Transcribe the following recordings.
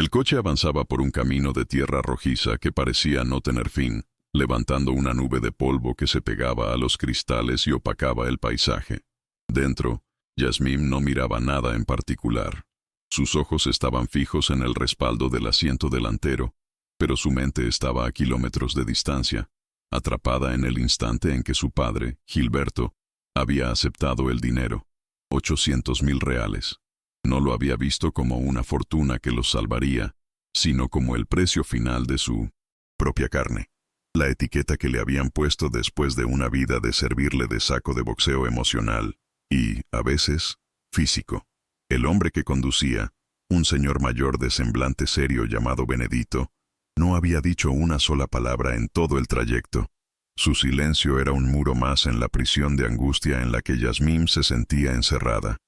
El coche avanzaba por un camino de tierra rojiza que parecía no tener fin, levantando una nube de polvo que se pegaba a los cristales y opacaba el paisaje. Dentro, Yasmín no miraba nada en particular. Sus ojos estaban fijos en el respaldo del asiento delantero, pero su mente estaba a kilómetros de distancia, atrapada en el instante en que su padre, Gilberto, había aceptado el dinero, 800.000 reales. No lo había visto como una fortuna que los salvaría, sino como el precio final de su propia carne. La etiqueta que le habían puesto después de una vida de servirle de saco de boxeo emocional y, a veces, físico. El hombre que conducía, un señor mayor de semblante serio llamado Benedito, no había dicho una sola palabra en todo el trayecto. Su silencio era un muro más en la prisión de angustia en la que Yasmín se sentía encerrada.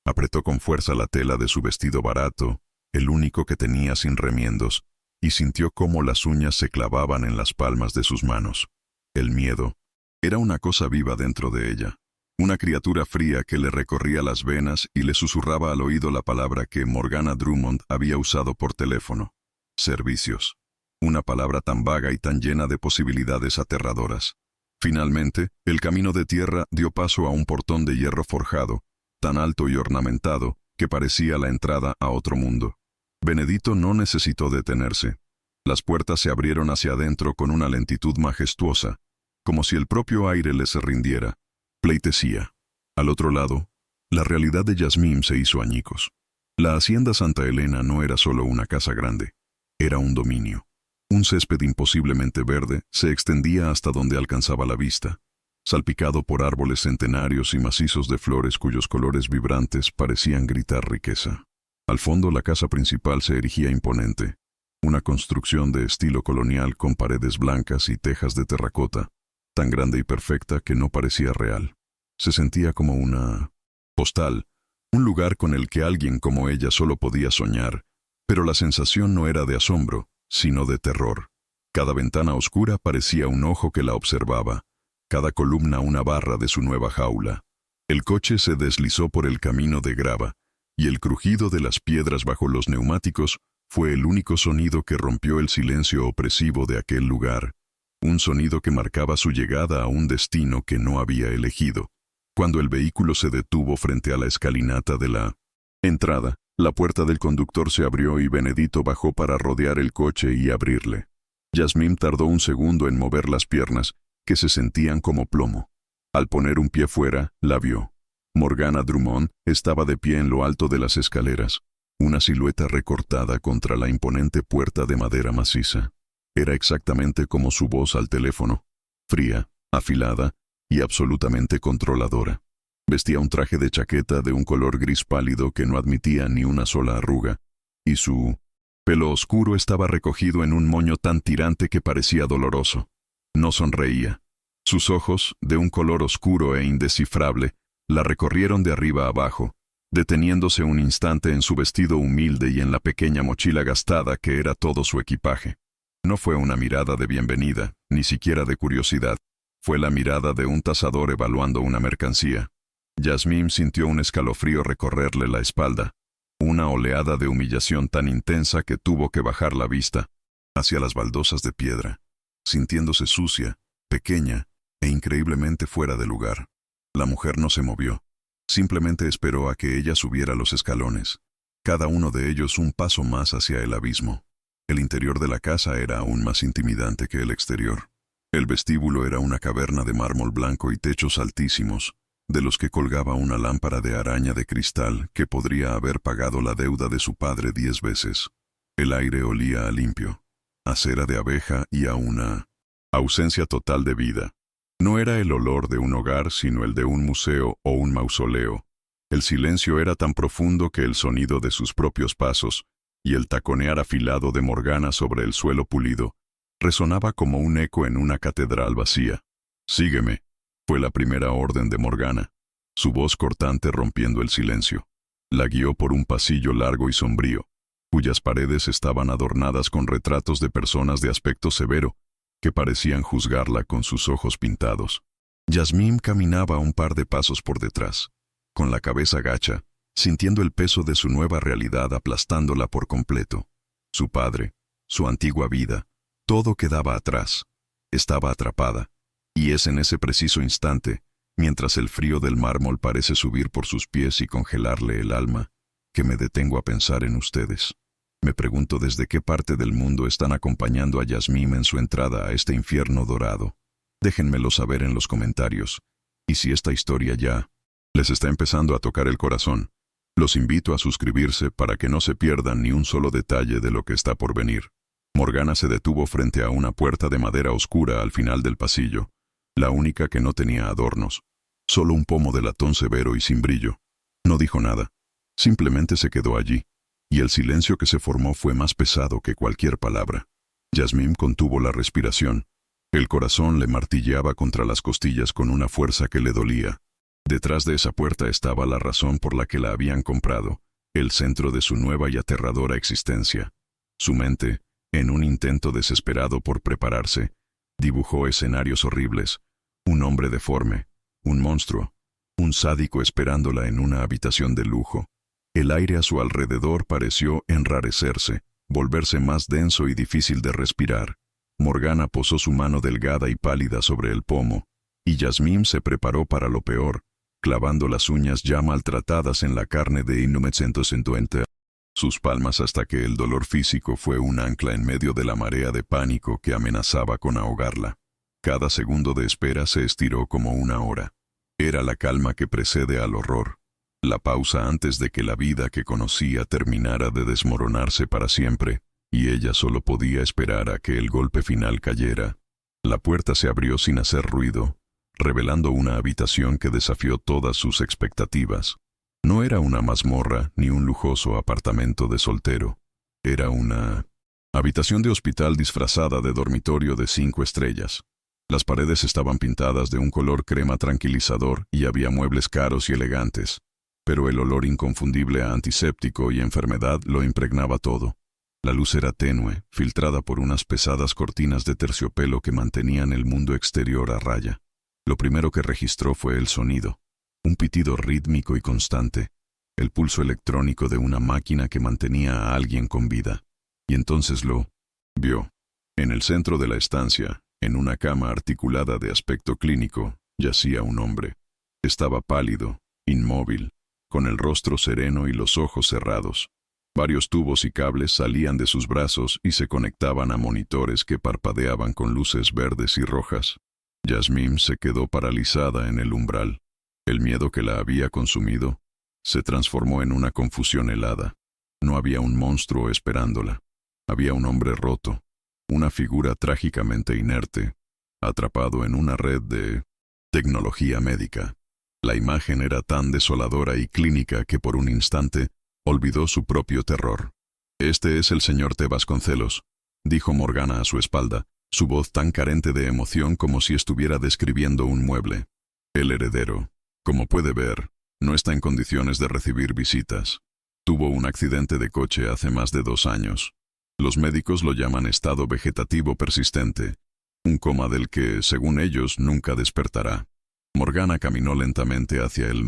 Apretó con fuerza la tela de su vestido barato, el único que tenía sin remiendos, y sintió cómo las uñas se clavaban en las palmas de sus manos. El miedo era una cosa viva dentro de ella, una criatura fría que le recorría las venas y le susurraba al oído la palabra que Morgana Drummond había usado por teléfono: servicios. Una palabra tan vaga y tan llena de posibilidades aterradoras. Finalmente, el camino de tierra dio paso a un portón de hierro forjado, tan alto y ornamentado que parecía la entrada a otro mundo. Benedito no necesitó detenerse. Las puertas se abrieron hacia adentro con una lentitud majestuosa, como si el propio aire les rindiera. Pleitesía. Al otro lado, la realidad de Yasmín se hizo añicos. La hacienda Santa Elena no era solo una casa grande, era un dominio. Un césped imposiblemente verde se extendía hasta donde alcanzaba la vista, salpicado por árboles centenarios y macizos de flores cuyos colores vibrantes parecían gritar riqueza. Al fondo la casa principal se erigía imponente, una construcción de estilo colonial con paredes blancas y tejas de terracota, tan grande y perfecta que no parecía real. Se sentía como una postal, un lugar con el que alguien como ella solo podía soñar, pero la sensación no era de asombro, sino de terror. Cada ventana oscura parecía un ojo que la observaba, cada columna una barra de su nueva jaula. El coche se deslizó por el camino de grava, y el crujido de las piedras bajo los neumáticos fue el único sonido que rompió el silencio opresivo de aquel lugar, un sonido que marcaba su llegada a un destino que no había elegido. Cuando el vehículo se detuvo frente a la escalinata de la entrada, la puerta del conductor se abrió y Benedito bajó para rodear el coche y abrirle. Yasmín tardó un segundo en mover las piernas, que se sentían como plomo. Al poner un pie fuera, la vio. Morgana Drummond estaba de pie en lo alto de las escaleras, una silueta recortada contra la imponente puerta de madera maciza. Era exactamente como su voz al teléfono, fría, afilada y absolutamente controladora. Vestía un traje de chaqueta de un color gris pálido que no admitía ni una sola arruga, y su pelo oscuro estaba recogido en un moño tan tirante que parecía doloroso. No sonreía. Sus ojos, de un color oscuro e indescifrable, la recorrieron de arriba a abajo, deteniéndose un instante en su vestido humilde y en la pequeña mochila gastada que era todo su equipaje. No fue una mirada de bienvenida, ni siquiera de curiosidad. Fue la mirada de un tasador evaluando una mercancía. Yasmín sintió un escalofrío recorrerle la espalda, una oleada de humillación tan intensa que tuvo que bajar la vista hacia las baldosas de piedra, sintiéndose sucia, pequeña e increíblemente fuera de lugar. La mujer no se movió, simplemente esperó a que ella subiera los escalones, cada uno de ellos un paso más hacia el abismo. El interior de la casa era aún más intimidante que el exterior. El vestíbulo era una caverna de mármol blanco y techos altísimos, de los que colgaba una lámpara de araña de cristal que podría haber pagado la deuda de su padre 10 veces. El aire olía a limpio, a cera de abeja y a una ausencia total de vida. No era el olor de un hogar, sino el de un museo o un mausoleo. El silencio era tan profundo que el sonido de sus propios pasos y el taconear afilado de Morgana sobre el suelo pulido resonaba como un eco en una catedral vacía. «Sígueme», fue la primera orden de Morgana, su voz cortante rompiendo el silencio. La guió por un pasillo largo y sombrío, cuyas paredes estaban adornadas con retratos de personas de aspecto severo, que parecían juzgarla con sus ojos pintados. Yasmín caminaba un par de pasos por detrás, con la cabeza gacha, sintiendo el peso de su nueva realidad aplastándola por completo. su padre, su antigua vida, todo quedaba atrás. Estaba atrapada, y es en ese preciso instante, mientras el frío del mármol parece subir por sus pies y congelarle el alma, que me detengo a pensar en ustedes. Me pregunto desde qué parte del mundo están acompañando a Yasmín en su entrada a este infierno dorado. Déjenmelo saber en los comentarios. Y si esta historia ya les está empezando a tocar el corazón, los invito a suscribirse para que no se pierdan ni un solo detalle de lo que está por venir. Morgana se detuvo frente a una puerta de madera oscura al final del pasillo, la única que no tenía adornos, solo un pomo de latón severo y sin brillo. No dijo nada, simplemente se quedó allí, y el silencio que se formó fue más pesado que cualquier palabra. Yasmín contuvo la respiración. El corazón le martilleaba contra las costillas con una fuerza que le dolía. Detrás de esa puerta estaba la razón por la que la habían comprado, el centro de su nueva y aterradora existencia. Su mente, en un intento desesperado por prepararse, dibujó escenarios horribles, un hombre deforme, un monstruo, un sádico esperándola en una habitación de lujo. El aire a su alrededor pareció enrarecerse, volverse más denso y difícil de respirar. Morgana posó su mano delgada y pálida sobre el pomo, y Yasmín se preparó para lo peor, clavando las uñas ya maltratadas en la carne de 1950. Sus palmas hasta que el dolor físico fue un ancla en medio de la marea de pánico que amenazaba con ahogarla. Cada segundo de espera se estiró como una hora. Era la calma que precede al horror, la pausa antes de que la vida que conocía terminara de desmoronarse para siempre, y ella solo podía esperar a que el golpe final cayera. La puerta se abrió sin hacer ruido, revelando una habitación que desafió todas sus expectativas. No era una mazmorra ni un lujoso apartamento de soltero. Era una habitación de hospital disfrazada de dormitorio de 5 estrellas. Las paredes estaban pintadas de un color crema tranquilizador y había muebles caros y elegantes, pero el olor inconfundible a antiséptico y enfermedad lo impregnaba todo. La luz era tenue, filtrada por unas pesadas cortinas de terciopelo que mantenían el mundo exterior a raya. Lo primero que registró fue el sonido. Un pitido rítmico y constante, el pulso electrónico de una máquina que mantenía a alguien con vida. Y entonces lo vio. En el centro de la estancia, en una cama articulada de aspecto clínico, yacía un hombre. Estaba pálido, inmóvil, con el rostro sereno y los ojos cerrados. Varios tubos y cables salían de sus brazos y se conectaban a monitores que parpadeaban con luces verdes y rojas. Yasmín se quedó paralizada en el umbral. El miedo que la había consumido se transformó en una confusión helada. No había un monstruo esperándola. Había un hombre roto, una figura trágicamente inerte, atrapado en una red de tecnología médica. La imagen era tan desoladora y clínica que por un instante olvidó su propio terror. «Este es el señor T. Vasconcelos», dijo Morgana a su espalda, su voz tan carente de emoción como si estuviera describiendo un mueble. «El heredero, como puede ver, no está en condiciones de recibir visitas. Tuvo un accidente de coche hace más de 2 años. Los médicos lo llaman estado vegetativo persistente, un coma del que, según ellos, nunca despertará». Morgana caminó lentamente hacia el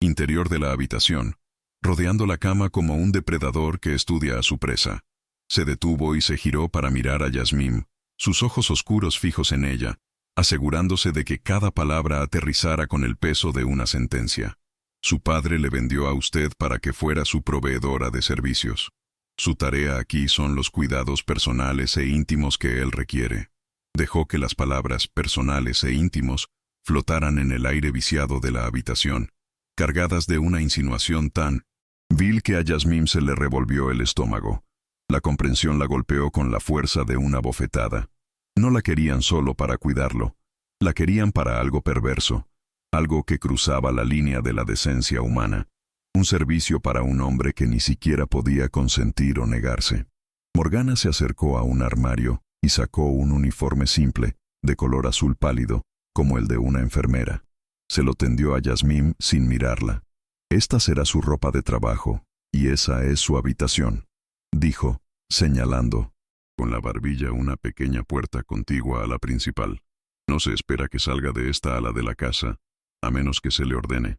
interior de la habitación, rodeando la cama como un depredador que estudia a su presa. Se detuvo y se giró para mirar a Yasmín, sus ojos oscuros fijos en ella, asegurándose de que cada palabra aterrizara con el peso de una sentencia. Su padre le vendió a usted para que fuera su proveedora de servicios. Su tarea aquí son los cuidados personales e íntimos que él requiere. Dejó que las palabras personales e íntimos flotaran en el aire viciado de la habitación, cargadas de una insinuación tan vil que a Yasmín se le revolvió el estómago. La comprensión la golpeó con la fuerza de una bofetada. No la querían solo para cuidarlo, la querían para algo perverso, algo que cruzaba la línea de la decencia humana, un servicio para un hombre que ni siquiera podía consentir o negarse. Morgana se acercó a un armario y sacó un uniforme simple, de color azul pálido, como el de una enfermera. Se lo tendió a Yasmín sin mirarla. «Esta será su ropa de trabajo, y esa es su habitación», dijo, señalando con la barbilla una pequeña puerta contigua a la principal. «No se espera que salga de esta a la de la casa, a menos que se le ordene.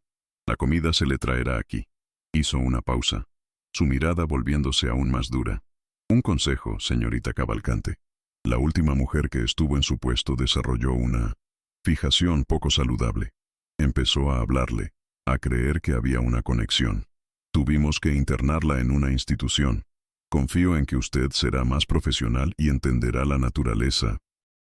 La comida se le traerá aquí». Hizo una pausa, su mirada volviéndose aún más dura. Un consejo, señorita Cavalcante. La última mujer que estuvo en su puesto desarrolló una fijación poco saludable. Empezó a hablarle, a creer que había una conexión. Tuvimos que internarla en una institución. Confío en que usted será más profesional y entenderá la naturaleza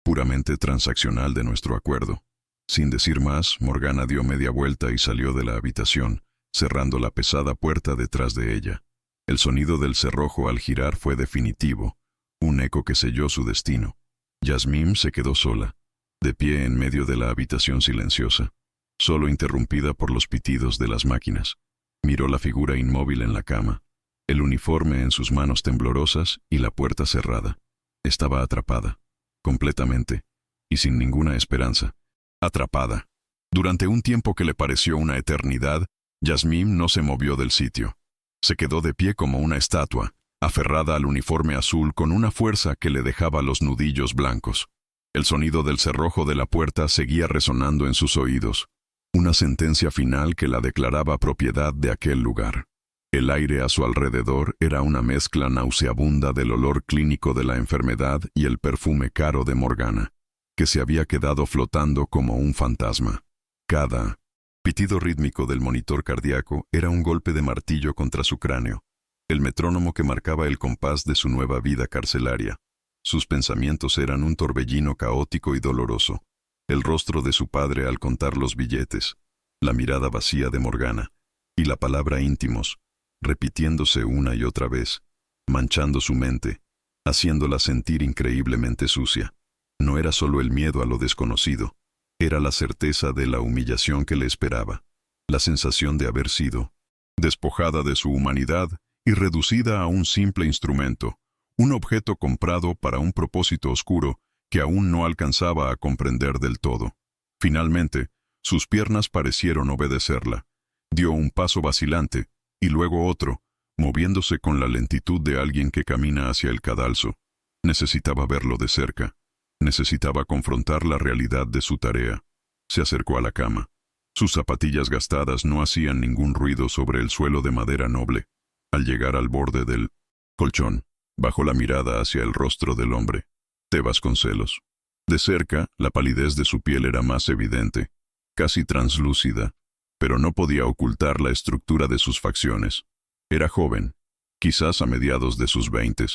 puramente transaccional de nuestro acuerdo. Sin decir más, Morgana dio media vuelta y salió de la habitación, cerrando la pesada puerta detrás de ella. El sonido del cerrojo al girar fue definitivo, un eco que selló su destino. Yasmín se quedó sola, de pie en medio de la habitación silenciosa, solo interrumpida por los pitidos de las máquinas. Miró la figura inmóvil en la cama, el uniforme en sus manos temblorosas y la puerta cerrada. Estaba atrapada, completamente, y sin ninguna esperanza. Atrapada. Durante un tiempo que le pareció una eternidad, Yasmín no se movió del sitio. Se quedó de pie como una estatua, aferrada al uniforme azul con una fuerza que le dejaba los nudillos blancos. El sonido del cerrojo de la puerta seguía resonando en sus oídos, una sentencia final que la declaraba propiedad de aquel lugar. El aire a su alrededor era una mezcla nauseabunda del olor clínico de la enfermedad y el perfume caro de Morgana, que se había quedado flotando como un fantasma. Cada pitido rítmico del monitor cardíaco era un golpe de martillo contra su cráneo, el metrónomo que marcaba el compás de su nueva vida carcelaria. Sus pensamientos eran un torbellino caótico y doloroso. El rostro de su padre al contar los billetes, la mirada vacía de Morgana, y la palabra íntimos, repitiéndose una y otra vez, manchando su mente, haciéndola sentir increíblemente sucia. No era solo el miedo a lo desconocido, era la certeza de la humillación que le esperaba, la sensación de haber sido despojada de su humanidad y reducida a un simple instrumento, un objeto comprado para un propósito oscuro que aún no alcanzaba a comprender del todo. Finalmente, sus piernas parecieron obedecerla. Dio un paso vacilante, y luego otro, moviéndose con la lentitud de alguien que camina hacia el cadalso. Necesitaba verlo de cerca. Necesitaba confrontar la realidad de su tarea. Se acercó a la cama. Sus zapatillas gastadas no hacían ningún ruido sobre el suelo de madera noble. Al llegar al borde del colchón, bajó la mirada hacia el rostro del hombre. Tebas con celos. De cerca, la palidez de su piel era más evidente, casi translúcida, pero no podía ocultar la estructura de sus facciones. Era joven, quizás a mediados de sus 20,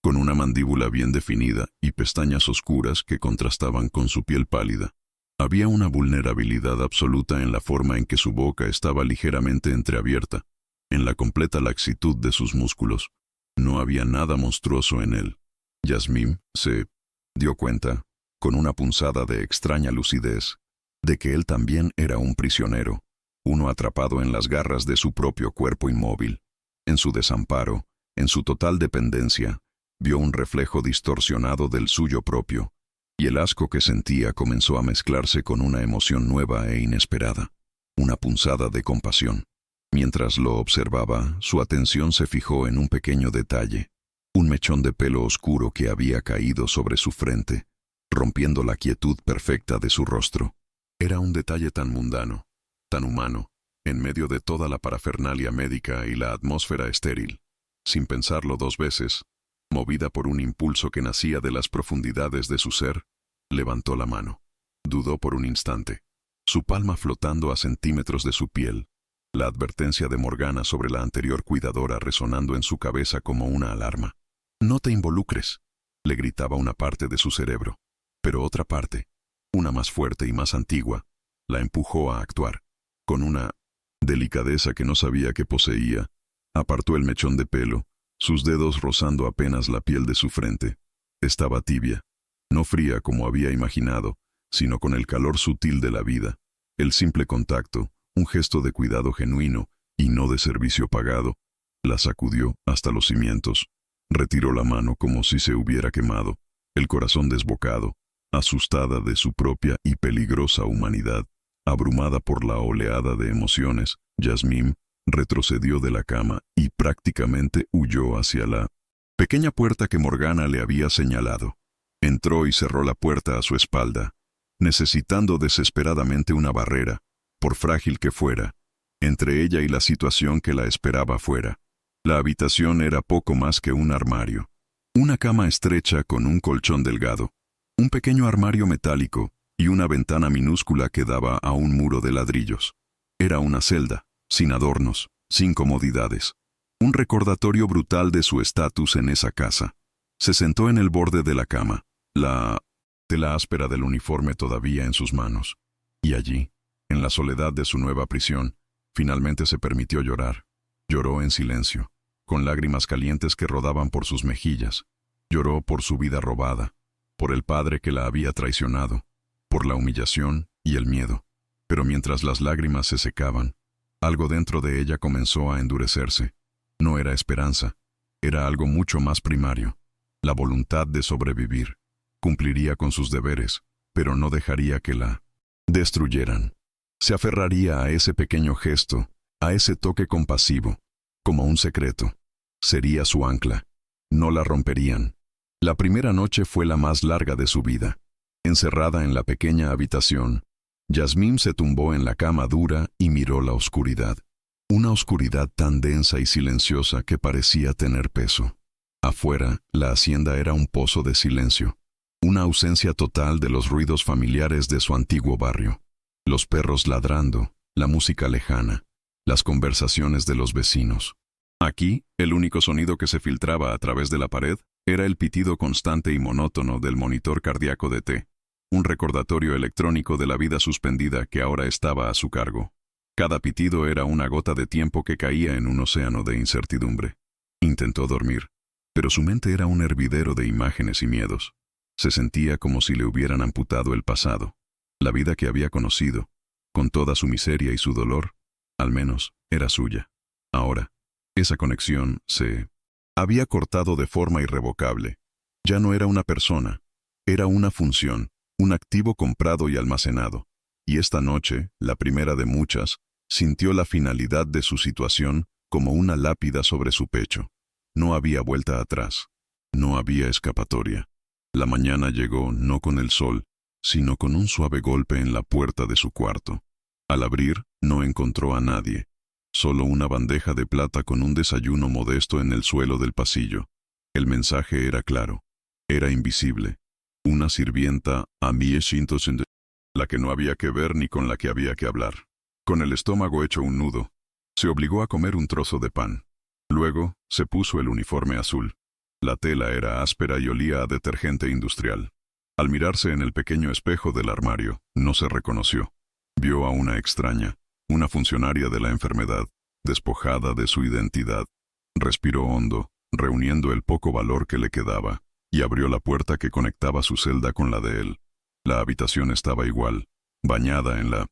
con una mandíbula bien definida y pestañas oscuras que contrastaban con su piel pálida. Había una vulnerabilidad absoluta en la forma en que su boca estaba ligeramente entreabierta, en la completa laxitud de sus músculos. No había nada monstruoso en él. Yasmín se dio cuenta, con una punzada de extraña lucidez, de que él también era un prisionero, uno atrapado en las garras de su propio cuerpo inmóvil. En su desamparo, en su total dependencia, vio un reflejo distorsionado del suyo propio, y el asco que sentía comenzó a mezclarse con una emoción nueva e inesperada, una punzada de compasión. Mientras lo observaba, su atención se fijó en un pequeño detalle, un mechón de pelo oscuro que había caído sobre su frente, rompiendo la quietud perfecta de su rostro. Era un detalle tan mundano, tan humano, en medio de toda la parafernalia médica y la atmósfera estéril. Sin pensarlo dos veces, movida por un impulso que nacía de las profundidades de su ser, levantó la mano. Dudó por un instante, su palma flotando a centímetros de su piel, la advertencia de Morgana sobre la anterior cuidadora resonando en su cabeza como una alarma. «No te involucres», le gritaba una parte de su cerebro, pero otra parte, una más fuerte y más antigua, la empujó a actuar. Con una delicadeza que no sabía que poseía, apartó el mechón de pelo, sus dedos rozando apenas la piel de su frente. Estaba tibia, no fría como había imaginado, sino con el calor sutil de la vida. El simple contacto, un gesto de cuidado genuino y no de servicio pagado, la sacudió hasta los cimientos. Retiró la mano como si se hubiera quemado, el corazón desbocado, asustada de su propia y peligrosa humanidad. Abrumada por la oleada de emociones, Yasmín retrocedió de la cama y prácticamente huyó hacia la pequeña puerta que Morgana le había señalado. Entró y cerró la puerta a su espalda, necesitando desesperadamente una barrera, por frágil que fuera, entre ella y la situación que la esperaba afuera. La habitación era poco más que un armario. Una cama estrecha con un colchón delgado, un pequeño armario metálico y una ventana minúscula que daba a un muro de ladrillos. Era una celda, sin adornos, sin comodidades. Un recordatorio brutal de su estatus en esa casa. Se sentó en el borde de la cama, la tela áspera del uniforme todavía en sus manos. Y allí, en la soledad de su nueva prisión, finalmente se permitió llorar. Lloró en silencio, con lágrimas calientes que rodaban por sus mejillas. Lloró por su vida robada, por el padre que la había traicionado, por la humillación y el miedo. Pero mientras las lágrimas se secaban, algo dentro de ella comenzó a endurecerse. No era esperanza, era algo mucho más primario, la voluntad de sobrevivir. Cumpliría con sus deberes, pero no dejaría que la destruyeran. Se aferraría a ese pequeño gesto, a ese toque compasivo, como un secreto. Sería su ancla. No la romperían. La primera noche fue la más larga de su vida. Encerrada en la pequeña habitación, Yasmín se tumbó en la cama dura y miró la oscuridad. Una oscuridad tan densa y silenciosa que parecía tener peso. Afuera, la hacienda era un pozo de silencio. Una ausencia total de los ruidos familiares de su antiguo barrio. Los perros ladrando, la música lejana, las conversaciones de los vecinos. Aquí, el único sonido que se filtraba a través de la pared era el pitido constante y monótono del monitor cardíaco de T, un recordatorio electrónico de la vida suspendida que ahora estaba a su cargo. Cada pitido era una gota de tiempo que caía en un océano de incertidumbre. Intentó dormir, pero su mente era un hervidero de imágenes y miedos. Se sentía como si le hubieran amputado el pasado. La vida que había conocido, con toda su miseria y su dolor, al menos era suya. Ahora, esa conexión se había cortado de forma irrevocable. Ya no era una persona, era una función, un activo comprado y almacenado. Y esta noche, la primera de muchas, sintió la finalidad de su situación como una lápida sobre su pecho. No había vuelta atrás. No había escapatoria. La mañana llegó no con el sol, sino con un suave golpe en la puerta de su cuarto. Al abrir, no encontró a nadie. Solo una bandeja de plata con un desayuno modesto en el suelo del pasillo. El mensaje era claro. Era invisible. Una sirvienta a la que no había que ver ni con la que había que hablar. Con el estómago hecho un nudo, se obligó a comer un trozo de pan. Luego, se puso el uniforme azul. La tela era áspera y olía a detergente industrial. Al mirarse en el pequeño espejo del armario, no se reconoció. Vio a una extraña, una funcionaria de la enfermedad, despojada de su identidad. Respiró hondo, reuniendo el poco valor que le quedaba, y abrió la puerta que conectaba su celda con la de él. La habitación estaba igual, bañada en la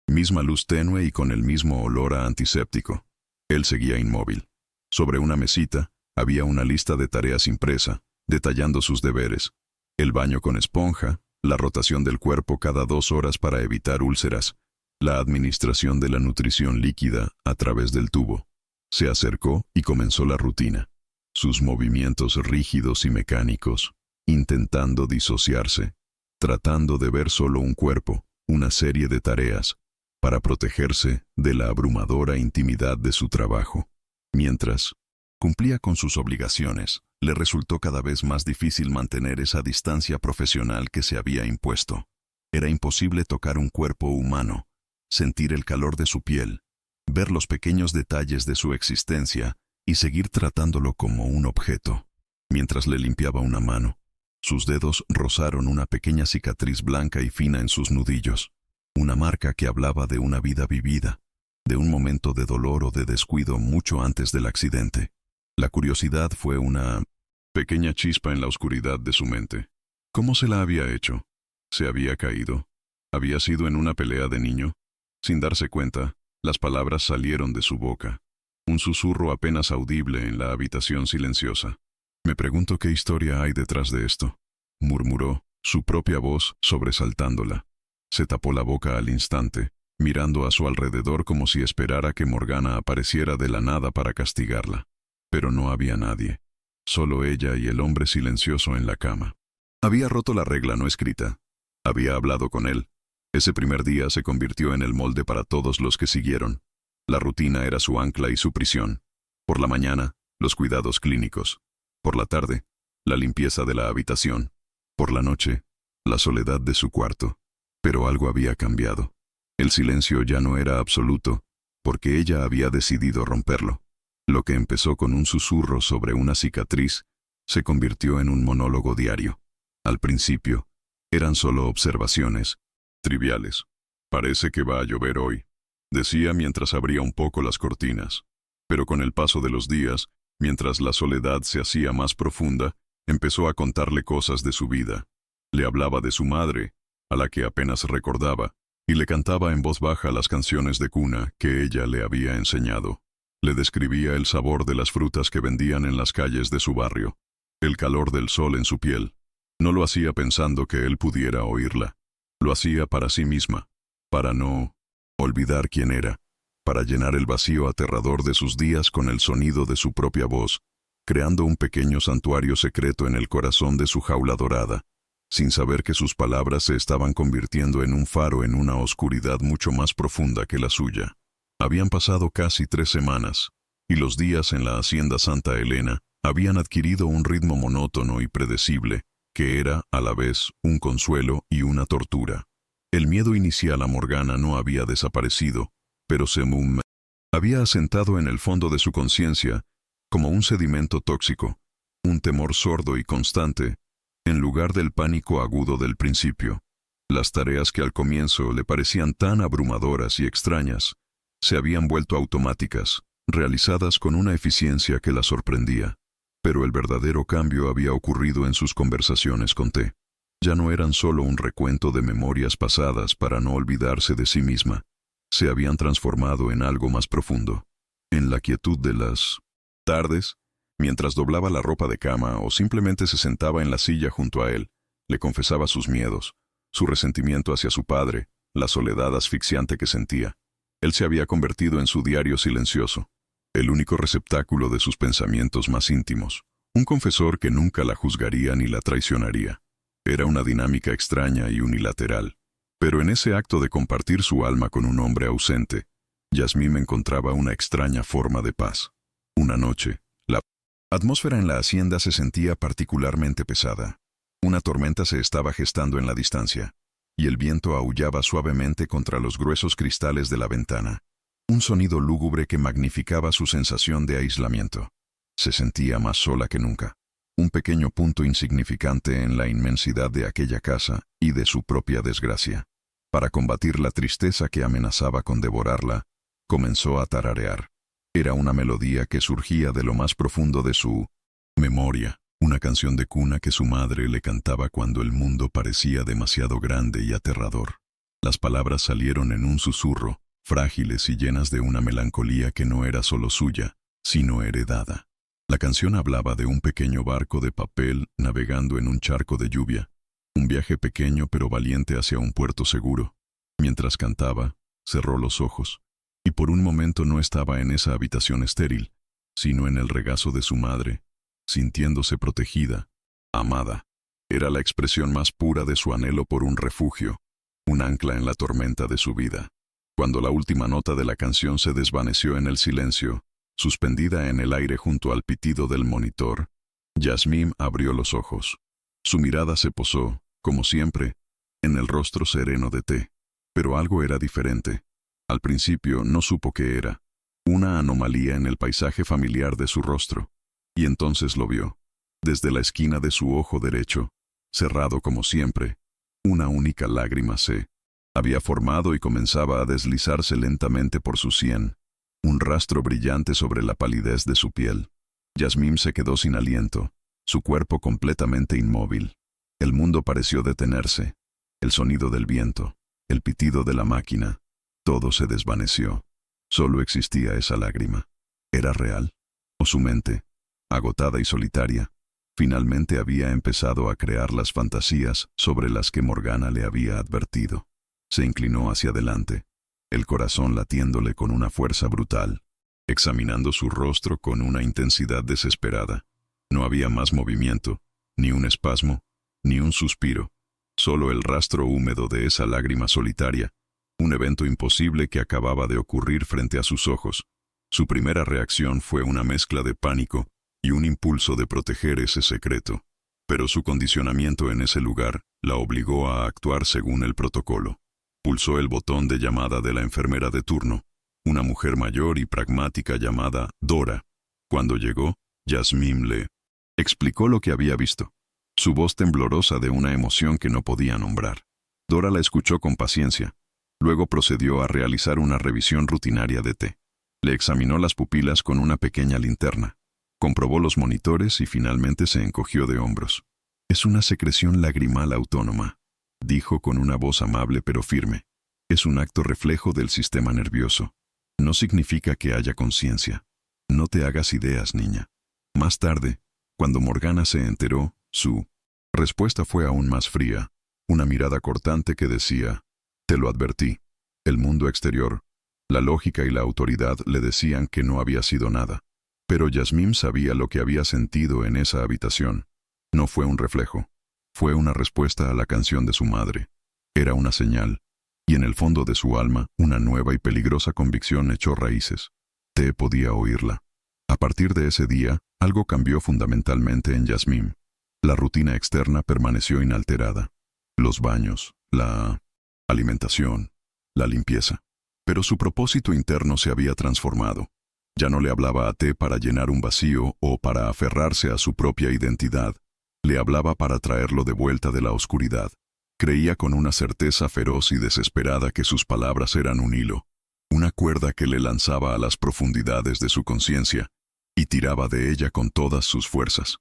misma luz tenue y con el mismo olor a antiséptico. Él seguía inmóvil. Sobre una mesita, había una lista de tareas impresa, detallando sus deberes. El baño con esponja, la rotación del cuerpo cada 2 horas para evitar úlceras, la administración de la nutrición líquida a través del tubo. Se acercó y comenzó la rutina. Sus movimientos rígidos y mecánicos, intentando disociarse, tratando de ver solo un cuerpo, una serie de tareas, para protegerse de la abrumadora intimidad de su trabajo. Mientras cumplía con sus obligaciones, le resultó cada vez más difícil mantener esa distancia profesional que se había impuesto. Era imposible tocar un cuerpo humano, sentir el calor de su piel, ver los pequeños detalles de su existencia y seguir tratándolo como un objeto. Mientras le limpiaba una mano, sus dedos rozaron una pequeña cicatriz blanca y fina en sus nudillos, una marca que hablaba de una vida vivida, de un momento de dolor o de descuido mucho antes del accidente. La curiosidad fue una pequeña chispa en la oscuridad de su mente. ¿Cómo se la había hecho? ¿Se había caído? ¿Había sido en una pelea de niño? Sin darse cuenta, las palabras salieron de su boca. Un susurro apenas audible en la habitación silenciosa. Me pregunto qué historia hay detrás de esto, murmuró, su propia voz sobresaltándola. Se tapó la boca al instante, mirando a su alrededor como si esperara que Morgana apareciera de la nada para castigarla. Pero no había nadie. Solo ella y el hombre silencioso en la cama. Había roto la regla no escrita. Había hablado con él. Ese primer día se convirtió en el molde para todos los que siguieron. La rutina era su ancla y su prisión. Por la mañana, los cuidados clínicos. Por la tarde, la limpieza de la habitación. Por la noche, la soledad de su cuarto. Pero algo había cambiado. El silencio ya no era absoluto, porque ella había decidido romperlo. Lo que empezó con un susurro sobre una cicatriz se convirtió en un monólogo diario. Al principio, eran solo observaciones, triviales. «Parece que va a llover hoy», decía mientras abría un poco las cortinas. Pero con el paso de los días, mientras la soledad se hacía más profunda, empezó a contarle cosas de su vida. Le hablaba de su madre, a la que apenas recordaba, y le cantaba en voz baja las canciones de cuna que ella le había enseñado. Le describía el sabor de las frutas que vendían en las calles de su barrio, el calor del sol en su piel. No lo hacía pensando que él pudiera oírla. Lo hacía para sí misma, para no olvidar quién era, para llenar el vacío aterrador de sus días con el sonido de su propia voz, creando un pequeño santuario secreto en el corazón de su jaula dorada, sin saber que sus palabras se estaban convirtiendo en un faro en una oscuridad mucho más profunda que la suya. Habían pasado casi 3 semanas, y los días en la hacienda Santa Elena habían adquirido un ritmo monótono y predecible, que era, a la vez, un consuelo y una tortura. El miedo inicial a Morgana no había desaparecido, pero se había asentado en el fondo de su conciencia como un sedimento tóxico, un temor sordo y constante, en lugar del pánico agudo del principio. Las tareas que al comienzo le parecían tan abrumadoras y extrañas, se habían vuelto automáticas, realizadas con una eficiencia que la sorprendía. Pero el verdadero cambio había ocurrido en sus conversaciones con T. Ya no eran solo un recuento de memorias pasadas para no olvidarse de sí misma. Se habían transformado en algo más profundo. En la quietud de las tardes, mientras doblaba la ropa de cama o simplemente se sentaba en la silla junto a él, le confesaba sus miedos, su resentimiento hacia su padre, la soledad asfixiante que sentía. Él se había convertido en su diario silencioso, el único receptáculo de sus pensamientos más íntimos, un confesor que nunca la juzgaría ni la traicionaría. Era una dinámica extraña y unilateral, pero en ese acto de compartir su alma con un hombre ausente, Yasmín encontraba una extraña forma de paz. Una noche, la atmósfera en la hacienda se sentía particularmente pesada. Una tormenta se estaba gestando en la distancia, y el viento aullaba suavemente contra los gruesos cristales de la ventana. Un sonido lúgubre que magnificaba su sensación de aislamiento. Se sentía más sola que nunca. Un pequeño punto insignificante en la inmensidad de aquella casa y de su propia desgracia. Para combatir la tristeza que amenazaba con devorarla, comenzó a tararear. Era una melodía que surgía de lo más profundo de su memoria, una canción de cuna que su madre le cantaba cuando el mundo parecía demasiado grande y aterrador. Las palabras salieron en un susurro, frágiles y llenas de una melancolía que no era solo suya, sino heredada. La canción hablaba de un pequeño barco de papel navegando en un charco de lluvia, un viaje pequeño pero valiente hacia un puerto seguro. Mientras cantaba, cerró los ojos, y por un momento no estaba en esa habitación estéril, sino en el regazo de su madre, sintiéndose protegida, amada. Era la expresión más pura de su anhelo por un refugio, un ancla en la tormenta de su vida. Cuando la última nota de la canción se desvaneció en el silencio, suspendida en el aire junto al pitido del monitor, Yasmín abrió los ojos. Su mirada se posó, como siempre, en el rostro sereno de T. Pero algo era diferente. Al principio no supo qué era. Una anomalía en el paisaje familiar de su rostro. Y entonces lo vio. Desde la esquina de su ojo derecho, cerrado como siempre, una única lágrima se había formado y comenzaba a deslizarse lentamente por su sien, un rastro brillante sobre la palidez de su piel. Yasmín se quedó sin aliento, su cuerpo completamente inmóvil. El mundo pareció detenerse. El sonido del viento, el pitido de la máquina, todo se desvaneció. Solo existía esa lágrima. ¿Era real? ¿O su mente, agotada y solitaria, finalmente había empezado a crear las fantasías sobre las que Morgana le había advertido? Se inclinó hacia adelante, el corazón latiéndole con una fuerza brutal, examinando su rostro con una intensidad desesperada. No había más movimiento, ni un espasmo, ni un suspiro, solo el rastro húmedo de esa lágrima solitaria, un evento imposible que acababa de ocurrir frente a sus ojos. Su primera reacción fue una mezcla de pánico y un impulso de proteger ese secreto. Pero su condicionamiento en ese lugar la obligó a actuar según el protocolo. Pulsó el botón de llamada de la enfermera de turno, una mujer mayor y pragmática llamada Dora. Cuando llegó, Yasmín le explicó lo que había visto, su voz temblorosa de una emoción que no podía nombrar. Dora la escuchó con paciencia. Luego procedió a realizar una revisión rutinaria de T. Le examinó las pupilas con una pequeña linterna. Comprobó los monitores y finalmente se encogió de hombros. «Es una secreción lagrimal autónoma», dijo con una voz amable pero firme. «Es un acto reflejo del sistema nervioso. No significa que haya conciencia. No te hagas ideas, niña». Más tarde, cuando Morgana se enteró, su respuesta fue aún más fría, una mirada cortante que decía: «Te lo advertí». El mundo exterior, la lógica y la autoridad le decían que no había sido nada. Pero Yasmín sabía lo que había sentido en esa habitación. No fue un reflejo. Fue una respuesta a la canción de su madre. Era una señal. Y en el fondo de su alma, una nueva y peligrosa convicción echó raíces. Te podía oírla. A partir de ese día, algo cambió fundamentalmente en Yasmín. La rutina externa permaneció inalterada. Los baños, la alimentación, la limpieza. Pero su propósito interno se había transformado. Ya no le hablaba a T para llenar un vacío o para aferrarse a su propia identidad. Le hablaba para traerlo de vuelta de la oscuridad. Creía con una certeza feroz y desesperada que sus palabras eran un hilo, una cuerda que le lanzaba a las profundidades de su conciencia, y tiraba de ella con todas sus fuerzas.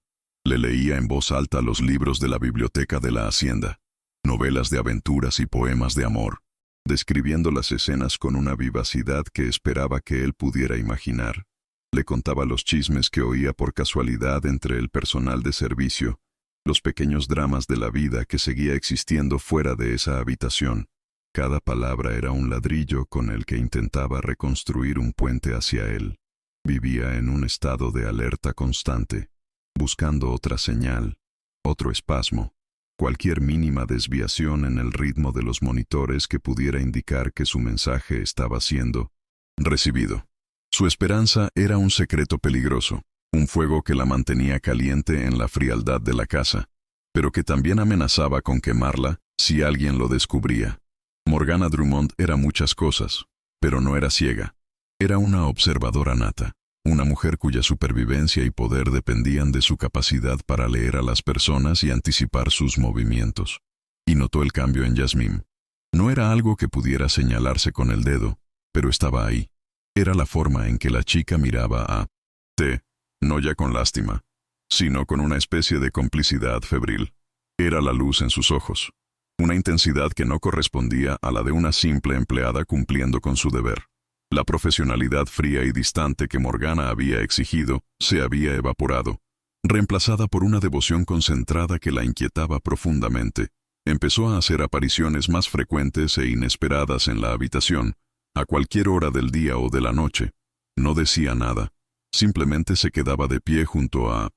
Le leía en voz alta los libros de la biblioteca de la hacienda, novelas de aventuras y poemas de amor, describiendo las escenas con una vivacidad que esperaba que él pudiera imaginar. Le contaba los chismes que oía por casualidad entre el personal de servicio, los pequeños dramas de la vida que seguía existiendo fuera de esa habitación. Cada palabra era un ladrillo con el que intentaba reconstruir un puente hacia él. Vivía en un estado de alerta constante, buscando otra señal, otro espasmo, cualquier mínima desviación en el ritmo de los monitores que pudiera indicar que su mensaje estaba siendo recibido. Su esperanza era un secreto peligroso, un fuego que la mantenía caliente en la frialdad de la casa, pero que también amenazaba con quemarla si alguien lo descubría. Morgana Drummond era muchas cosas, pero no era ciega. Era una observadora nata, una mujer cuya supervivencia y poder dependían de su capacidad para leer a las personas y anticipar sus movimientos. Y notó el cambio en Yasmín. No era algo que pudiera señalarse con el dedo, pero estaba ahí. Era la forma en que la chica miraba a T, no ya con lástima, sino con una especie de complicidad febril. Era la luz en sus ojos, una intensidad que no correspondía a la de una simple empleada cumpliendo con su deber. La profesionalidad fría y distante que Morgana había exigido se había evaporado, reemplazada por una devoción concentrada que la inquietaba profundamente. Empezó a hacer apariciones más frecuentes e inesperadas en la habitación, a cualquier hora del día o de la noche. No decía nada, simplemente se quedaba de pie junto a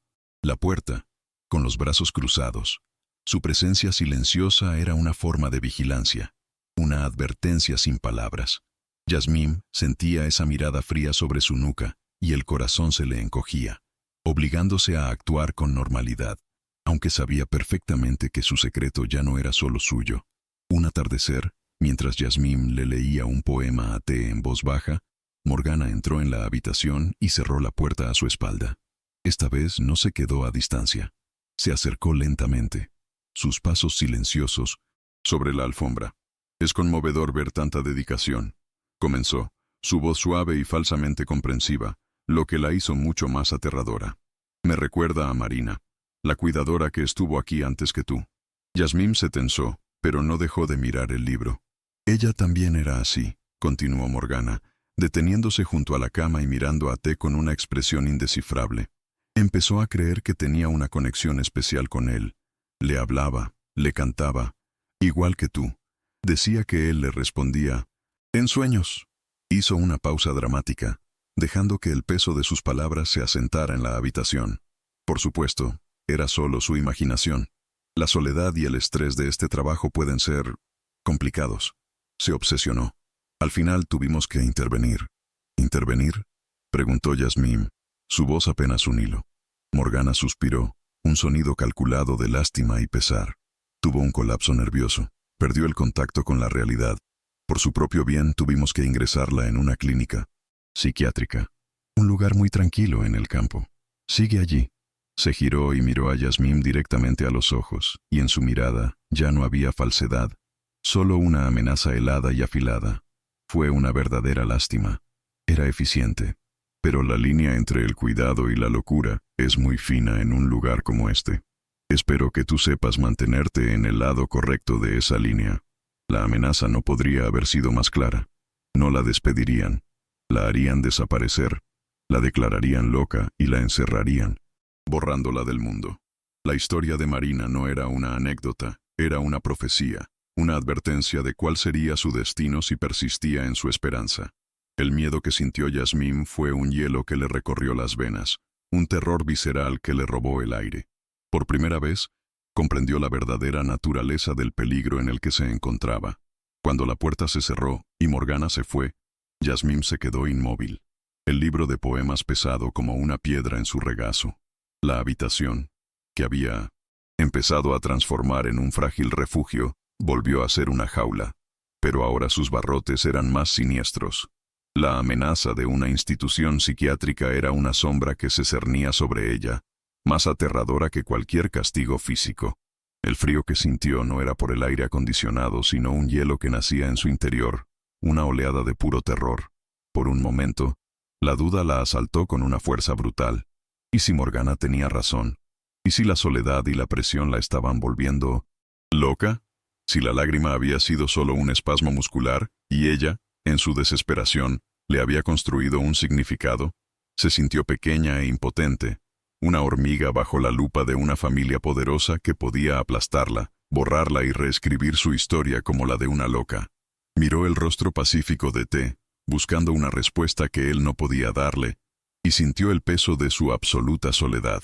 la puerta, con los brazos cruzados. Su presencia silenciosa era una forma de vigilancia, una advertencia sin palabras. Yasmín sentía esa mirada fría sobre su nuca y el corazón se le encogía, obligándose a actuar con normalidad, aunque sabía perfectamente que su secreto ya no era solo suyo. Un atardecer, mientras Yasmín le leía un poema a T en voz baja, Morgana entró en la habitación y cerró la puerta a su espalda. Esta vez no se quedó a distancia. Se acercó lentamente, sus pasos silenciosos, sobre la alfombra. «Es conmovedor ver tanta dedicación», comenzó, su voz suave y falsamente comprensiva, lo que la hizo mucho más aterradora. «Me recuerda a Marina, la cuidadora que estuvo aquí antes que tú». Yasmín se tensó, pero no dejó de mirar el libro. «Ella también era así», continuó Morgana, deteniéndose junto a la cama y mirando a T con una expresión indescifrable. Empezó a creer que tenía una conexión especial con él. Le hablaba, le cantaba, igual que tú. Decía que él le respondía, en sueños. Hizo una pausa dramática, dejando que el peso de sus palabras se asentara en la habitación. Por supuesto, era solo su imaginación. La soledad y el estrés de este trabajo pueden ser complicados. Se obsesionó. Al final tuvimos que intervenir. ¿Intervenir?, preguntó Yasmín, su voz apenas un hilo. Morgana suspiró. Un sonido calculado de lástima y pesar. Tuvo un colapso nervioso. Perdió el contacto con la realidad. Por su propio bien tuvimos que ingresarla en una clínica psiquiátrica. Un lugar muy tranquilo en el campo. Sigue allí. Se giró y miró a Yasmín directamente a los ojos, y en su mirada ya no había falsedad, solo una amenaza helada y afilada. Fue una verdadera lástima. Era eficiente. Pero la línea entre el cuidado y la locura es muy fina en un lugar como este. Espero que tú sepas mantenerte en el lado correcto de esa línea. La amenaza no podría haber sido más clara. No la despedirían. La harían desaparecer. La declararían loca y la encerrarían, borrándola del mundo. La historia de Marina no era una anécdota, era una profecía, una advertencia de cuál sería su destino si persistía en su esperanza. El miedo que sintió Yasmín fue un hielo que le recorrió las venas, un terror visceral que le robó el aire. Por primera vez, comprendió la verdadera naturaleza del peligro en el que se encontraba. Cuando la puerta se cerró y Morgana se fue, Yasmín se quedó inmóvil. El libro de poemas pesado como una piedra en su regazo. La habitación, que había empezado a transformar en un frágil refugio, volvió a ser una jaula. Pero ahora sus barrotes eran más siniestros. La amenaza de una institución psiquiátrica era una sombra que se cernía sobre ella, más aterradora que cualquier castigo físico. El frío que sintió no era por el aire acondicionado, sino un hielo que nacía en su interior, una oleada de puro terror. Por un momento, la duda la asaltó con una fuerza brutal. ¿Y si Morgana tenía razón? ¿Y si la soledad y la presión la estaban volviendo loca? ¿Si la lágrima había sido solo un espasmo muscular, y ella, en su desesperación, le había construido un significado? Se sintió pequeña e impotente, una hormiga bajo la lupa de una familia poderosa que podía aplastarla, borrarla y reescribir su historia como la de una loca. Miró el rostro pacífico de T, buscando una respuesta que él no podía darle, y sintió el peso de su absoluta soledad.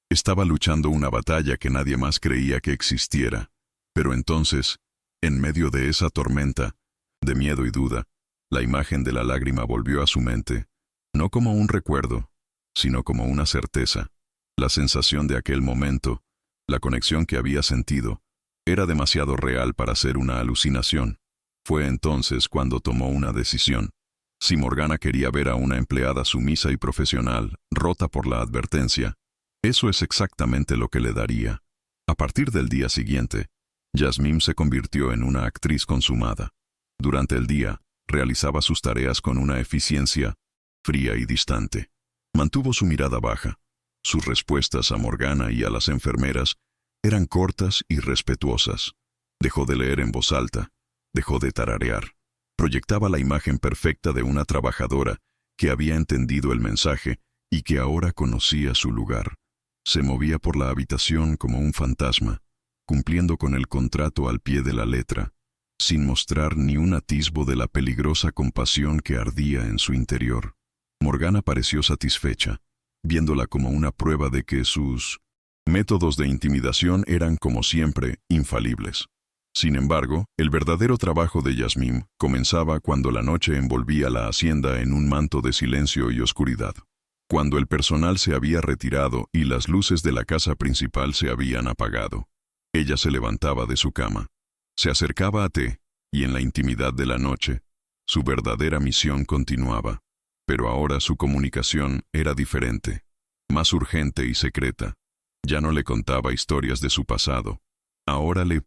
Estaba luchando una batalla que nadie más creía que existiera. Pero entonces, en medio de esa tormenta, de miedo y duda, la imagen de la lágrima volvió a su mente, no como un recuerdo, sino como una certeza. La sensación de aquel momento, la conexión que había sentido, era demasiado real para ser una alucinación. Fue entonces cuando tomó una decisión. Si Morgana quería ver a una empleada sumisa y profesional, rota por la advertencia, eso es exactamente lo que le daría. A partir del día siguiente, Yasmín se convirtió en una actriz consumada. Durante el día, realizaba sus tareas con una eficiencia fría y distante. Mantuvo su mirada baja. Sus respuestas a Morgana y a las enfermeras eran cortas y respetuosas. Dejó de leer en voz alta, dejó de tararear. Proyectaba la imagen perfecta de una trabajadora que había entendido el mensaje y que ahora conocía su lugar. Se movía por la habitación como un fantasma, cumpliendo con el contrato al pie de la letra, sin mostrar ni un atisbo de la peligrosa compasión que ardía en su interior. Morgana pareció satisfecha, viéndola como una prueba de que sus métodos de intimidación eran, como siempre, infalibles. Sin embargo, el verdadero trabajo de Yasmín comenzaba cuando la noche envolvía la hacienda en un manto de silencio y oscuridad. Cuando el personal se había retirado y las luces de la casa principal se habían apagado. Ella se levantaba de su cama, se acercaba a T, y en la intimidad de la noche, su verdadera misión continuaba. Pero ahora su comunicación era diferente, más urgente y secreta. Ya no le contaba historias de su pasado. Ahora le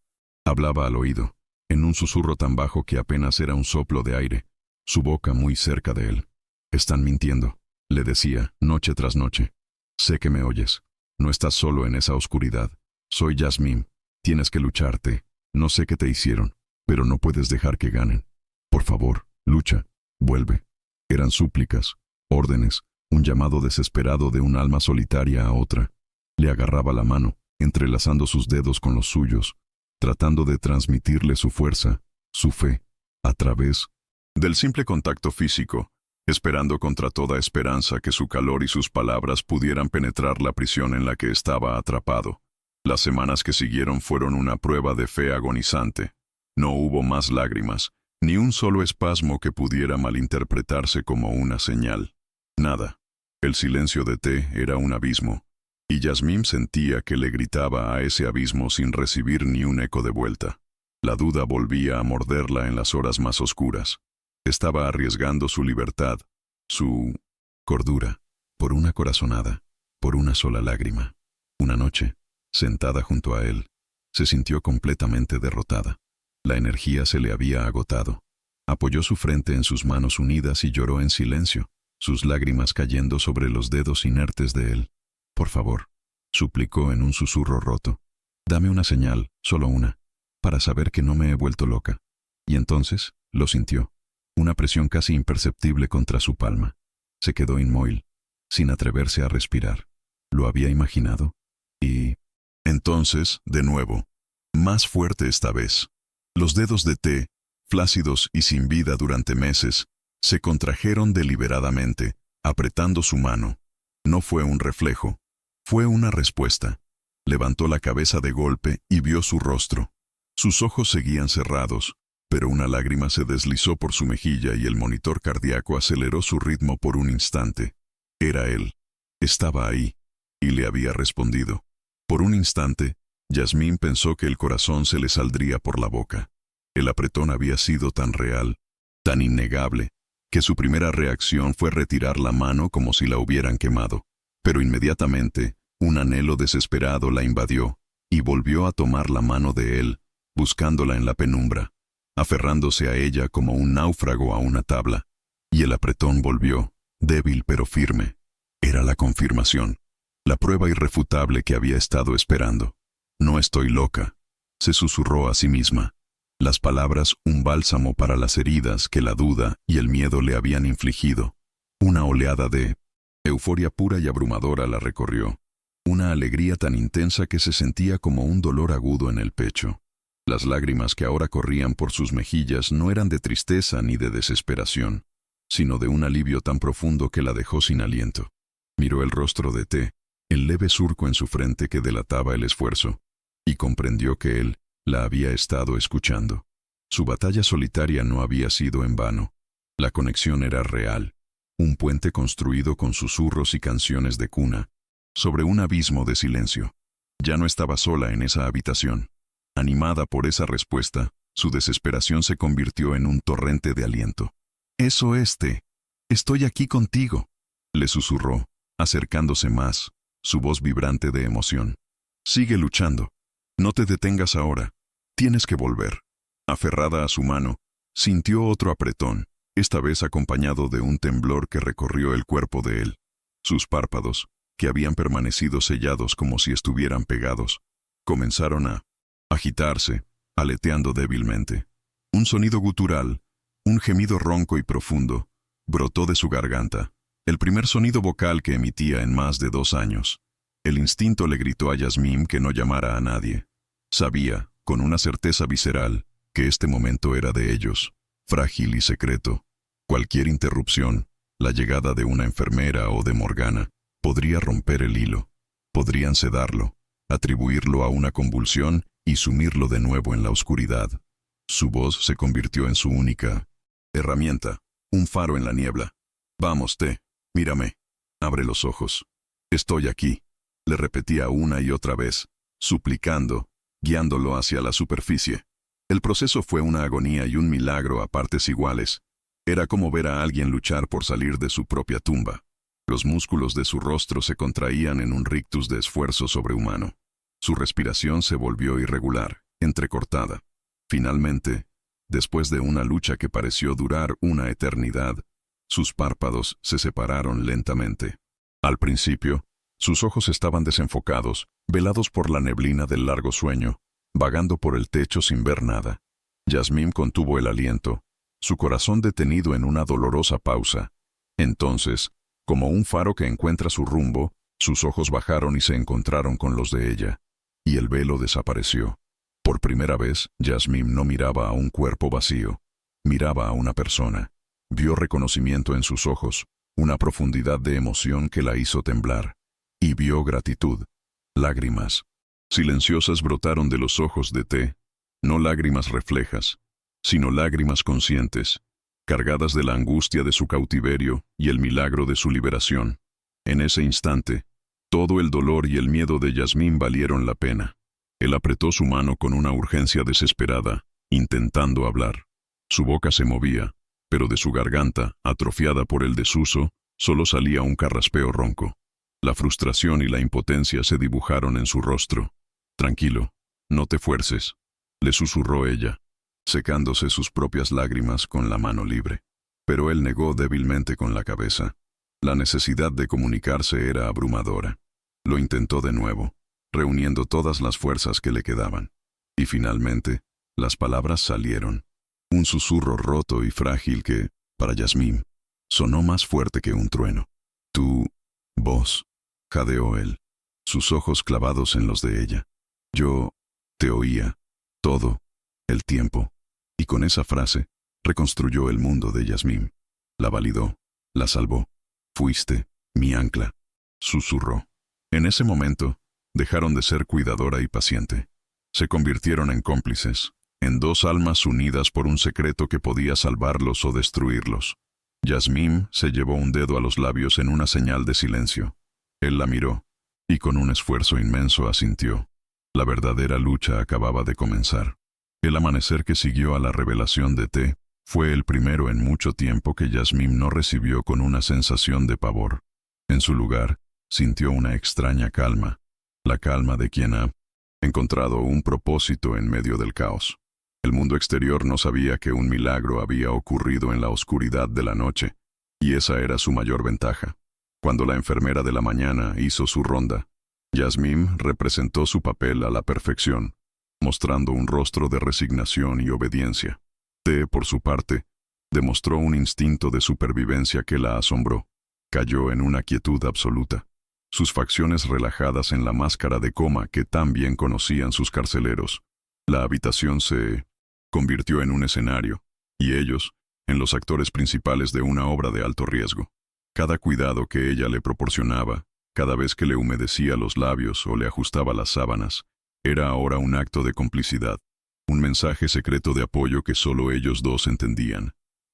hablaba al oído, en un susurro tan bajo que apenas era un soplo de aire, su boca muy cerca de él. «Están mintiendo», le decía, noche tras noche. «Sé que me oyes. No estás solo en esa oscuridad. Soy Yasmín. Tienes que lucharte. No sé qué te hicieron, pero no puedes dejar que ganen. Por favor, lucha. Vuelve». Eran súplicas, órdenes, un llamado desesperado de un alma solitaria a otra. Le agarraba la mano, entrelazando sus dedos con los suyos, tratando de transmitirle su fuerza, su fe, a través del simple contacto físico, esperando contra toda esperanza que su calor y sus palabras pudieran penetrar la prisión en la que estaba atrapado. Las semanas que siguieron fueron una prueba de fe agonizante. No hubo más lágrimas, ni un solo espasmo que pudiera malinterpretarse como una señal. Nada. El silencio de T era un abismo, y Yasmín sentía que le gritaba a ese abismo sin recibir ni un eco de vuelta. La duda volvía a morderla en las horas más oscuras. Estaba arriesgando su libertad, su cordura, por una corazonada, por una sola lágrima. Una noche, sentada junto a él, se sintió completamente derrotada. La energía se le había agotado. Apoyó su frente en sus manos unidas y lloró en silencio, sus lágrimas cayendo sobre los dedos inertes de él. «Por favor», suplicó en un susurro roto. «Dame una señal, solo una, para saber que no me he vuelto loca». Y entonces lo sintió, una presión casi imperceptible contra su palma. Se quedó inmóvil, sin atreverse a respirar. Lo había imaginado. Y entonces, de nuevo, más fuerte esta vez, los dedos de T, flácidos y sin vida durante meses, se contrajeron deliberadamente, apretando su mano. No fue un reflejo, fue una respuesta. Levantó la cabeza de golpe y vio su rostro. Sus ojos seguían cerrados, pero una lágrima se deslizó por su mejilla y el monitor cardíaco aceleró su ritmo por un instante. Era él. Estaba ahí, y le había respondido. Por un instante, Yasmín pensó que el corazón se le saldría por la boca. El apretón había sido tan real, tan innegable, que su primera reacción fue retirar la mano como si la hubieran quemado. Pero inmediatamente, un anhelo desesperado la invadió, y volvió a tomar la mano de él, buscándola en la penumbra, aferrándose a ella como un náufrago a una tabla. Y el apretón volvió, débil pero firme. Era la confirmación, la prueba irrefutable que había estado esperando. «No estoy loca», se susurró a sí misma. Las palabras un bálsamo para las heridas que la duda y el miedo le habían infligido. Una oleada de euforia pura y abrumadora la recorrió. Una alegría tan intensa que se sentía como un dolor agudo en el pecho. Las lágrimas que ahora corrían por sus mejillas no eran de tristeza ni de desesperación, sino de un alivio tan profundo que la dejó sin aliento. Miró el rostro de T, el leve surco en su frente que delataba el esfuerzo, y comprendió que él la había estado escuchando. Su batalla solitaria no había sido en vano. La conexión era real, un puente construido con susurros y canciones de cuna, sobre un abismo de silencio. Ya no estaba sola en esa habitación. Animada por esa respuesta, su desesperación se convirtió en un torrente de aliento. «Eso es, T. Estoy aquí contigo», le susurró, acercándose más, su voz vibrante de emoción. «Sigue luchando. No te detengas ahora. Tienes que volver». Aferrada a su mano, sintió otro apretón, esta vez acompañado de un temblor que recorrió el cuerpo de él. Sus párpados, que habían permanecido sellados como si estuvieran pegados, comenzaron a agitarse, aleteando débilmente. Un sonido gutural, un gemido ronco y profundo, brotó de su garganta, el primer sonido vocal que emitía en más de 2 años. El instinto le gritó a Yasmín que no llamara a nadie. Sabía, con una certeza visceral, que este momento era de ellos, frágil y secreto. Cualquier interrupción, la llegada de una enfermera o de Morgana, podría romper el hilo. Podrían sedarlo, atribuirlo a una convulsión y sumirlo de nuevo en la oscuridad. Su voz se convirtió en su única herramienta, un faro en la niebla. «Vamos, T, mírame. Abre los ojos. Estoy aquí», le repetía una y otra vez, suplicando, guiándolo hacia la superficie. El proceso fue una agonía y un milagro a partes iguales. Era como ver a alguien luchar por salir de su propia tumba. Los músculos de su rostro se contraían en un rictus de esfuerzo sobrehumano. Su respiración se volvió irregular, entrecortada. Finalmente, después de una lucha que pareció durar una eternidad, sus párpados se separaron lentamente. Al principio, sus ojos estaban desenfocados, velados por la neblina del largo sueño, vagando por el techo sin ver nada. Yasmín contuvo el aliento, su corazón detenido en una dolorosa pausa. Entonces, como un faro que encuentra su rumbo, sus ojos bajaron y se encontraron con los de ella, y el velo desapareció. Por primera vez, Yasmín no miraba a un cuerpo vacío, miraba a una persona. Vio reconocimiento en sus ojos, una profundidad de emoción que la hizo temblar. Y vio gratitud. Lágrimas silenciosas brotaron de los ojos de T, no lágrimas reflejas, sino lágrimas conscientes, cargadas de la angustia de su cautiverio y el milagro de su liberación. En ese instante, Todo el dolor y el miedo de Yasmín valieron la pena. Él apretó su mano con una urgencia desesperada, intentando hablar. Su boca se movía, pero de su garganta, atrofiada por el desuso, solo salía un carraspeo ronco. La frustración y la impotencia se dibujaron en su rostro. «Tranquilo, no te fuerces», le susurró ella, secándose sus propias lágrimas con la mano libre. Pero él negó débilmente con la cabeza. La necesidad de comunicarse era abrumadora. Lo intentó de nuevo, reuniendo todas las fuerzas que le quedaban. Y finalmente, las palabras salieron. Un susurro roto y frágil que, para Yasmín, sonó más fuerte que un trueno. «Vos», jadeó él, sus ojos clavados en los de ella. «Yo te oía, todo el tiempo». Y con esa frase, reconstruyó el mundo de Yasmín. La validó, la salvó. «Fuiste mi ancla», susurró. En ese momento, dejaron de ser cuidadora y paciente. Se convirtieron en cómplices, en dos almas unidas por un secreto que podía salvarlos o destruirlos. Yasmín se llevó un dedo a los labios en una señal de silencio. Él la miró, y con un esfuerzo inmenso asintió. La verdadera lucha acababa de comenzar. El amanecer que siguió a la revelación de T fue el primero en mucho tiempo que Yasmín no recibió con una sensación de pavor. En su lugar, sintió una extraña calma, la calma de quien ha encontrado un propósito en medio del caos. El mundo exterior no sabía que un milagro había ocurrido en la oscuridad de la noche, y esa era su mayor ventaja. Cuando la enfermera de la mañana hizo su ronda, Yasmín representó su papel a la perfección, mostrando un rostro de resignación y obediencia. T, por su parte, demostró un instinto de supervivencia que la asombró. Cayó en una quietud absoluta, sus facciones relajadas en la máscara de coma que tan bien conocían sus carceleros. La habitación se convirtió en un escenario, y ellos, en los actores principales de una obra de alto riesgo. Cada cuidado que ella le proporcionaba, cada vez que le humedecía los labios o le ajustaba las sábanas, era ahora un acto de complicidad, un mensaje secreto de apoyo que solo ellos dos entendían.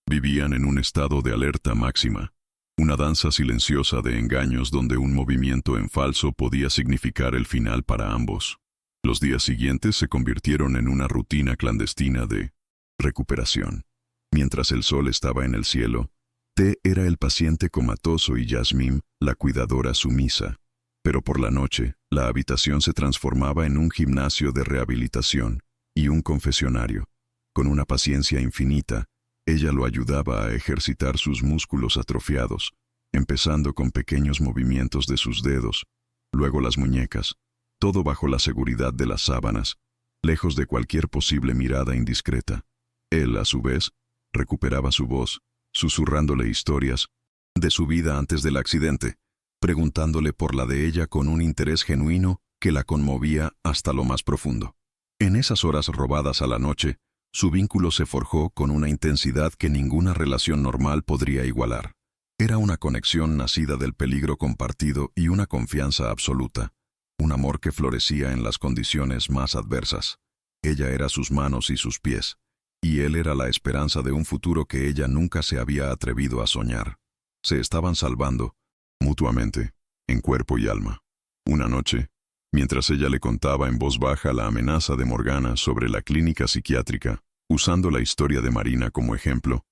Vivían en un estado de alerta máxima, una danza silenciosa de engaños donde un movimiento en falso podía significar el final para ambos. Los días siguientes se convirtieron en una rutina clandestina de recuperación. Mientras el sol estaba en el cielo, T era el paciente comatoso y Yasmín la cuidadora sumisa. Pero por la noche, la habitación se transformaba en un gimnasio de rehabilitación y un confesionario. Con una paciencia infinita, ella lo ayudaba a ejercitar sus músculos atrofiados, empezando con pequeños movimientos de sus dedos, luego las muñecas, todo bajo la seguridad de las sábanas, lejos de cualquier posible mirada indiscreta. Él, a su vez, recuperaba su voz, susurrándole historias de su vida antes del accidente, preguntándole por la de ella con un interés genuino que la conmovía hasta lo más profundo. En esas horas robadas a la noche, su vínculo se forjó con una intensidad que ninguna relación normal podría igualar. Era una conexión nacida del peligro compartido y una confianza absoluta, un amor que florecía en las condiciones más adversas. Ella era sus manos y sus pies, y él era la esperanza de un futuro que ella nunca se había atrevido a soñar. Se estaban salvando, mutuamente, en cuerpo y alma. Una noche, mientras ella le contaba en voz baja la amenaza de Morgana sobre la clínica psiquiátrica, usando la historia de Marina como ejemplo,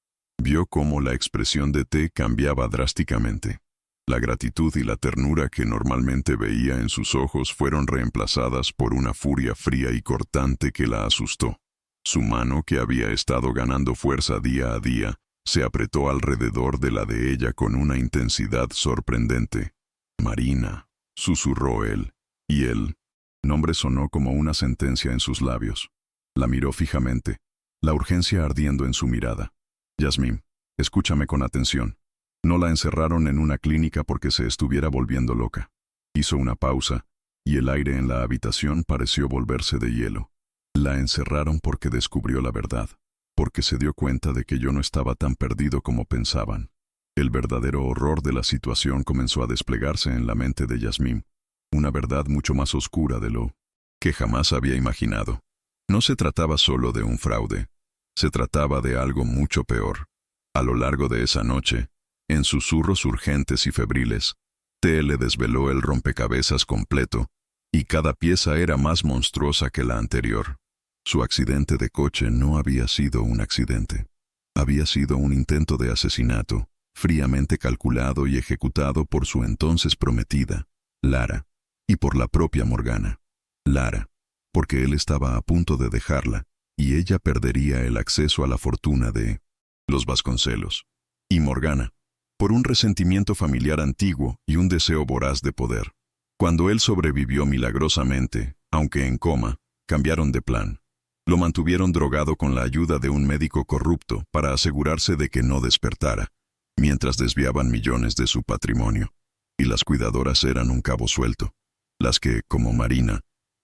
vio cómo la expresión de T cambiaba drásticamente. La gratitud y la ternura que normalmente veía en sus ojos fueron reemplazadas por una furia fría y cortante que la asustó. Su mano, que había estado ganando fuerza día a día, se apretó alrededor de la de ella con una intensidad sorprendente. «Marina», susurró él, y el nombre sonó como una sentencia en sus labios. La miró fijamente, la urgencia ardiendo en su mirada. «Yasmín, escúchame con atención. No la encerraron en una clínica porque se estuviera volviendo loca». Hizo una pausa, y el aire en la habitación pareció volverse de hielo. «La encerraron porque descubrió la verdad, porque se dio cuenta de que yo no estaba tan perdido como pensaban». El verdadero horror de la situación comenzó a desplegarse en la mente de Yasmín, una verdad mucho más oscura de lo que jamás había imaginado. No se trataba solo de un fraude, se trataba de algo mucho peor. A lo largo de esa noche, en susurros urgentes y febriles, T le desveló el rompecabezas completo, y cada pieza era más monstruosa que la anterior. Su accidente de coche no había sido un accidente. Había sido un intento de asesinato, fríamente calculado y ejecutado por su entonces prometida, Lara, y por la propia Morgana. Lara, porque él estaba a punto de dejarla, y ella perdería el acceso a la fortuna de los Vasconcelos. Y Morgana, por un resentimiento familiar antiguo y un deseo voraz de poder. Cuando él sobrevivió milagrosamente, aunque en coma, cambiaron de plan. Lo mantuvieron drogado con la ayuda de un médico corrupto para asegurarse de que no despertara, mientras desviaban millones de su patrimonio. Y las cuidadoras eran un cabo suelto. Las que, como Marina,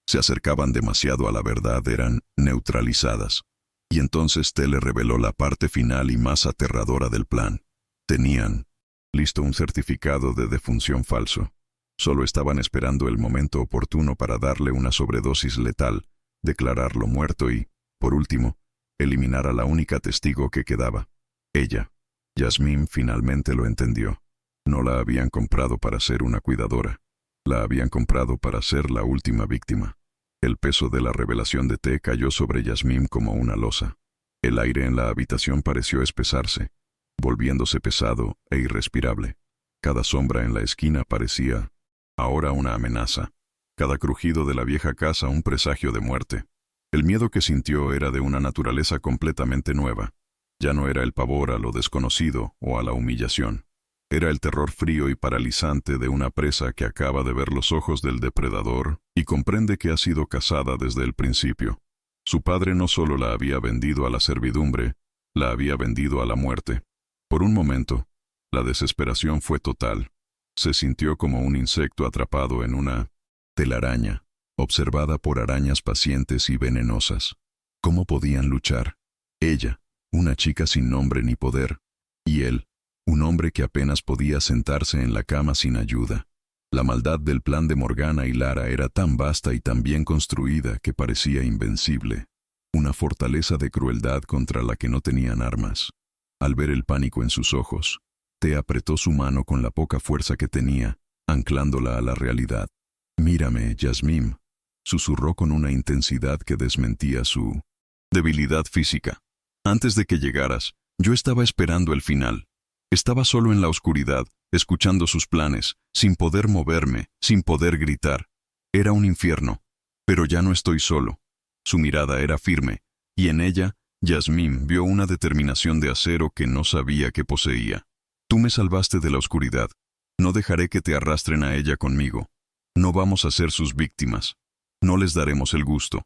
se acercaban demasiado a la verdad eran neutralizadas. Y entonces T le reveló la parte final y más aterradora del plan. Tenían listo un certificado de defunción falso. Solo estaban esperando el momento oportuno para darle una sobredosis letal, declararlo muerto y, por último, eliminar a la única testigo que quedaba. Ella. Yasmín finalmente lo entendió. No la habían comprado para ser una cuidadora. La habían comprado para ser la última víctima. El peso de la revelación de T cayó sobre Yasmín como una losa. El aire en la habitación pareció espesarse, volviéndose pesado e irrespirable. Cada sombra en la esquina parecía ahora una amenaza. Cada crujido de la vieja casa un presagio de muerte. El miedo que sintió era de una naturaleza completamente nueva. Ya no era el pavor a lo desconocido o a la humillación. Era el terror frío y paralizante de una presa que acaba de ver los ojos del depredador y comprende que ha sido cazada desde el principio. Su padre no solo la había vendido a la servidumbre, la había vendido a la muerte. Por un momento, la desesperación fue total. Se sintió como un insecto atrapado en una telaraña, observada por arañas pacientes y venenosas. ¿Cómo podían luchar? Ella, una chica sin nombre ni poder, y él, un hombre que apenas podía sentarse en la cama sin ayuda. La maldad del plan de Morgana y Lara era tan vasta y tan bien construida que parecía invencible. Una fortaleza de crueldad contra la que no tenían armas. Al ver el pánico en sus ojos, T apretó su mano con la poca fuerza que tenía, anclándola a la realidad. «Mírame, Yasmín», susurró con una intensidad que desmentía su debilidad física. «Antes de que llegaras, yo estaba esperando el final. Estaba solo en la oscuridad, escuchando sus planes, sin poder moverme, sin poder gritar. Era un infierno, pero ya no estoy solo». Su mirada era firme, y en ella, Yasmín vio una determinación de acero que no sabía que poseía. «Tú me salvaste de la oscuridad. No dejaré que te arrastren a ella conmigo. No vamos a ser sus víctimas. No les daremos el gusto».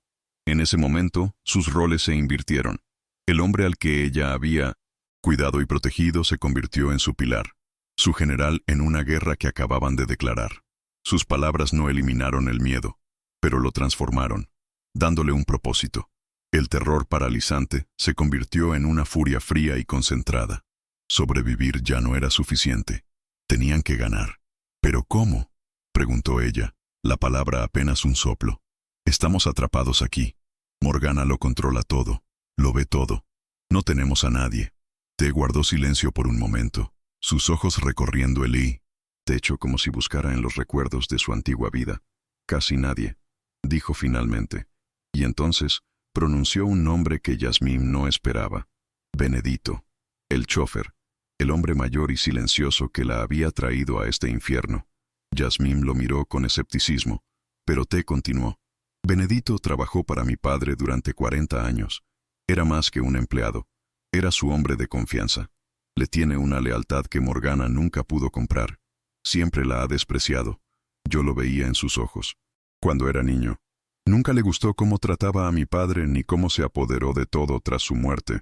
En ese momento, sus roles se invirtieron. El hombre al que ella había cuidado y protegido se convirtió en su pilar, su general en una guerra que acababan de declarar. Sus palabras no eliminaron el miedo, pero lo transformaron, dándole un propósito. El terror paralizante se convirtió en una furia fría y concentrada. Sobrevivir ya no era suficiente. Tenían que ganar. ¿Pero cómo?, preguntó ella, la palabra apenas un soplo. «Estamos atrapados aquí. Morgana lo controla todo, lo ve todo. No tenemos a nadie». T guardó silencio por un momento, sus ojos recorriendo el techo como si buscara en los recuerdos de su antigua vida. «Casi nadie», dijo finalmente, y entonces pronunció un nombre que Yasmín no esperaba. Benedito, el chófer, el hombre mayor y silencioso que la había traído a este infierno. Yasmín lo miró con escepticismo, pero T continuó. «Benedito trabajó para mi padre durante 40 años. Era más que un empleado. Era su hombre de confianza. Le tiene una lealtad que Morgana nunca pudo comprar. Siempre la ha despreciado. Yo lo veía en sus ojos. Cuando era niño. Nunca le gustó cómo trataba a mi padre ni cómo se apoderó de todo tras su muerte.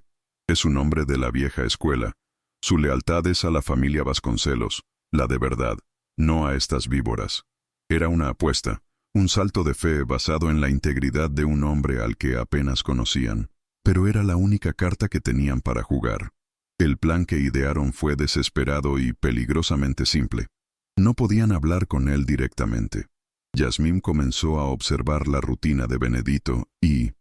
Es un hombre de la vieja escuela. Su lealtad es a la familia Vasconcelos, la de verdad, no a estas víboras. Era una apuesta, un salto de fe basado en la integridad de un hombre al que apenas conocían. Pero era la única carta que tenían para jugar. El plan que idearon fue desesperado y peligrosamente simple. No podían hablar con él directamente. Yasmín comenzó a observar la rutina de Benedito y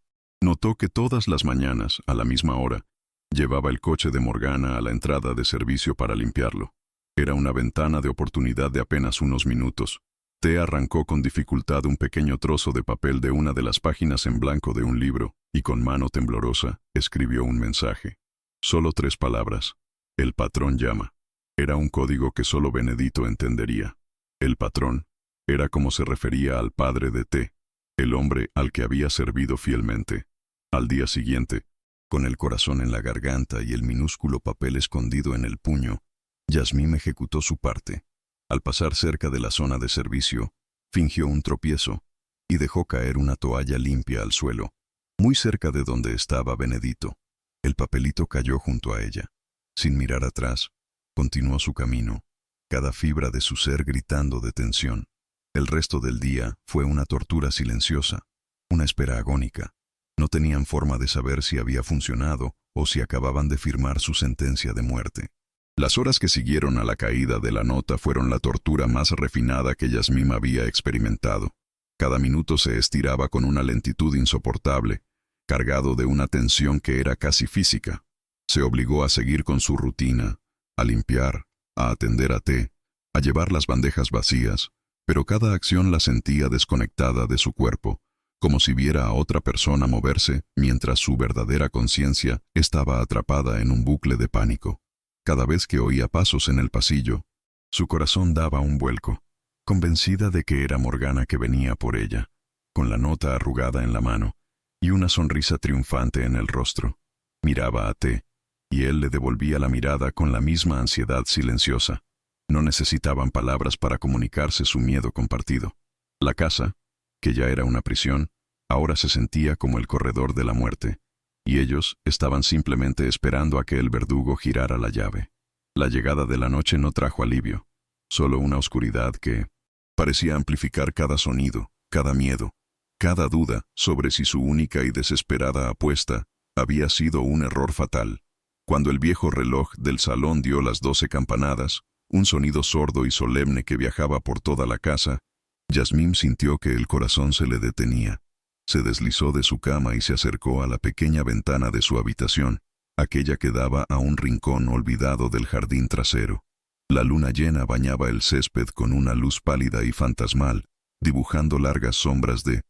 notó que todas las mañanas, a la misma hora, llevaba el coche de Morgana a la entrada de servicio para limpiarlo. Era una ventana de oportunidad de apenas unos minutos. T arrancó con dificultad un pequeño trozo de papel de una de las páginas en blanco de un libro y con mano temblorosa escribió un mensaje. Solo 3 palabras. El patrón llama. Era un código que solo Benedito entendería. El patrón era como se refería al padre de T, el hombre al que había servido fielmente. Al día siguiente, con el corazón en la garganta y el minúsculo papel escondido en el puño, Yasmín ejecutó su parte. Al pasar cerca de la zona de servicio, fingió un tropiezo y dejó caer una toalla limpia al suelo, muy cerca de donde estaba Benedito. El papelito cayó junto a ella. Sin mirar atrás, continuó su camino, cada fibra de su ser gritando de tensión. El resto del día fue una tortura silenciosa, una espera agónica. No tenían forma de saber si había funcionado o si acababan de firmar su sentencia de muerte. Las horas que siguieron a la caída de la nota fueron la tortura más refinada que Yasmín había experimentado. Cada minuto se estiraba con una lentitud insoportable, cargado de una tensión que era casi física. Se obligó a seguir con su rutina, a limpiar, a atender a T, a llevar las bandejas vacías, pero cada acción la sentía desconectada de su cuerpo, como si viera a otra persona moverse mientras su verdadera conciencia estaba atrapada en un bucle de pánico. Cada vez que oía pasos en el pasillo, su corazón daba un vuelco, convencida de que era Morgana que venía por ella, con la nota arrugada en la mano y una sonrisa triunfante en el rostro. Miraba a T, y él le devolvía la mirada con la misma ansiedad silenciosa. No necesitaban palabras para comunicarse su miedo compartido. La casa, que ya era una prisión, ahora se sentía como el corredor de la muerte, y ellos estaban simplemente esperando a que el verdugo girara la llave. La llegada de la noche no trajo alivio, solo una oscuridad que parecía amplificar cada sonido, cada miedo, cada duda sobre si su única y desesperada apuesta había sido un error fatal. Cuando el viejo reloj del salón dio las 12 campanadas, un sonido sordo y solemne que viajaba por toda la casa, Yasmín sintió que el corazón se le detenía. Se deslizó de su cama y se acercó a la pequeña ventana de su habitación, aquella que daba a un rincón olvidado del jardín trasero. La luna llena bañaba el césped con una luz pálida y fantasmal, dibujando largas sombras de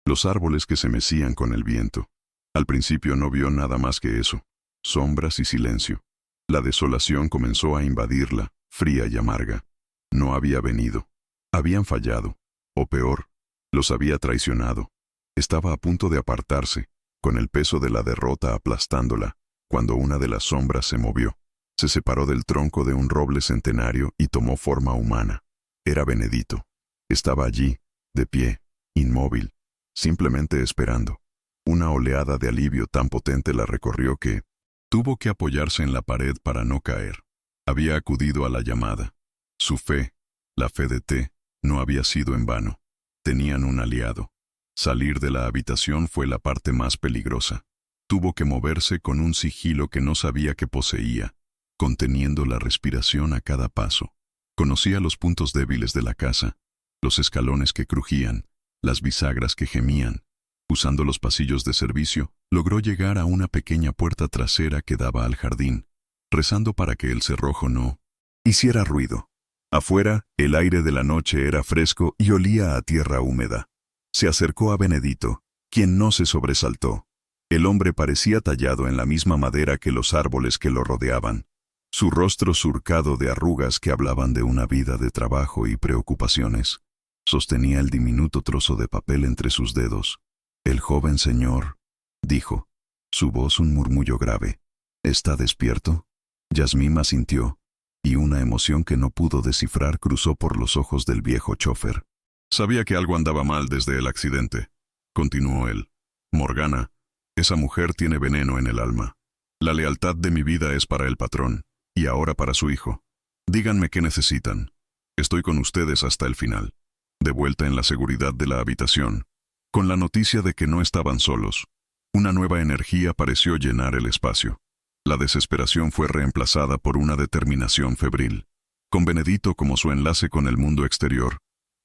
los árboles que se mecían con el viento. Al principio no vio nada más que eso, sombras y silencio. La desolación comenzó a invadirla, fría y amarga. No había venido. Habían fallado, o peor, los había traicionado. Estaba a punto de apartarse, con el peso de la derrota aplastándola, cuando una de las sombras se movió. Se separó del tronco de un roble centenario y tomó forma humana. Era Benedito. Estaba allí, de pie, inmóvil, simplemente esperando. Una oleada de alivio tan potente la recorrió que tuvo que apoyarse en la pared para no caer. Había acudido a la llamada. Su fe, la fe de T, no había sido en vano. Tenían un aliado. Salir de la habitación fue la parte más peligrosa. Tuvo que moverse con un sigilo que no sabía que poseía, conteniendo la respiración a cada paso. Conocía los puntos débiles de la casa, los escalones que crujían, las bisagras que gemían. Usando los pasillos de servicio, logró llegar a una pequeña puerta trasera que daba al jardín, rezando para que el cerrojo no hiciera ruido. Afuera, el aire de la noche era fresco y olía a tierra húmeda. Se acercó a Benedito, quien no se sobresaltó. El hombre parecía tallado en la misma madera que los árboles que lo rodeaban. Su rostro surcado de arrugas que hablaban de una vida de trabajo y preocupaciones. Sostenía el diminuto trozo de papel entre sus dedos. «El joven señor», dijo, su voz un murmullo grave. «¿Está despierto?» Yasmín asintió, y una emoción que no pudo descifrar cruzó por los ojos del viejo chofer. «Sabía que algo andaba mal desde el accidente», continuó él. «Morgana, esa mujer tiene veneno en el alma. La lealtad de mi vida es para el patrón, y ahora para su hijo. Díganme qué necesitan. Estoy con ustedes hasta el final». De vuelta en la seguridad de la habitación, con la noticia de que no estaban solos, una nueva energía pareció llenar el espacio. La desesperación fue reemplazada por una determinación febril. Con Benedito como su enlace con el mundo exterior,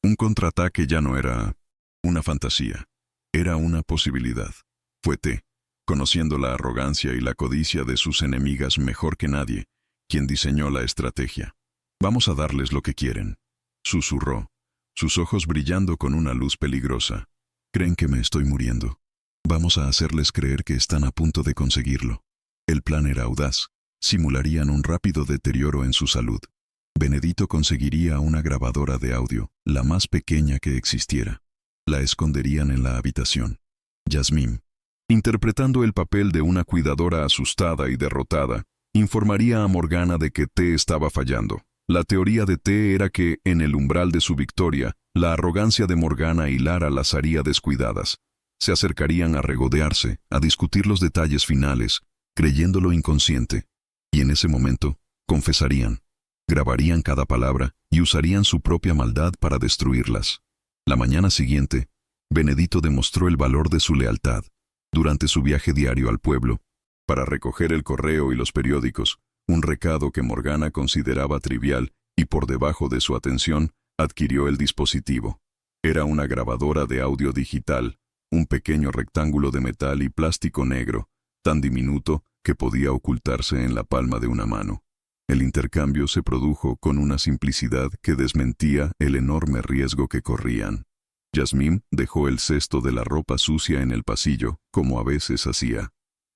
un contraataque ya no era una fantasía, era una posibilidad. Fue T, conociendo la arrogancia y la codicia de sus enemigas mejor que nadie, quien diseñó la estrategia. Vamos a darles lo que quieren, susurró, sus ojos brillando con una luz peligrosa. Creen que me estoy muriendo. Vamos a hacerles creer que están a punto de conseguirlo. El plan era audaz. Simularían un rápido deterioro en su salud. Benedito conseguiría una grabadora de audio, la más pequeña que existiera. La esconderían en la habitación. Yasmín, interpretando el papel de una cuidadora asustada y derrotada, informaría a Morgana de que T estaba fallando. La teoría de T era que, en el umbral de su victoria, la arrogancia de Morgana y Lara las haría descuidadas. Se acercarían a regodearse, a discutir los detalles finales, creyéndolo inconsciente. Y en ese momento, confesarían. Grabarían cada palabra y usarían su propia maldad para destruirlas. La mañana siguiente, Benedito demostró el valor de su lealtad. Durante su viaje diario al pueblo, para recoger el correo y los periódicos, un recado que Morgana consideraba trivial y por debajo de su atención, adquirió el dispositivo. Era una grabadora de audio digital, un pequeño rectángulo de metal y plástico negro, tan diminuto que podía ocultarse en la palma de una mano. El intercambio se produjo con una simplicidad que desmentía el enorme riesgo que corrían. Yasmín dejó el cesto de la ropa sucia en el pasillo, como a veces hacía.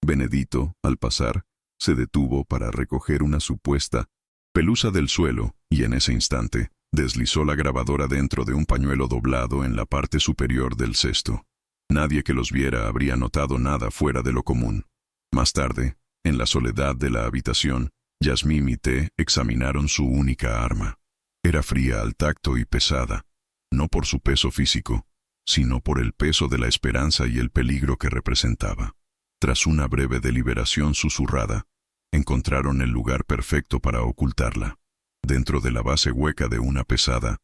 Benedito, al pasar, se detuvo para recoger una supuesta pelusa del suelo, y en ese instante, deslizó la grabadora dentro de un pañuelo doblado en la parte superior del cesto. Nadie que los viera habría notado nada fuera de lo común. Más tarde, en la soledad de la habitación, Yasmín y T examinaron su única arma. Era fría al tacto y pesada, no por su peso físico, sino por el peso de la esperanza y el peligro que representaba. Tras una breve deliberación susurrada, encontraron el lugar perfecto para ocultarla. Dentro de la base hueca de una pesada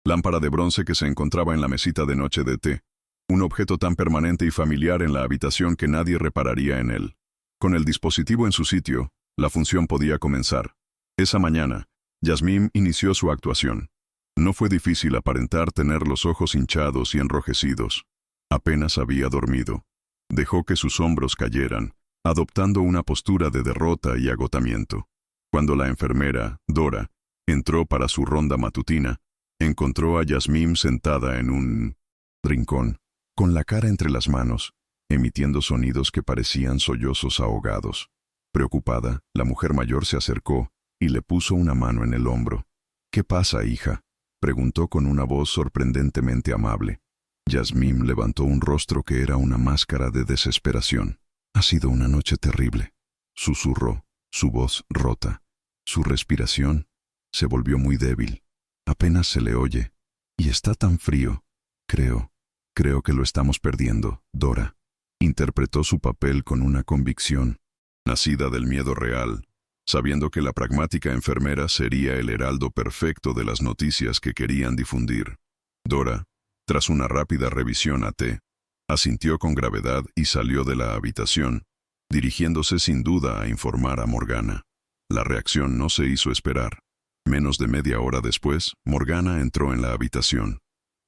lámpara de bronce que se encontraba en la mesita de noche de T, un objeto tan permanente y familiar en la habitación que nadie repararía en él. Con el dispositivo en su sitio, la función podía comenzar. Esa mañana, Yasmín inició su actuación. No fue difícil aparentar tener los ojos hinchados y enrojecidos. Apenas había dormido. Dejó que sus hombros cayeran, adoptando una postura de derrota y agotamiento. Cuando la enfermera, Dora, entró para su ronda matutina, encontró a Yasmín sentada en un rincón, con la cara entre las manos, emitiendo sonidos que parecían sollozos ahogados. Preocupada, la mujer mayor se acercó y le puso una mano en el hombro. «¿Qué pasa, hija?», preguntó con una voz sorprendentemente amable. Yasmín levantó un rostro que era una máscara de desesperación. «Ha sido una noche terrible», susurró, su voz rota. Su respiración se volvió muy débil. Apenas se le oye. «Y está tan frío. Creo que lo estamos perdiendo, Dora». Interpretó su papel con una convicción, nacida del miedo real, sabiendo que la pragmática enfermera sería el heraldo perfecto de las noticias que querían difundir. Dora, tras una rápida revisión a T, asintió con gravedad y salió de la habitación, dirigiéndose sin duda a informar a Morgana. La reacción no se hizo esperar. Menos de media hora después, Morgana entró en la habitación.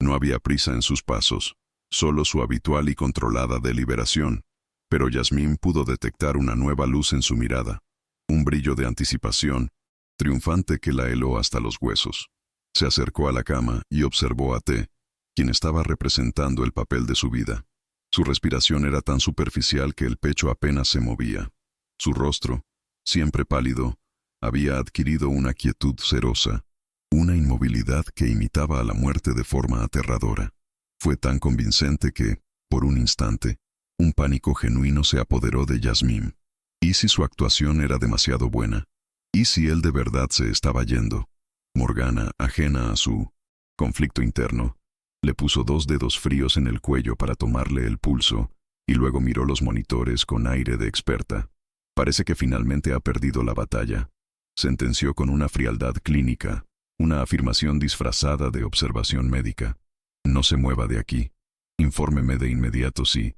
No había prisa en sus pasos, solo su habitual y controlada deliberación. Pero Yasmín pudo detectar una nueva luz en su mirada, un brillo de anticipación, triunfante que la heló hasta los huesos. Se acercó a la cama y observó a T, quien estaba representando el papel de su vida. Su respiración era tan superficial que el pecho apenas se movía. Su rostro, siempre pálido, había adquirido una quietud cerosa, una inmovilidad que imitaba a la muerte de forma aterradora. Fue tan convincente que, por un instante, un pánico genuino se apoderó de Yasmín. ¿Y si su actuación era demasiado buena? ¿Y si él de verdad se estaba yendo? Morgana, ajena a su conflicto interno, le puso 2 dedos fríos en el cuello para tomarle el pulso, y luego miró los monitores con aire de experta. «Parece que finalmente ha perdido la batalla», sentenció con una frialdad clínica, una afirmación disfrazada de observación médica. «No se mueva de aquí. Infórmeme de inmediato si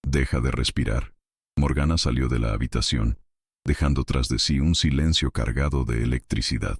deja de respirar». Morgana salió de la habitación, dejando tras de sí un silencio cargado de electricidad.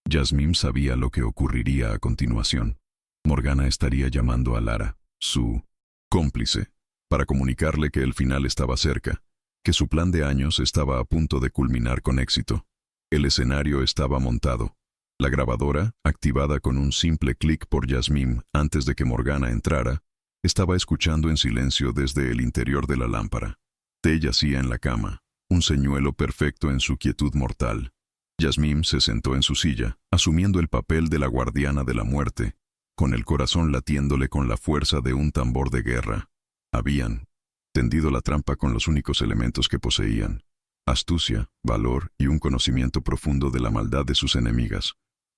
Yasmín sabía lo que ocurriría a continuación. Morgana estaría llamando a Lara, su cómplice, para comunicarle que el final estaba cerca, que su plan de años estaba a punto de culminar con éxito. El escenario estaba montado. La grabadora, activada con un simple clic por Yasmín antes de que Morgana entrara, estaba escuchando en silencio desde el interior de la lámpara. T yacía en la cama, un señuelo perfecto en su quietud mortal. Yasmín se sentó en su silla, asumiendo el papel de la guardiana de la muerte, con el corazón latiéndole con la fuerza de un tambor de guerra. Habían tendido la trampa con los únicos elementos que poseían: astucia, valor y un conocimiento profundo de la maldad de sus enemigas.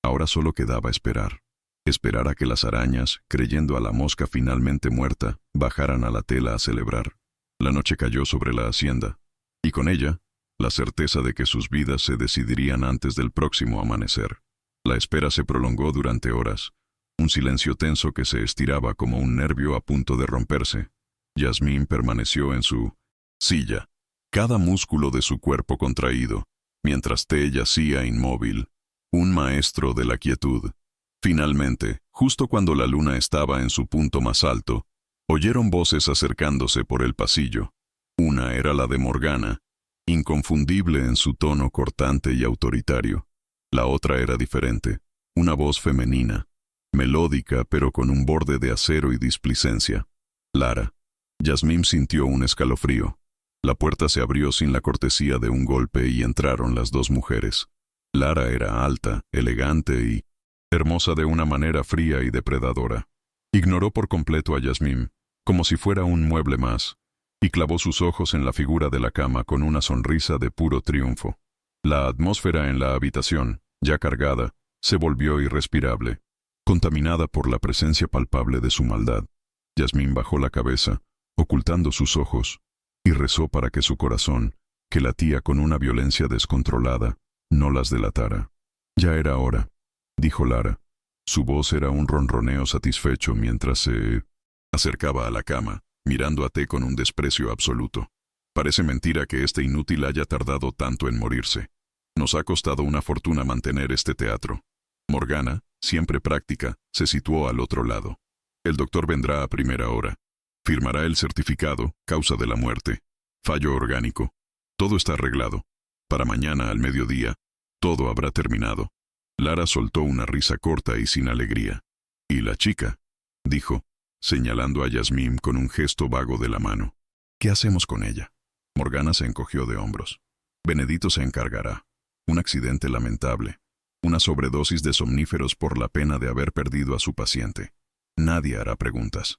Ahora solo quedaba esperar. Esperar a que las arañas, creyendo a la mosca finalmente muerta, bajaran a la tela a celebrar. La noche cayó sobre la hacienda, y con ella, la certeza de que sus vidas se decidirían antes del próximo amanecer. La espera se prolongó durante horas, un silencio tenso que se estiraba como un nervio a punto de romperse. Yasmín permaneció en su silla, cada músculo de su cuerpo contraído, mientras T yacía inmóvil, un maestro de la quietud. Finalmente, justo cuando la luna estaba en su punto más alto, oyeron voces acercándose por el pasillo. Una era la de Morgana, inconfundible en su tono cortante y autoritario. La otra era diferente, una voz femenina, melódica pero con un borde de acero y displicencia. Lara. Yasmín sintió un escalofrío. La puerta se abrió sin la cortesía de un golpe y entraron las dos mujeres. Lara era alta, elegante y hermosa de una manera fría y depredadora. Ignoró por completo a Yasmín, como si fuera un mueble más, y clavó sus ojos en la figura de la cama con una sonrisa de puro triunfo. La atmósfera en la habitación, ya cargada, se volvió irrespirable, contaminada por la presencia palpable de su maldad. Yasmín bajó la cabeza, ocultando sus ojos, y rezó para que su corazón, que latía con una violencia descontrolada, no las delatara. Ya era hora, dijo Lara. Su voz era un ronroneo satisfecho mientras se acercaba a la cama, mirando a T con un desprecio absoluto. Parece mentira que este inútil haya tardado tanto en morirse. Nos ha costado una fortuna mantener este teatro. Morgana, siempre práctica, se situó al otro lado. El doctor vendrá a primera hora. Firmará el certificado, causa de la muerte, fallo orgánico. Todo está arreglado. Para mañana al mediodía, todo habrá terminado. Lara soltó una risa corta y sin alegría. ¿Y la chica?, dijo, señalando a Yasmín con un gesto vago de la mano. ¿Qué hacemos con ella? Morgana se encogió de hombros. Benedito se encargará. Un accidente lamentable. Una sobredosis de somníferos por la pena de haber perdido a su paciente. Nadie hará preguntas.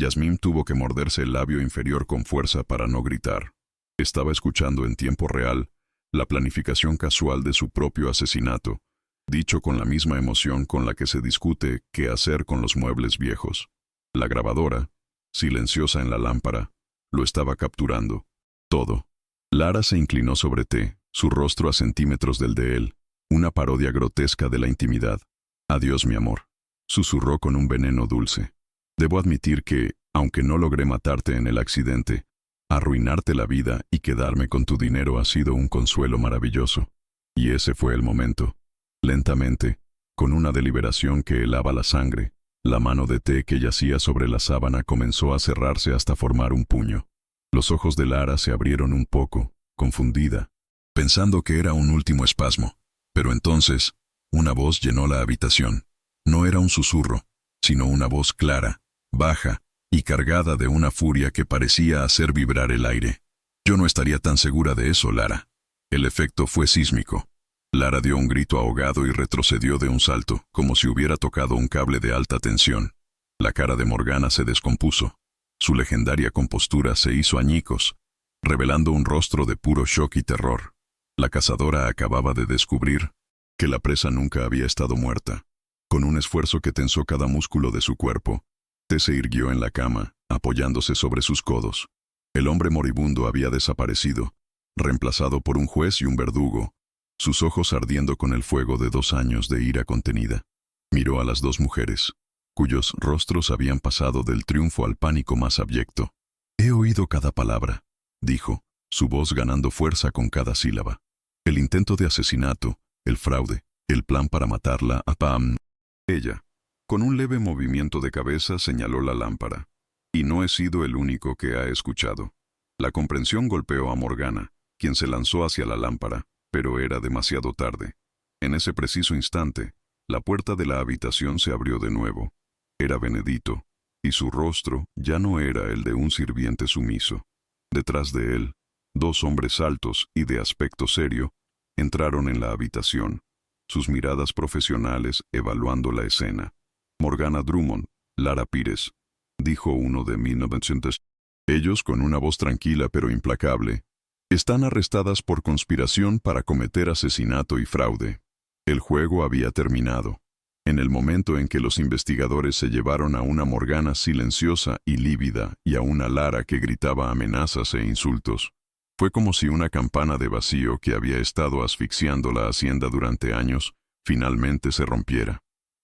Yasmín tuvo que morderse el labio inferior con fuerza para no gritar. Estaba escuchando en tiempo real la planificación casual de su propio asesinato, dicho con la misma emoción con la que se discute qué hacer con los muebles viejos. La grabadora, silenciosa en la lámpara, lo estaba capturando. Todo. Lara se inclinó sobre T, su rostro a centímetros del de él, una parodia grotesca de la intimidad. «Adiós, mi amor», susurró con un veneno dulce. «Debo admitir que, aunque no logré matarte en el accidente, arruinarte la vida y quedarme con tu dinero ha sido un consuelo maravilloso». Y ese fue el momento. Lentamente, con una deliberación que helaba la sangre, la mano de T que yacía sobre la sábana comenzó a cerrarse hasta formar un puño. Los ojos de Lara se abrieron un poco, confundida, pensando que era un último espasmo. Pero entonces, una voz llenó la habitación. No era un susurro, sino una voz clara, baja y cargada de una furia que parecía hacer vibrar el aire. «Yo no estaría tan segura de eso, Lara». El efecto fue sísmico. Lara dio un grito ahogado y retrocedió de un salto, como si hubiera tocado un cable de alta tensión. La cara de Morgana se descompuso. Su legendaria compostura se hizo añicos, revelando un rostro de puro shock y terror. La cazadora acababa de descubrir que la presa nunca había estado muerta. Con un esfuerzo que tensó cada músculo de su cuerpo, T se irguió en la cama, apoyándose sobre sus codos. El hombre moribundo había desaparecido, reemplazado por un juez y un verdugo, sus ojos ardiendo con el fuego de 2 años de ira contenida. Miró a las dos mujeres, cuyos rostros habían pasado del triunfo al pánico más abyecto. «He oído cada palabra», dijo, su voz ganando fuerza con cada sílaba. «El intento de asesinato, el fraude, el plan para matarla a Pam». Ella, con un leve movimiento de cabeza, señaló la lámpara. «Y no he sido el único que ha escuchado». La comprensión golpeó a Morgana, quien se lanzó hacia la lámpara, pero era demasiado tarde. En ese preciso instante, La puerta de la habitación se abrió de nuevo. Era Benedito, y su rostro ya no era el de un sirviente sumiso. Detrás de él, dos hombres altos y de aspecto serio entraron en la habitación, sus miradas profesionales evaluando la escena. Morgana Drummond, Lara Pires, dijo uno de 1900. Ellos, con una voz tranquila pero implacable, están arrestadas por conspiración para cometer asesinato y fraude. El juego había terminado. En el momento en que los investigadores se llevaron a una Morgana silenciosa y lívida y a una Lara que gritaba amenazas e insultos, fue como si una campana de vacío que había estado asfixiando la hacienda durante años, finalmente se rompiera.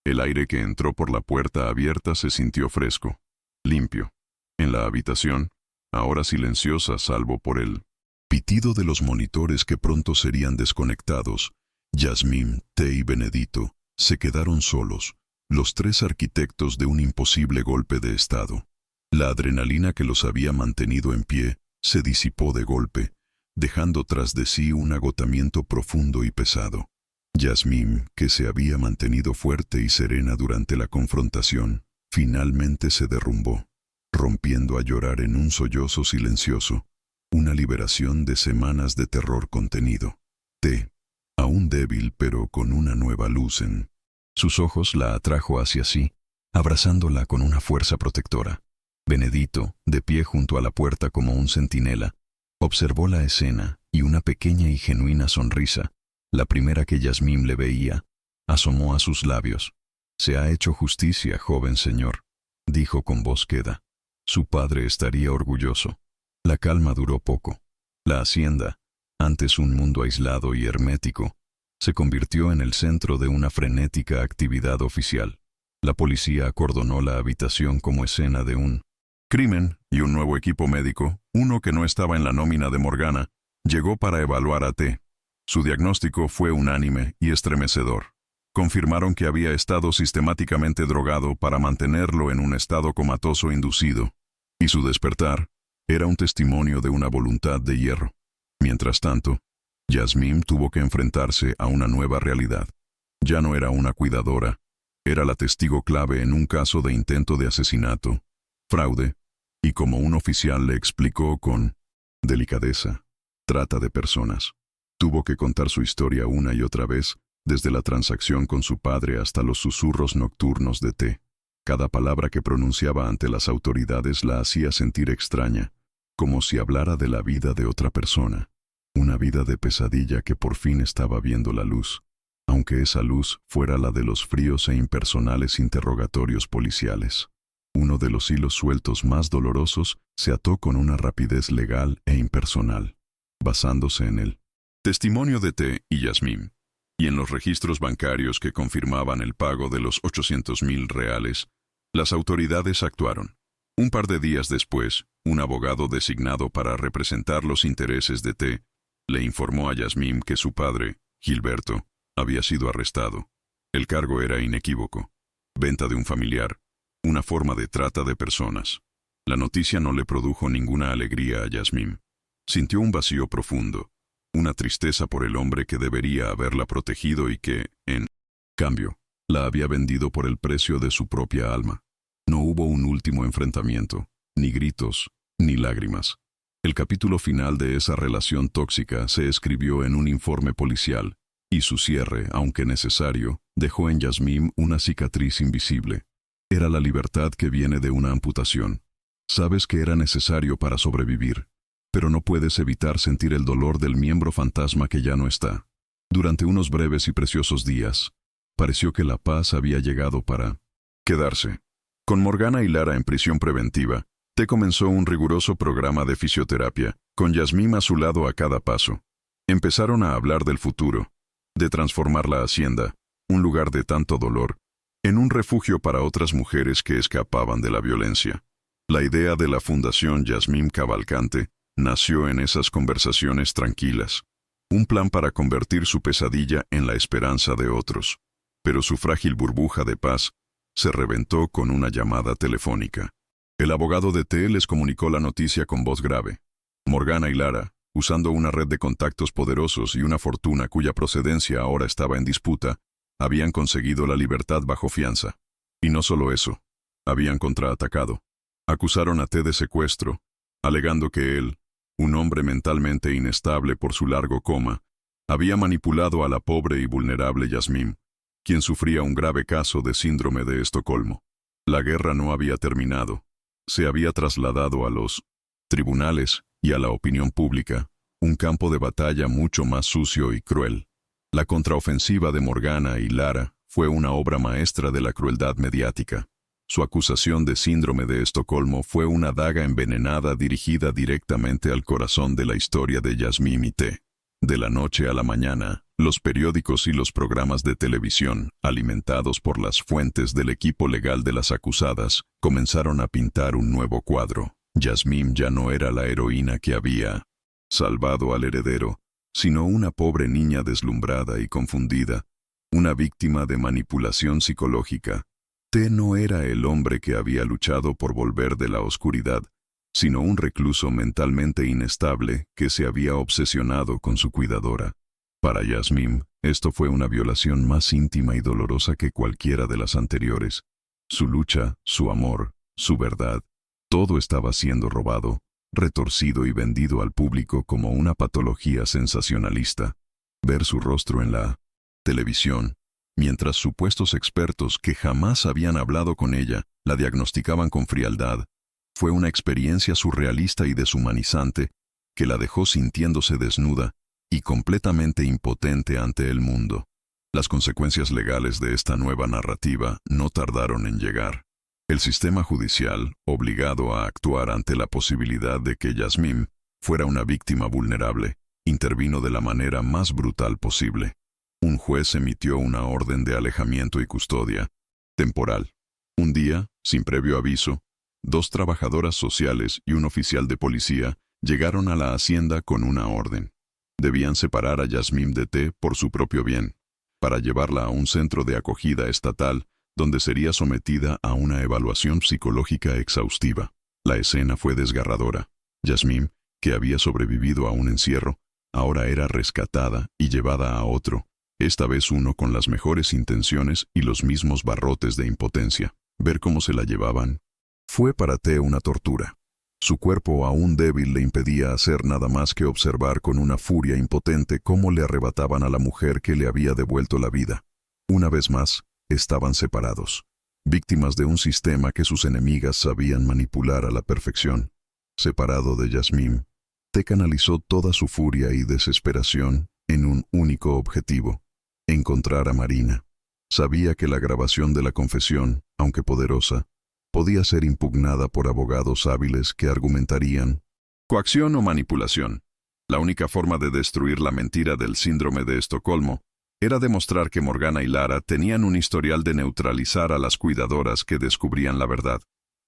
El aire que entró por la puerta abierta se sintió fresco, limpio. En la habitación, ahora silenciosa salvo por el pitido de los monitores que pronto serían desconectados, Yasmín, T y Benedito se quedaron solos, los tres arquitectos de un imposible golpe de estado. La adrenalina que los había mantenido en pie se disipó de golpe, dejando tras de sí un agotamiento profundo y pesado. Yasmín, que se había mantenido fuerte y serena durante la confrontación, finalmente se derrumbó, rompiendo a llorar en un sollozo silencioso, una liberación de semanas de terror contenido. T, aún débil pero con una nueva luz en sus ojos, la atrajo hacia sí, abrazándola con una fuerza protectora. Benedito, de pie junto a la puerta como un centinela, observó la escena y una pequeña y genuina sonrisa, la primera que Yasmín le veía, asomó a sus labios. «Se ha hecho justicia, joven señor», dijo con voz queda. Su padre estaría orgulloso. La calma duró poco. La hacienda, antes un mundo aislado y hermético, se convirtió en el centro de una frenética actividad oficial. La policía acordonó la habitación como escena de un crimen, y un nuevo equipo médico, uno que no estaba en la nómina de Morgana, llegó para evaluar a T. Su diagnóstico fue unánime y estremecedor. Confirmaron que había estado sistemáticamente drogado para mantenerlo en un estado comatoso inducido, y su despertar era un testimonio de una voluntad de hierro. Mientras tanto, Yasmín tuvo que enfrentarse a una nueva realidad. Ya no era una cuidadora, era la testigo clave en un caso de intento de asesinato, fraude, y como un oficial le explicó con delicadeza, trata de personas. Tuvo que contar su historia una y otra vez, desde la transacción con su padre hasta los susurros nocturnos de T. Cada palabra que pronunciaba ante las autoridades la hacía sentir extraña, como si hablara de la vida de otra persona. Una vida de pesadilla que por fin estaba viendo la luz, aunque esa luz fuera la de los fríos e impersonales interrogatorios policiales. Uno de los hilos sueltos más dolorosos se ató con una rapidez legal e impersonal, basándose en el testimonio de T y Yasmín, y en los registros bancarios que confirmaban el pago de los 800,000 reales. Las autoridades actuaron. Un par de días después, un abogado designado para representar los intereses de T le informó a Yasmín que su padre, Gilberto, había sido arrestado. El cargo era inequívoco: venta de un familiar, una forma de trata de personas. La noticia no le produjo ninguna alegría a Yasmín. Sintió un vacío profundo, una tristeza por el hombre que debería haberla protegido y que, en cambio, la había vendido por el precio de su propia alma. No hubo un último enfrentamiento, ni gritos, ni lágrimas. El capítulo final de esa relación tóxica se escribió en un informe policial, y su cierre, aunque necesario, dejó en Yasmín una cicatriz invisible. Era la libertad que viene de una amputación. Sabes que era necesario para sobrevivir, pero no puedes evitar sentir el dolor del miembro fantasma que ya no está. Durante unos breves y preciosos días, pareció que la paz había llegado para quedarse. Con Morgana y Lara en prisión preventiva, T comenzó un riguroso programa de fisioterapia, con Yasmín a su lado a cada paso. Empezaron a hablar del futuro, de transformar la hacienda, un lugar de tanto dolor, en un refugio para otras mujeres que escapaban de la violencia. La idea de la Fundación Yasmín Cavalcante nació en esas conversaciones tranquilas, un plan para convertir su pesadilla en la esperanza de otros. Pero su frágil burbuja de paz se reventó con una llamada telefónica. El abogado de T les comunicó la noticia con voz grave. Morgana y Lara, usando una red de contactos poderosos y una fortuna cuya procedencia ahora estaba en disputa, habían conseguido la libertad bajo fianza. Y no solo eso, habían contraatacado. Acusaron a T de secuestro, alegando que él, un hombre mentalmente inestable por su largo coma, había manipulado a la pobre y vulnerable Yasmín, quien sufría un grave caso de síndrome de Estocolmo. La guerra no había terminado. Se había trasladado a los tribunales y a la opinión pública, un campo de batalla mucho más sucio y cruel. La contraofensiva de Morgana y Lara fue una obra maestra de la crueldad mediática. Su acusación de síndrome de Estocolmo fue una daga envenenada dirigida directamente al corazón de la historia de Yasmín y T. De la noche a la mañana, los periódicos y los programas de televisión, alimentados por las fuentes del equipo legal de las acusadas, comenzaron a pintar un nuevo cuadro. Yasmín ya no era la heroína que había salvado al heredero, sino una pobre niña deslumbrada y confundida, una víctima de manipulación psicológica. T no era el hombre que había luchado por volver de la oscuridad, sino un recluso mentalmente inestable que se había obsesionado con su cuidadora. Para Yasmín, esto fue una violación más íntima y dolorosa que cualquiera de las anteriores. Su lucha, su amor, su verdad, todo estaba siendo robado, retorcido y vendido al público como una patología sensacionalista. Ver su rostro en la televisión, mientras supuestos expertos que jamás habían hablado con ella la diagnosticaban con frialdad, fue una experiencia surrealista y deshumanizante que la dejó sintiéndose desnuda y completamente impotente ante el mundo. Las consecuencias legales de esta nueva narrativa no tardaron en llegar. El sistema judicial, obligado a actuar ante la posibilidad de que Yasmín fuera una víctima vulnerable, intervino de la manera más brutal posible. Un juez emitió una orden de alejamiento y custodia temporal. Un día, sin previo aviso, 2 trabajadoras sociales y un oficial de policía llegaron a la hacienda con una orden. Debían separar a Yasmín de T por su propio bien, para llevarla a un centro de acogida estatal donde sería sometida a una evaluación psicológica exhaustiva. La escena fue desgarradora. Yasmín, que había sobrevivido a un encierro, ahora era rescatada y llevada a otro, esta vez uno con las mejores intenciones y los mismos barrotes de impotencia. Ver cómo se la llevaban fue para T una tortura. Su cuerpo aún débil le impedía hacer nada más que observar con una furia impotente cómo le arrebataban a la mujer que le había devuelto la vida. Una vez más, estaban separados, víctimas de un sistema que sus enemigas sabían manipular a la perfección. Separado de Yasmín, T canalizó toda su furia y desesperación en un único objetivo: encontrar a Marina. Sabía que la grabación de la confesión, aunque poderosa, podía ser impugnada por abogados hábiles que argumentarían coacción o manipulación. La única forma de destruir la mentira del síndrome de Estocolmo era demostrar que Morgana y Lara tenían un historial de neutralizar a las cuidadoras que descubrían la verdad.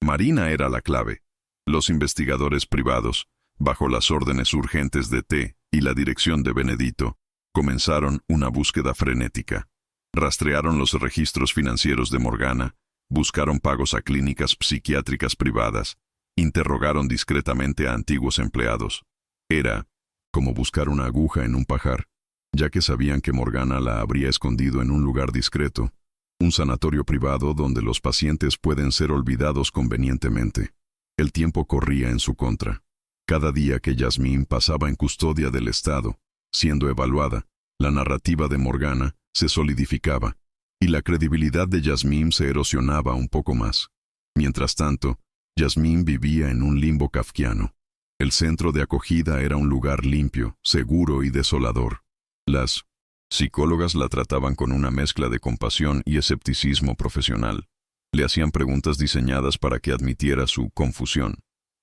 Marina era la clave. Los investigadores privados, bajo las órdenes urgentes de T y la dirección de Benedito, comenzaron una búsqueda frenética. Rastrearon los registros financieros de Morgana, buscaron pagos a clínicas psiquiátricas privadas, interrogaron discretamente a antiguos empleados. Era como buscar una aguja en un pajar, ya que sabían que Morgana la habría escondido en un lugar discreto, un sanatorio privado donde los pacientes pueden ser olvidados convenientemente. El tiempo corría en su contra. Cada día que Yasmín pasaba en custodia del Estado, siendo evaluada, la narrativa de Morgana se solidificaba, y la credibilidad de Yasmín se erosionaba un poco más. Mientras tanto, Yasmín vivía en un limbo kafkiano. El centro de acogida era un lugar limpio, seguro y desolador. Las psicólogas la trataban con una mezcla de compasión y escepticismo profesional. Le hacían preguntas diseñadas para que admitiera su confusión,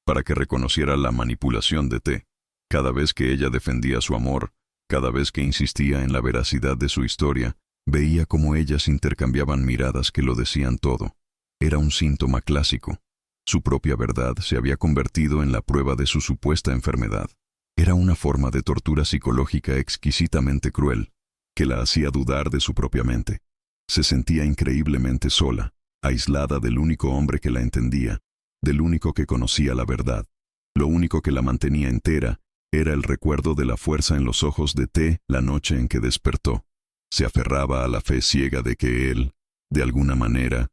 para que reconociera la manipulación de T. Cada vez que ella defendía su amor, cada vez que insistía en la veracidad de su historia, veía cómo ellas intercambiaban miradas que lo decían todo. Era un síntoma clásico. Su propia verdad se había convertido en la prueba de su supuesta enfermedad. Era una forma de tortura psicológica exquisitamente cruel, que la hacía dudar de su propia mente. Se sentía increíblemente sola, aislada del único hombre que la entendía, del único que conocía la verdad. Lo único que la mantenía entera era el recuerdo de la fuerza en los ojos de T la noche en que despertó. Se aferraba a la fe ciega de que él, de alguna manera,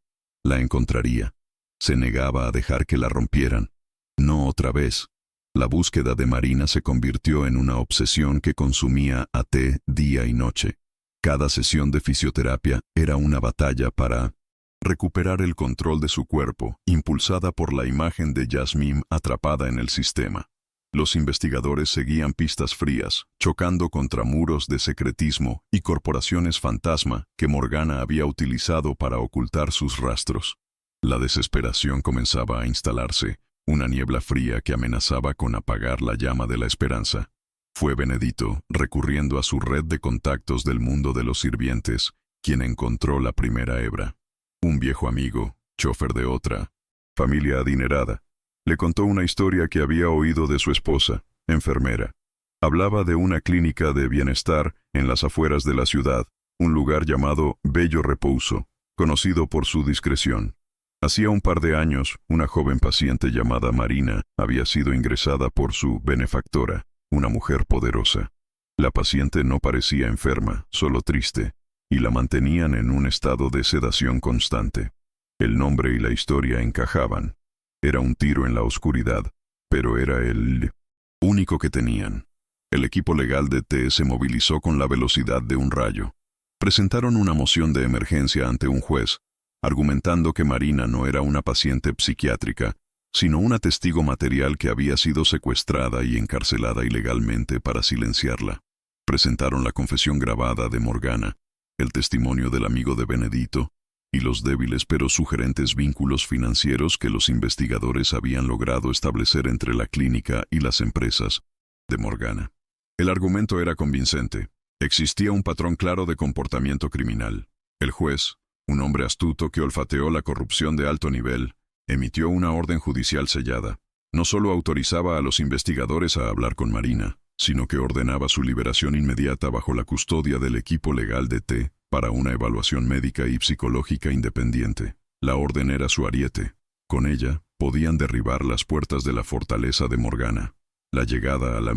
la encontraría. Se negaba a dejar que la rompieran. No otra vez. La búsqueda de Marina se convirtió en una obsesión que consumía a T día y noche. Cada sesión de fisioterapia era una batalla para recuperar el control de su cuerpo, impulsada por la imagen de Yasmine atrapada en el sistema. Los investigadores seguían pistas frías, chocando contra muros de secretismo y corporaciones fantasma que Morgana había utilizado para ocultar sus rastros. La desesperación comenzaba a instalarse, una niebla fría que amenazaba con apagar la llama de la esperanza. Fue Benedito, recurriendo a su red de contactos del mundo de los sirvientes, quien encontró la primera hebra. Un viejo amigo, chofer de otra familia adinerada, le contó una historia que había oído de su esposa, enfermera. Hablaba de una clínica de bienestar en las afueras de la ciudad, un lugar llamado Bello Repouso, conocido por su discreción. Hacía un par de años, una joven paciente llamada Marina había sido ingresada por su benefactora, una mujer poderosa. La paciente no parecía enferma, solo triste, y la mantenían en un estado de sedación constante. El nombre y la historia encajaban. Era un tiro en la oscuridad, pero era el único que tenían. El equipo legal de T se movilizó con la velocidad de un rayo. Presentaron una moción de emergencia ante un juez, argumentando que Marina no era una paciente psiquiátrica, sino una testigo material que había sido secuestrada y encarcelada ilegalmente para silenciarla. Presentaron la confesión grabada de Morgana, el testimonio del amigo de Benedito, y los débiles pero sugerentes vínculos financieros que los investigadores habían logrado establecer entre la clínica y las empresas de Morgana. El argumento era convincente. Existía un patrón claro de comportamiento criminal. El juez, un hombre astuto que olfateó la corrupción de alto nivel, emitió una orden judicial sellada. No solo autorizaba a los investigadores a hablar con Marina, sino que ordenaba su liberación inmediata bajo la custodia del equipo legal de T para una evaluación médica y psicológica independiente. La orden era su ariete. Con ella, podían derribar las puertas de la fortaleza de Morgana. La llegada a la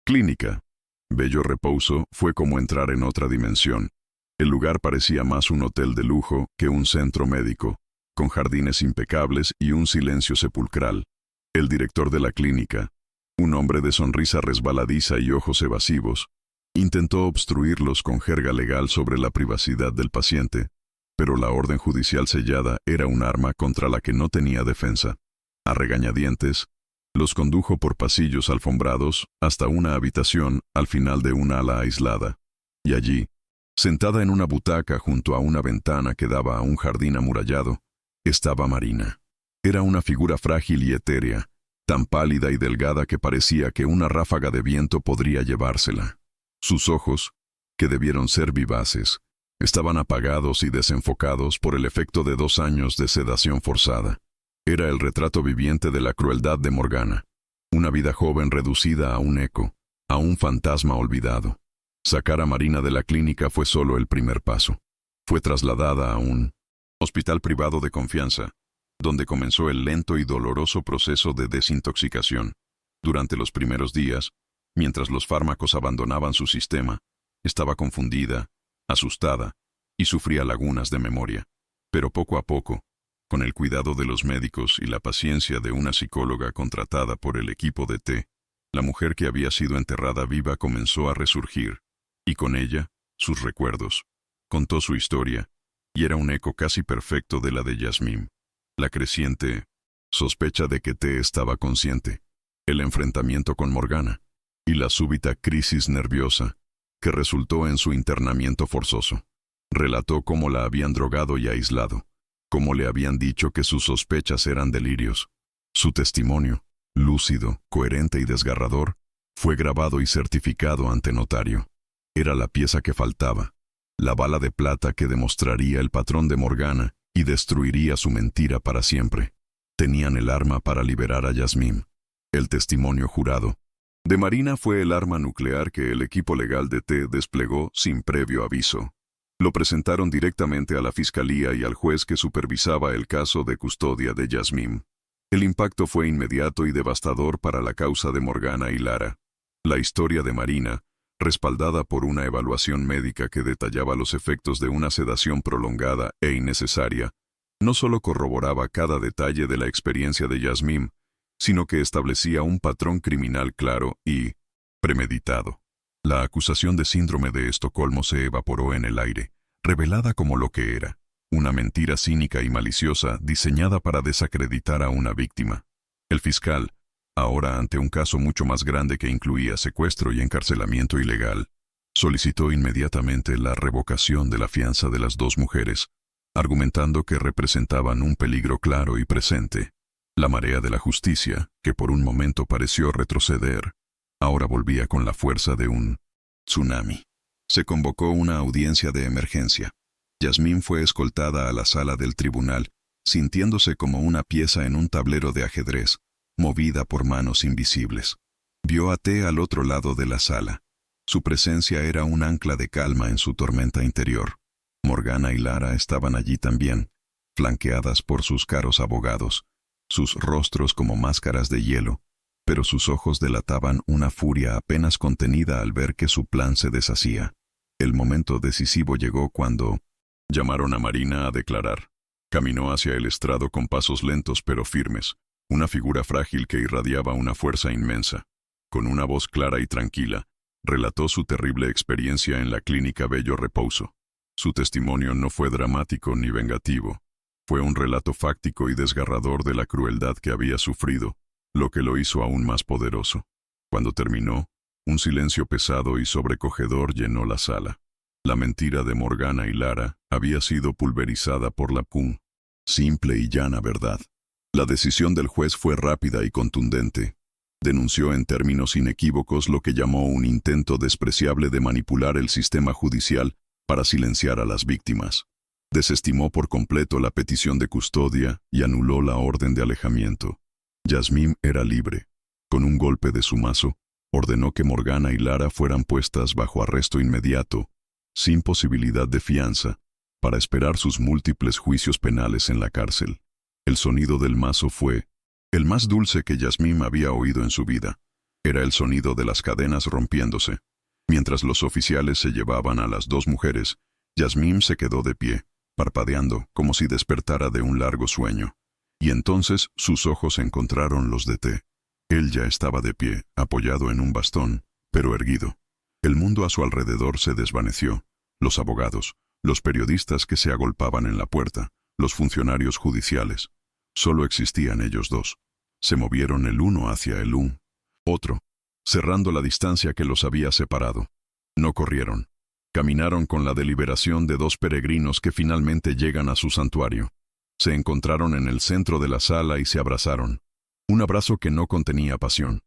clínica Bello Repouso fue como entrar en otra dimensión. El lugar parecía más un hotel de lujo que un centro médico, con jardines impecables y un silencio sepulcral. El director de la clínica, un hombre de sonrisa resbaladiza y ojos evasivos, intentó obstruirlos con jerga legal sobre la privacidad del paciente, pero la orden judicial sellada era un arma contra la que no tenía defensa. A regañadientes, los condujo por pasillos alfombrados hasta una habitación al final de una ala aislada. Y allí, sentada en una butaca junto a una ventana que daba a un jardín amurallado, estaba Marina. Era una figura frágil y etérea, tan pálida y delgada que parecía que una ráfaga de viento podría llevársela. Sus ojos, que debieron ser vivaces, estaban apagados y desenfocados por el efecto de 2 años de sedación forzada. Era el retrato viviente de la crueldad de Morgana. Una vida joven reducida a un eco, a un fantasma olvidado. Sacar a Marina de la clínica fue solo el primer paso. Fue trasladada a un hospital privado de confianza, donde comenzó el lento y doloroso proceso de desintoxicación. Durante los primeros días, mientras los fármacos abandonaban su sistema, estaba confundida, asustada, y sufría lagunas de memoria. Pero poco a poco, con el cuidado de los médicos y la paciencia de una psicóloga contratada por el equipo de T, la mujer que había sido enterrada viva comenzó a resurgir, y con ella, sus recuerdos. Contó su historia, y era un eco casi perfecto de la de Yasmine. La creciente sospecha de que T estaba consciente, el enfrentamiento con Morgana, y la súbita crisis nerviosa que resultó en su internamiento forzoso. Relató cómo la habían drogado y aislado, cómo le habían dicho que sus sospechas eran delirios. Su testimonio, lúcido, coherente y desgarrador, fue grabado y certificado ante notario. Era la pieza que faltaba, la bala de plata que demostraría el patrón de Morgana y destruiría su mentira para siempre. Tenían el arma para liberar a Yasmine. El testimonio jurado de Marina fue el arma nuclear que el equipo legal de T desplegó sin previo aviso. Lo presentaron directamente a la fiscalía y al juez que supervisaba el caso de custodia de Yasmine. El impacto fue inmediato y devastador para la causa de Morgana y Lara. La historia de Marina respaldada por una evaluación médica que detallaba los efectos de una sedación prolongada e innecesaria, no solo corroboraba cada detalle de la experiencia de Yasmín, sino que establecía un patrón criminal claro y premeditado. La acusación de síndrome de Estocolmo se evaporó en el aire, revelada como lo que era, una mentira cínica y maliciosa diseñada para desacreditar a una víctima. El fiscal, ahora ante un caso mucho más grande que incluía secuestro y encarcelamiento ilegal, solicitó inmediatamente la revocación de la fianza de las dos mujeres, argumentando que representaban un peligro claro y presente. La marea de la justicia, que por un momento pareció retroceder, ahora volvía con la fuerza de un tsunami. Se convocó una audiencia de emergencia. Yasmín fue escoltada a la sala del tribunal, sintiéndose como una pieza en un tablero de ajedrez, movida por manos invisibles. Vio a T al otro lado de la sala. Su presencia era un ancla de calma en su tormenta interior. Morgana y Lara estaban allí también, flanqueadas por sus caros abogados, sus rostros como máscaras de hielo, pero sus ojos delataban una furia apenas contenida al ver que su plan se deshacía. El momento decisivo llegó cuando llamaron a Marina a declarar. Caminó hacia el estrado con pasos lentos pero firmes, una figura frágil que irradiaba una fuerza inmensa. Con una voz clara y tranquila, relató su terrible experiencia en la clínica Bello Repouso. Su testimonio no fue dramático ni vengativo. Fue un relato fáctico y desgarrador de la crueldad que había sufrido, lo que lo hizo aún más poderoso. Cuando terminó, un silencio pesado y sobrecogedor llenó la sala. La mentira de Morgana y Lara había sido pulverizada por la simple y llana verdad. La decisión del juez fue rápida y contundente. Denunció en términos inequívocos lo que llamó un intento despreciable de manipular el sistema judicial para silenciar a las víctimas. Desestimó por completo la petición de custodia y anuló la orden de alejamiento. Yasmín era libre. Con un golpe de su mazo, ordenó que Morgana y Lara fueran puestas bajo arresto inmediato, sin posibilidad de fianza, para esperar sus múltiples juicios penales en la cárcel. El sonido del mazo fue el más dulce que Yasmín había oído en su vida. Era el sonido de las cadenas rompiéndose. Mientras los oficiales se llevaban a las dos mujeres, Yasmín se quedó de pie, parpadeando como si despertara de un largo sueño. Y entonces sus ojos encontraron los de T. Él ya estaba de pie, apoyado en un bastón, pero erguido. El mundo a su alrededor se desvaneció. Los abogados, los periodistas que se agolpaban en la puerta, los funcionarios judiciales. Solo existían ellos dos. Se movieron el uno hacia el otro, cerrando la distancia que los había separado. No corrieron. Caminaron con la deliberación de dos peregrinos que finalmente llegan a su santuario. Se encontraron en el centro de la sala y se abrazaron. Un abrazo que no contenía pasión,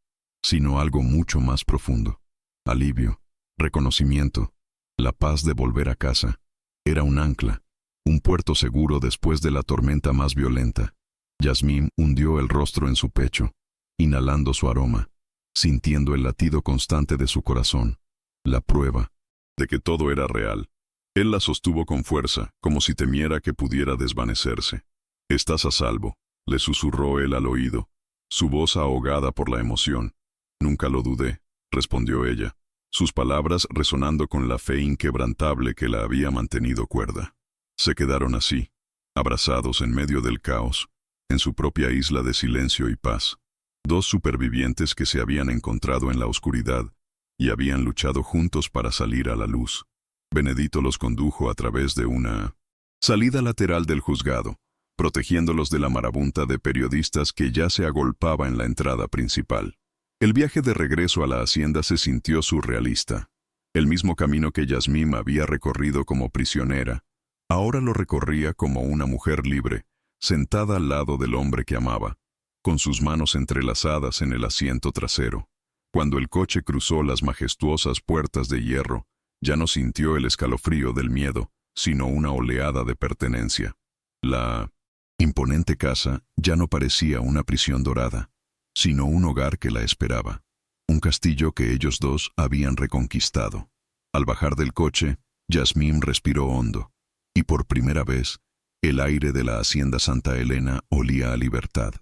sino algo mucho más profundo. Alivio, reconocimiento, la paz de volver a casa. Era un ancla, un puerto seguro después de la tormenta más violenta. Yasmín hundió el rostro en su pecho, inhalando su aroma, sintiendo el latido constante de su corazón, la prueba de que todo era real. Él la sostuvo con fuerza, como si temiera que pudiera desvanecerse. «Estás a salvo», le susurró él al oído, su voz ahogada por la emoción. «Nunca lo dudé», respondió ella, sus palabras resonando con la fe inquebrantable que la había mantenido cuerda. Se quedaron así, abrazados en medio del caos, en su propia isla de silencio y paz. Dos supervivientes que se habían encontrado en la oscuridad y habían luchado juntos para salir a la luz. Benedito los condujo a través de una salida lateral del juzgado, protegiéndolos de la marabunta de periodistas que ya se agolpaba en la entrada principal. El viaje de regreso a la hacienda se sintió surrealista. El mismo camino que Yasmín había recorrido como prisionera, ahora lo recorría como una mujer libre, sentada al lado del hombre que amaba, con sus manos entrelazadas en el asiento trasero. Cuando el coche cruzó las majestuosas puertas de hierro, ya no sintió el escalofrío del miedo, sino una oleada de pertenencia. La imponente casa ya no parecía una prisión dorada, sino un hogar que la esperaba, un castillo que ellos dos habían reconquistado. Al bajar del coche, Yasmín respiró hondo, y por primera vez, el aire de la hacienda Santa Elena olía a libertad.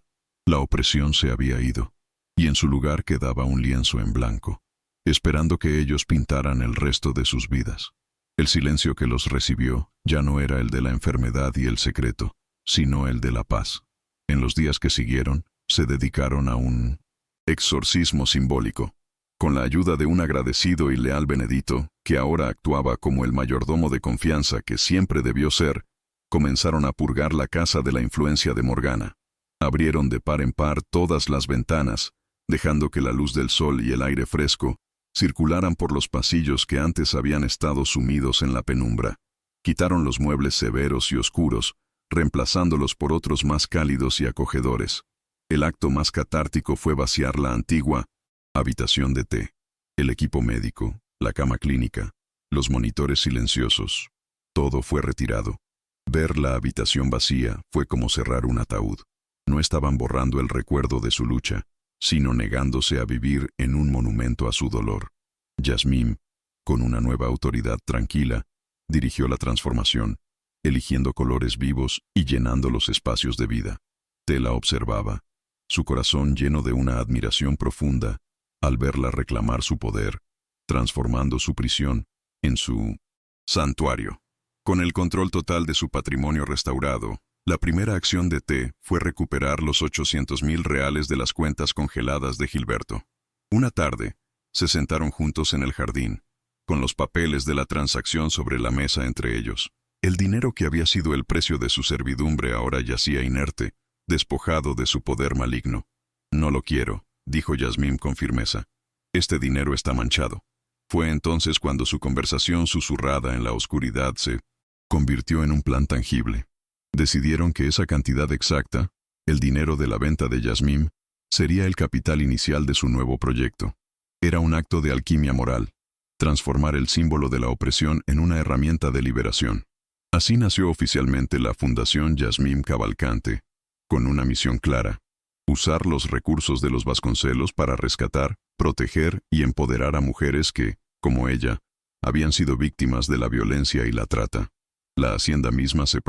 La opresión se había ido, y en su lugar quedaba un lienzo en blanco. esperando que ellos pintaran el resto de sus vidas. El silencio que los recibió ya no era el de la enfermedad y el secreto, sino el de la paz. En los días que siguieron, se dedicaron a un exorcismo simbólico. Con la ayuda de un agradecido y leal Benedito, que ahora actuaba como el mayordomo de confianza que siempre debió ser, comenzaron a purgar la casa de la influencia de Morgana. Abrieron de par en par todas las ventanas, dejando que la luz del sol y el aire fresco circularan por los pasillos que antes habían estado sumidos en la penumbra. Quitaron los muebles severos y oscuros, reemplazándolos por otros más cálidos y acogedores. El acto más catártico fue vaciar la antigua habitación de té, el equipo médico, la cama clínica, los monitores silenciosos. Todo fue retirado. Ver la habitación vacía fue como cerrar un ataúd. No estaban borrando el recuerdo de su lucha, sino negándose a vivir en un monumento a su dolor. Yasmín, con una nueva autoridad tranquila, dirigió la transformación, eligiendo colores vivos y llenando los espacios de vida. Té la observaba, su corazón lleno de una admiración profunda, al verla reclamar su poder, transformando su prisión en su santuario. Con el control total de su patrimonio restaurado, la primera acción de T fue recuperar los 800,000 reales de las cuentas congeladas de Gilberto. Una tarde, se sentaron juntos en el jardín, con los papeles de la transacción sobre la mesa entre ellos. El dinero que había sido el precio de su servidumbre ahora yacía inerte, despojado de su poder maligno. «No lo quiero», dijo Yasmín con firmeza. «Este dinero está manchado». Fue entonces cuando su conversación susurrada en la oscuridad se convirtió en un plan tangible. Decidieron que esa cantidad exacta, el dinero de la venta de Yasmín, sería el capital inicial de su nuevo proyecto. Era un acto de alquimia moral, transformar el símbolo de la opresión en una herramienta de liberación. Así nació oficialmente la Fundación Yasmín Cavalcante, con una misión clara: usar los recursos de los Vasconcelos para rescatar, proteger y empoderar a mujeres que, como ella, habían sido víctimas de la violencia y la trata. La hacienda misma se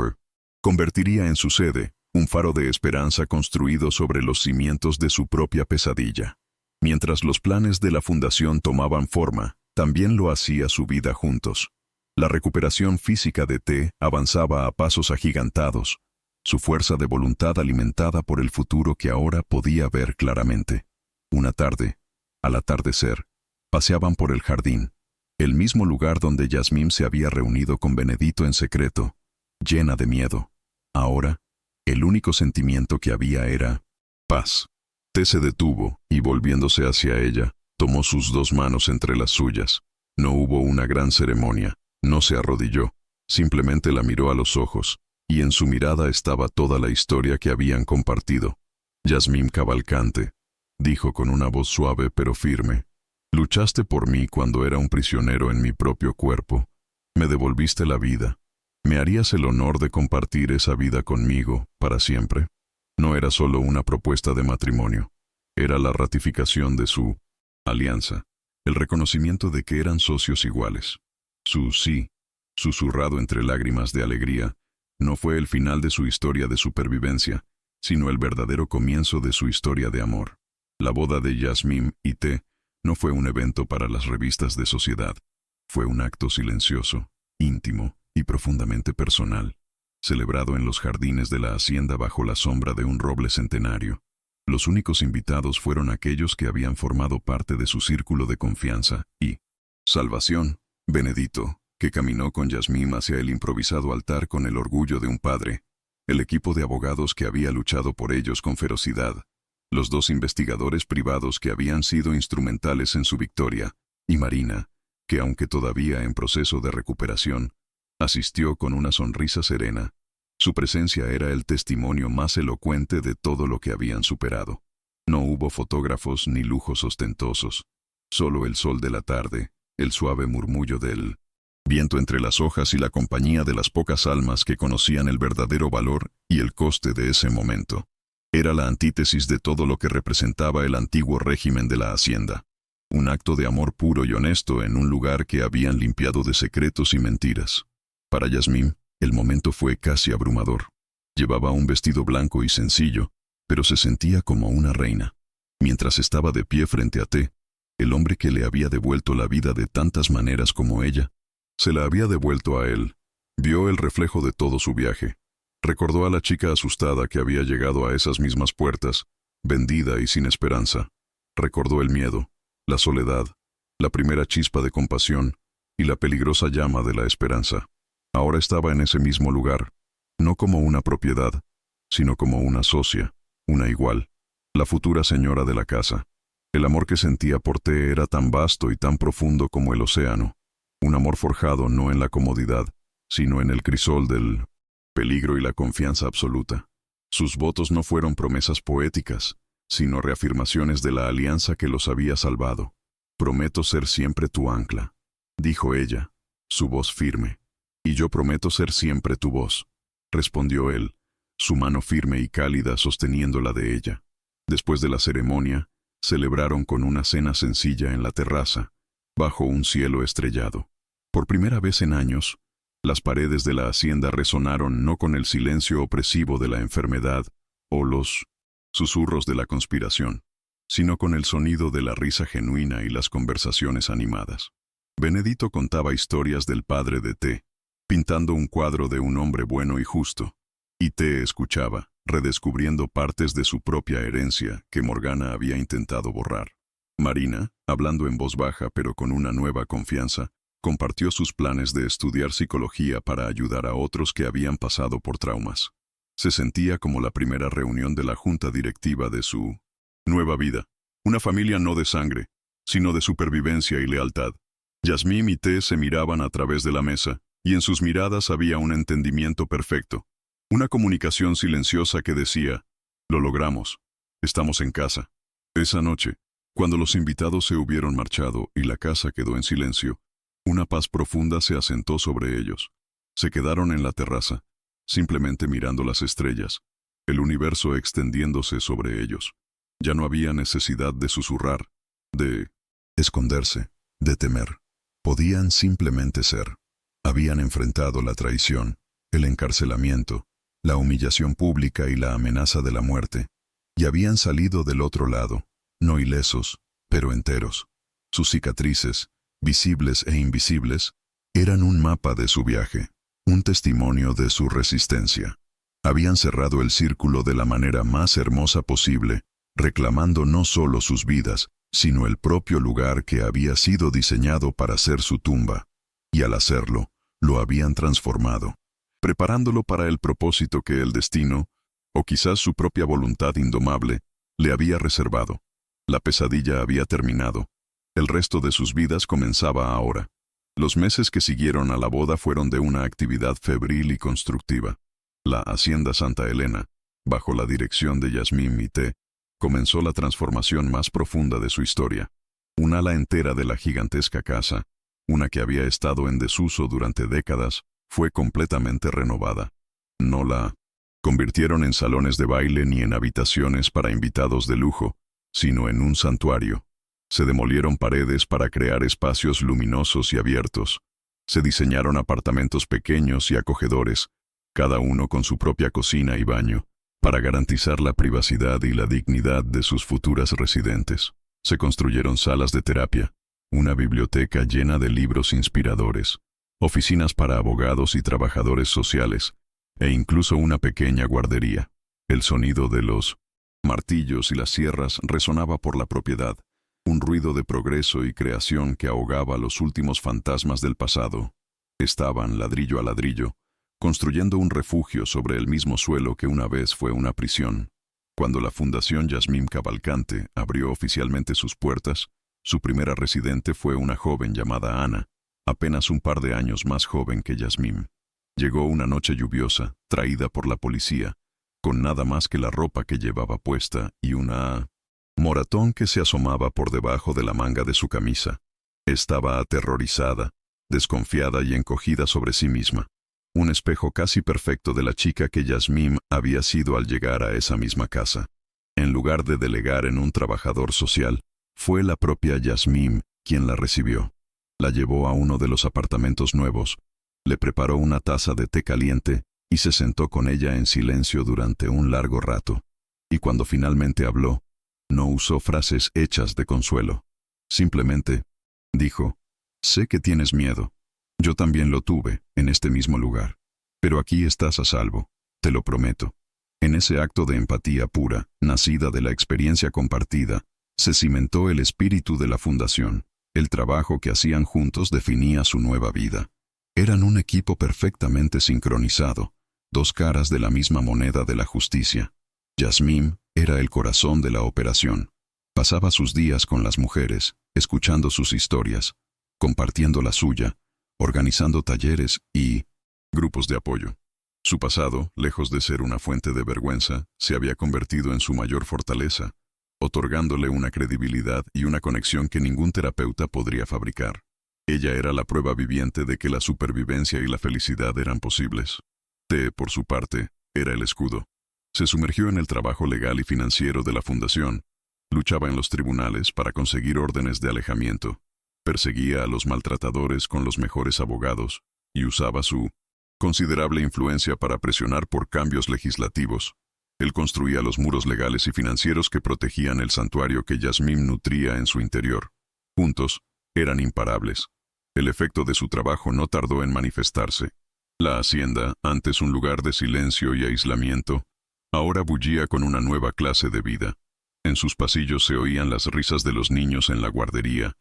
convertiría en su sede, un faro de esperanza construido sobre los cimientos de su propia pesadilla. Mientras los planes de la fundación tomaban forma, también lo hacía su vida juntos. La recuperación física de T avanzaba a pasos agigantados, su fuerza de voluntad alimentada por el futuro que ahora podía ver claramente. Una tarde, al atardecer, paseaban por el jardín, el mismo lugar donde Yasmín se había reunido con Benedito en secreto, llena de miedo. Ahora, el único sentimiento que había era paz. T se detuvo y, volviéndose hacia ella, tomó sus dos manos entre las suyas. No hubo una gran ceremonia, no se arrodilló, simplemente la miró a los ojos, y en su mirada estaba toda la historia que habían compartido. Yasmín Cavalcante, dijo con una voz suave pero firme, luchaste por mí cuando era un prisionero en mi propio cuerpo. Me devolviste la vida. ¿Me harías el honor de compartir esa vida conmigo para siempre? No era solo una propuesta de matrimonio. Era la ratificación de su alianza, el reconocimiento de que eran socios iguales. Su sí, susurrado entre lágrimas de alegría, no fue el final de su historia de supervivencia, sino el verdadero comienzo de su historia de amor. La boda de Yasmín y T no fue un evento para las revistas de sociedad. Fue un acto silencioso, íntimo y profundamente personal, celebrado en los jardines de la hacienda bajo la sombra de un roble centenario. Los únicos invitados fueron aquellos que habían formado parte de su círculo de confianza y salvación. Benedito, que caminó con Yasmín hacia el improvisado altar con el orgullo de un padre, el equipo de abogados que había luchado por ellos con ferocidad, los dos investigadores privados que habían sido instrumentales en su victoria, y Marina, que aunque todavía en proceso de recuperación, asistió con una sonrisa serena. Su presencia era el testimonio más elocuente de todo lo que habían superado. No hubo fotógrafos ni lujos ostentosos, solo el sol de la tarde, el suave murmullo del viento entre las hojas y la compañía de las pocas almas que conocían el verdadero valor y el coste de ese momento. Era la antítesis de todo lo que representaba el antiguo régimen de la hacienda. Un acto de amor puro y honesto en un lugar que habían limpiado de secretos y mentiras. Para Yasmín, el momento fue casi abrumador. Llevaba un vestido blanco y sencillo, pero se sentía como una reina. Mientras estaba de pie frente a T, El hombre que le había devuelto la vida de tantas maneras como ella, se la había devuelto a él. Vio el reflejo de todo su viaje. Recordó a la chica asustada que había llegado a esas mismas puertas, vendida y sin esperanza. Recordó el miedo, la soledad, la primera chispa de compasión y la peligrosa llama de la esperanza. Ahora estaba en ese mismo lugar, no como una propiedad, sino como una socia, una igual, la futura señora de la casa. El amor que sentía por T era tan vasto y tan profundo como el océano, un amor forjado no en la comodidad, sino en el crisol del peligro y la confianza absoluta. Sus votos no fueron promesas poéticas, sino reafirmaciones de la alianza que los había salvado. «Prometo ser siempre tu ancla», dijo ella, su voz firme. «Y yo prometo ser siempre tu voz», respondió él, su mano firme y cálida sosteniendo la de ella. Después de la ceremonia, celebraron con una cena sencilla en la terraza, bajo un cielo estrellado. Por primera vez en años, las paredes de la hacienda resonaron no con el silencio opresivo de la enfermedad o los susurros de la conspiración, sino con el sonido de la risa genuina y las conversaciones animadas. Benedito contaba historias del padre de T, pintando un cuadro de un hombre bueno y justo, y T escuchaba, redescubriendo partes de su propia herencia que Morgana había intentado borrar. Marina, hablando en voz baja pero con una nueva confianza, compartió sus planes de estudiar psicología para ayudar a otros que habían pasado por traumas. Se sentía como la primera reunión de la junta directiva de su nueva vida, una familia no de sangre, sino de supervivencia y lealtad. Yasmín y T se miraban a través de la mesa, y en sus miradas había un entendimiento perfecto. Una comunicación silenciosa que decía, «Lo logramos, estamos en casa». Esa noche, cuando los invitados se hubieron marchado y la casa quedó en silencio, una paz profunda se asentó sobre ellos. Se quedaron en la terraza, simplemente mirando las estrellas, el universo extendiéndose sobre ellos. Ya no había necesidad de susurrar, de esconderse, de temer. Podían simplemente ser. Habían enfrentado la traición, el encarcelamiento, la humillación pública y la amenaza de la muerte, y habían salido del otro lado, no ilesos, pero enteros. Sus cicatrices, visibles e invisibles, eran un mapa de su viaje, un testimonio de su resistencia. Habían cerrado el círculo de la manera más hermosa posible, reclamando no solo sus vidas, sino el propio lugar que había sido diseñado para ser su tumba, y al hacerlo, lo habían transformado, preparándolo para el propósito que el destino, o quizás su propia voluntad indomable, le había reservado. La pesadilla había terminado. El resto de sus vidas comenzaba ahora. Los meses que siguieron a la boda fueron de una actividad febril y constructiva. La Hacienda Santa Elena, bajo la dirección de Yasmín y T, comenzó la transformación más profunda de su historia. Un ala entera de la gigantesca casa, una que había estado en desuso durante décadas, fue completamente renovada. No la convirtieron en salones de baile ni en habitaciones para invitados de lujo, sino en un santuario. Se demolieron paredes para crear espacios luminosos y abiertos. Se diseñaron apartamentos pequeños y acogedores, cada uno con su propia cocina y baño, para garantizar la privacidad y la dignidad de sus futuras residentes. Se construyeron salas de terapia, una biblioteca llena de libros inspiradores, oficinas para abogados y trabajadores sociales, e incluso una pequeña guardería. El sonido de los martillos y las sierras resonaba por la propiedad, un ruido de progreso y creación que ahogaba los últimos fantasmas del pasado. Estaban, ladrillo a ladrillo, construyendo un refugio sobre el mismo suelo que una vez fue una prisión. Cuando la Fundación Yasmín Cavalcante abrió oficialmente sus puertas, su primera residente fue una joven llamada Ana, apenas un par de años más joven que Yasmín. Llegó una noche lluviosa, traída por la policía, con nada más que la ropa que llevaba puesta y una moratón que se asomaba por debajo de la manga de su camisa. Estaba aterrorizada, desconfiada y encogida sobre sí misma. Un espejo casi perfecto de la chica que Yasmín había sido al llegar a esa misma casa. En lugar de delegar en un trabajador social, fue la propia Yasmín quien la recibió. La llevó a uno de los apartamentos nuevos, le preparó una taza de té caliente y se sentó con ella en silencio durante un largo rato. Y cuando finalmente habló, no usó frases hechas de consuelo, Simplemente dijo, sé que tienes miedo. Yo también lo tuve, en este mismo lugar. Pero aquí estás a salvo, te lo prometo. En ese acto de empatía pura, nacida de la experiencia compartida, se cimentó el espíritu de la fundación. El trabajo que hacían juntos definía su nueva vida. Eran un equipo perfectamente sincronizado, dos caras de la misma moneda de la justicia. Yasmín era el corazón de la operación. Pasaba sus días con las mujeres, escuchando sus historias, compartiendo la suya, organizando talleres y grupos de apoyo. Su pasado, lejos de ser una fuente de vergüenza, se había convertido en su mayor fortaleza, otorgándole una credibilidad y una conexión que ningún terapeuta podría fabricar. Ella era la prueba viviente de que la supervivencia y la felicidad eran posibles. T, por su parte, era el escudo. Se sumergió en el trabajo legal y financiero de la fundación, luchaba en los tribunales para conseguir órdenes de alejamiento, perseguía a los maltratadores con los mejores abogados y usaba su considerable influencia para presionar por cambios legislativos. Él construía los muros legales y financieros que protegían el santuario que Yasmín nutría en su interior. Juntos, eran imparables. El efecto de su trabajo no tardó en manifestarse. La hacienda, antes un lugar de silencio y aislamiento, ahora bullía con una nueva clase de vida. En sus pasillos se oían las risas de los niños en la guardería,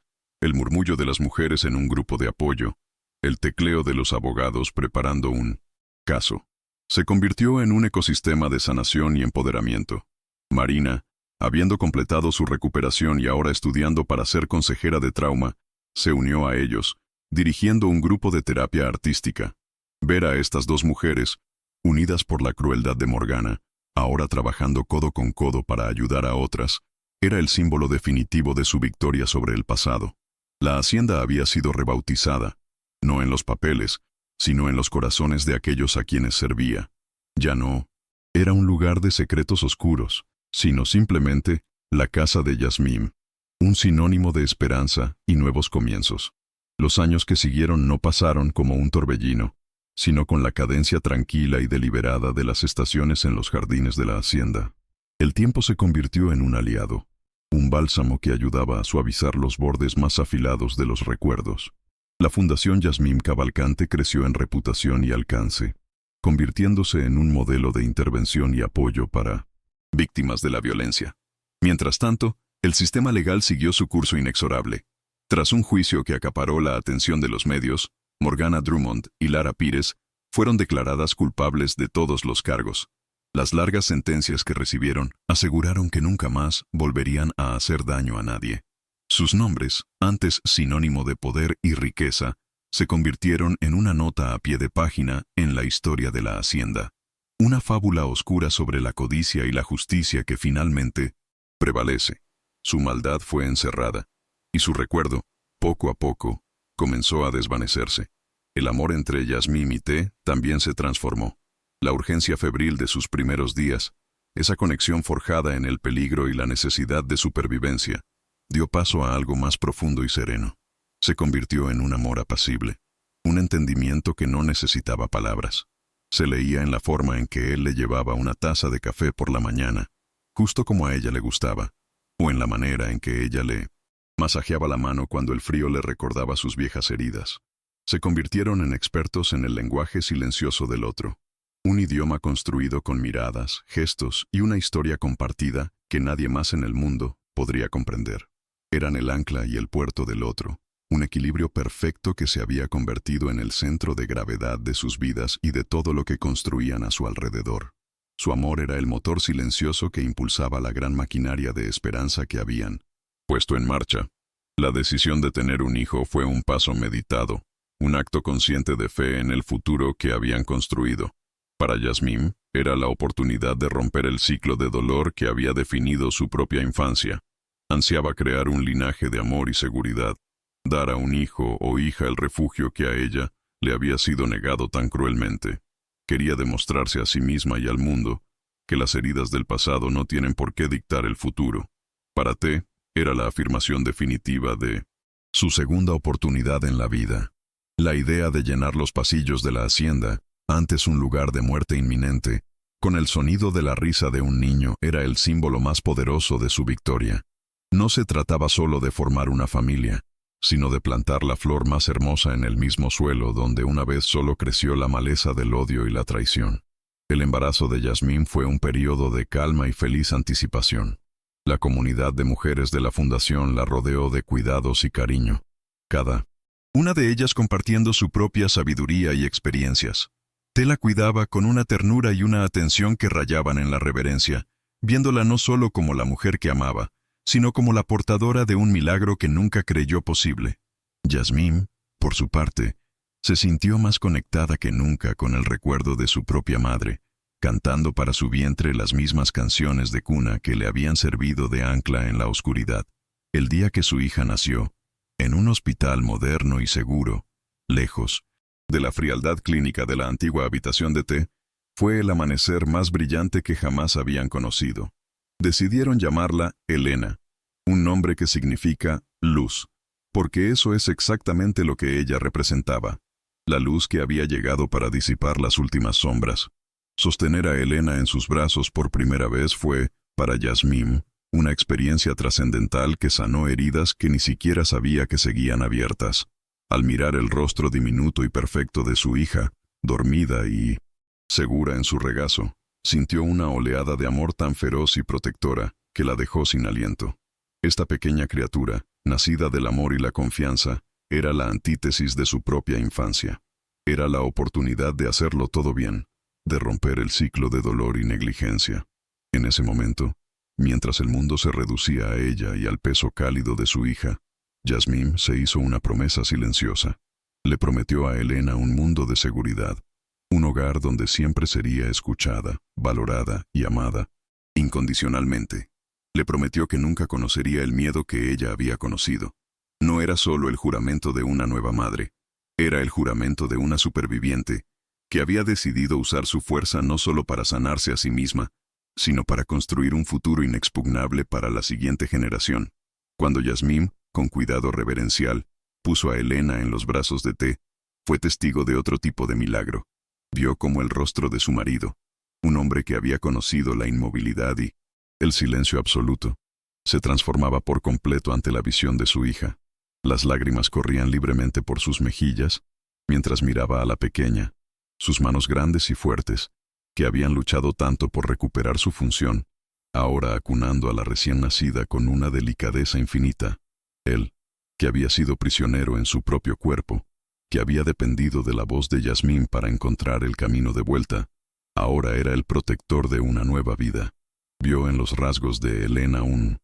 el murmullo de las mujeres en un grupo de apoyo, el tecleo de los abogados preparando un caso. Se convirtió en un ecosistema de sanación y empoderamiento. Marina, habiendo completado su recuperación y ahora estudiando para ser consejera de trauma, se unió a ellos, dirigiendo un grupo de terapia artística. Ver a estas dos mujeres, unidas por la crueldad de Morgana, ahora trabajando codo con codo para ayudar a otras, era el símbolo definitivo de su victoria sobre el pasado. La hacienda había sido rebautizada, no en los papeles, sino en los corazones de aquellos a quienes servía. Ya no era un lugar de secretos oscuros, sino simplemente la casa de Yasmín, un sinónimo de esperanza y nuevos comienzos. Los años que siguieron no pasaron como un torbellino, sino con la cadencia tranquila y deliberada de las estaciones en los jardines de la hacienda. El tiempo se convirtió en un aliado, un bálsamo que ayudaba a suavizar los bordes más afilados de los recuerdos. La Fundación Yasmín Cavalcante creció en reputación y alcance, convirtiéndose en un modelo de intervención y apoyo para víctimas de la violencia. Mientras tanto, el sistema legal siguió su curso inexorable. Tras un juicio que acaparó la atención de los medios, Morgana Drummond y Lara Pires fueron declaradas culpables de todos los cargos. Las largas sentencias que recibieron aseguraron que nunca más volverían a hacer daño a nadie. Sus nombres, antes sinónimo de poder y riqueza, se convirtieron en una nota a pie de página en la historia de la hacienda. Una fábula oscura sobre la codicia y la justicia que finalmente prevalece. Su maldad fue encerrada, y su recuerdo, poco a poco, comenzó a desvanecerse. El amor entre Yasmín y T también se transformó. La urgencia febril de sus primeros días, esa conexión forjada en el peligro y la necesidad de supervivencia, dio paso a algo más profundo y sereno. Se convirtió en un amor apacible, un entendimiento que no necesitaba palabras. Se leía en la forma en que él le llevaba una taza de café por la mañana, justo como a ella le gustaba, o en la manera en que ella le masajeaba la mano cuando el frío le recordaba sus viejas heridas. Se convirtieron en expertos en el lenguaje silencioso del otro, un idioma construido con miradas, gestos y una historia compartida que nadie más en el mundo podría comprender. Eran el ancla y el puerto del otro, un equilibrio perfecto que se había convertido en el centro de gravedad de sus vidas y de todo lo que construían a su alrededor. Su amor era el motor silencioso que impulsaba la gran maquinaria de esperanza que habían puesto en marcha. La decisión de tener un hijo fue un paso meditado, un acto consciente de fe en el futuro que habían construido. Para Yasmín, era la oportunidad de romper el ciclo de dolor que había definido su propia infancia. Ansiaba crear un linaje de amor y seguridad, dar a un hijo o hija el refugio que a ella le había sido negado tan cruelmente. Quería demostrarse a sí misma y al mundo que las heridas del pasado no tienen por qué dictar el futuro. Para T, era la afirmación definitiva de su segunda oportunidad en la vida. La idea de llenar los pasillos de la hacienda, antes un lugar de muerte inminente, con el sonido de la risa de un niño era el símbolo más poderoso de su victoria. No se trataba solo de formar una familia, sino de plantar la flor más hermosa en el mismo suelo donde una vez solo creció la maleza del odio y la traición. El embarazo de Yasmín fue un periodo de calma y feliz anticipación. La comunidad de mujeres de la fundación la rodeó de cuidados y cariño, cada una de ellas compartiendo su propia sabiduría y experiencias. Te la cuidaba con una ternura y una atención que rayaban en la reverencia, viéndola no solo como la mujer que amaba, sino como la portadora de un milagro que nunca creyó posible. Yasmín, por su parte, se sintió más conectada que nunca con el recuerdo de su propia madre, cantando para su vientre las mismas canciones de cuna que le habían servido de ancla en la oscuridad. El día que su hija nació, en un hospital moderno y seguro, lejos de la frialdad clínica de la antigua habitación de té, fue el amanecer más brillante que jamás habían conocido. Decidieron llamarla Elena, un nombre que significa luz, porque eso es exactamente lo que ella representaba, la luz que había llegado para disipar las últimas sombras. Sostener a Elena en sus brazos por primera vez fue, para Yasmín, una experiencia trascendental que sanó heridas que ni siquiera sabía que seguían abiertas. Al mirar el rostro diminuto y perfecto de su hija, dormida y segura en su regazo, sintió una oleada de amor tan feroz y protectora que la dejó sin aliento. Esta pequeña criatura, nacida del amor y la confianza, era la antítesis de su propia infancia. Era la oportunidad de hacerlo todo bien, de romper el ciclo de dolor y negligencia. En ese momento, mientras el mundo se reducía a ella y al peso cálido de su hija, Yasmín se hizo una promesa silenciosa. Le prometió a Elena un mundo de seguridad, un hogar donde siempre sería escuchada, valorada y amada, incondicionalmente. Le prometió que nunca conocería el miedo que ella había conocido. No era solo el juramento de una nueva madre, era el juramento de una superviviente, que había decidido usar su fuerza no solo para sanarse a sí misma, sino para construir un futuro inexpugnable para la siguiente generación. Cuando Yasmín, con cuidado reverencial, puso a Elena en los brazos de té, fue testigo de otro tipo de milagro. Vio como el rostro de su marido, un hombre que había conocido la inmovilidad y el silencio absoluto, se transformaba por completo ante la visión de su hija. Las lágrimas corrían libremente por sus mejillas, mientras miraba a la pequeña, sus manos grandes y fuertes, que habían luchado tanto por recuperar su función, ahora acunando a la recién nacida con una delicadeza infinita. Él, que había sido prisionero en su propio cuerpo, que había dependido de la voz de Yasmín para encontrar el camino de vuelta, ahora era el protector de una nueva vida. Vio en los rasgos de Elena un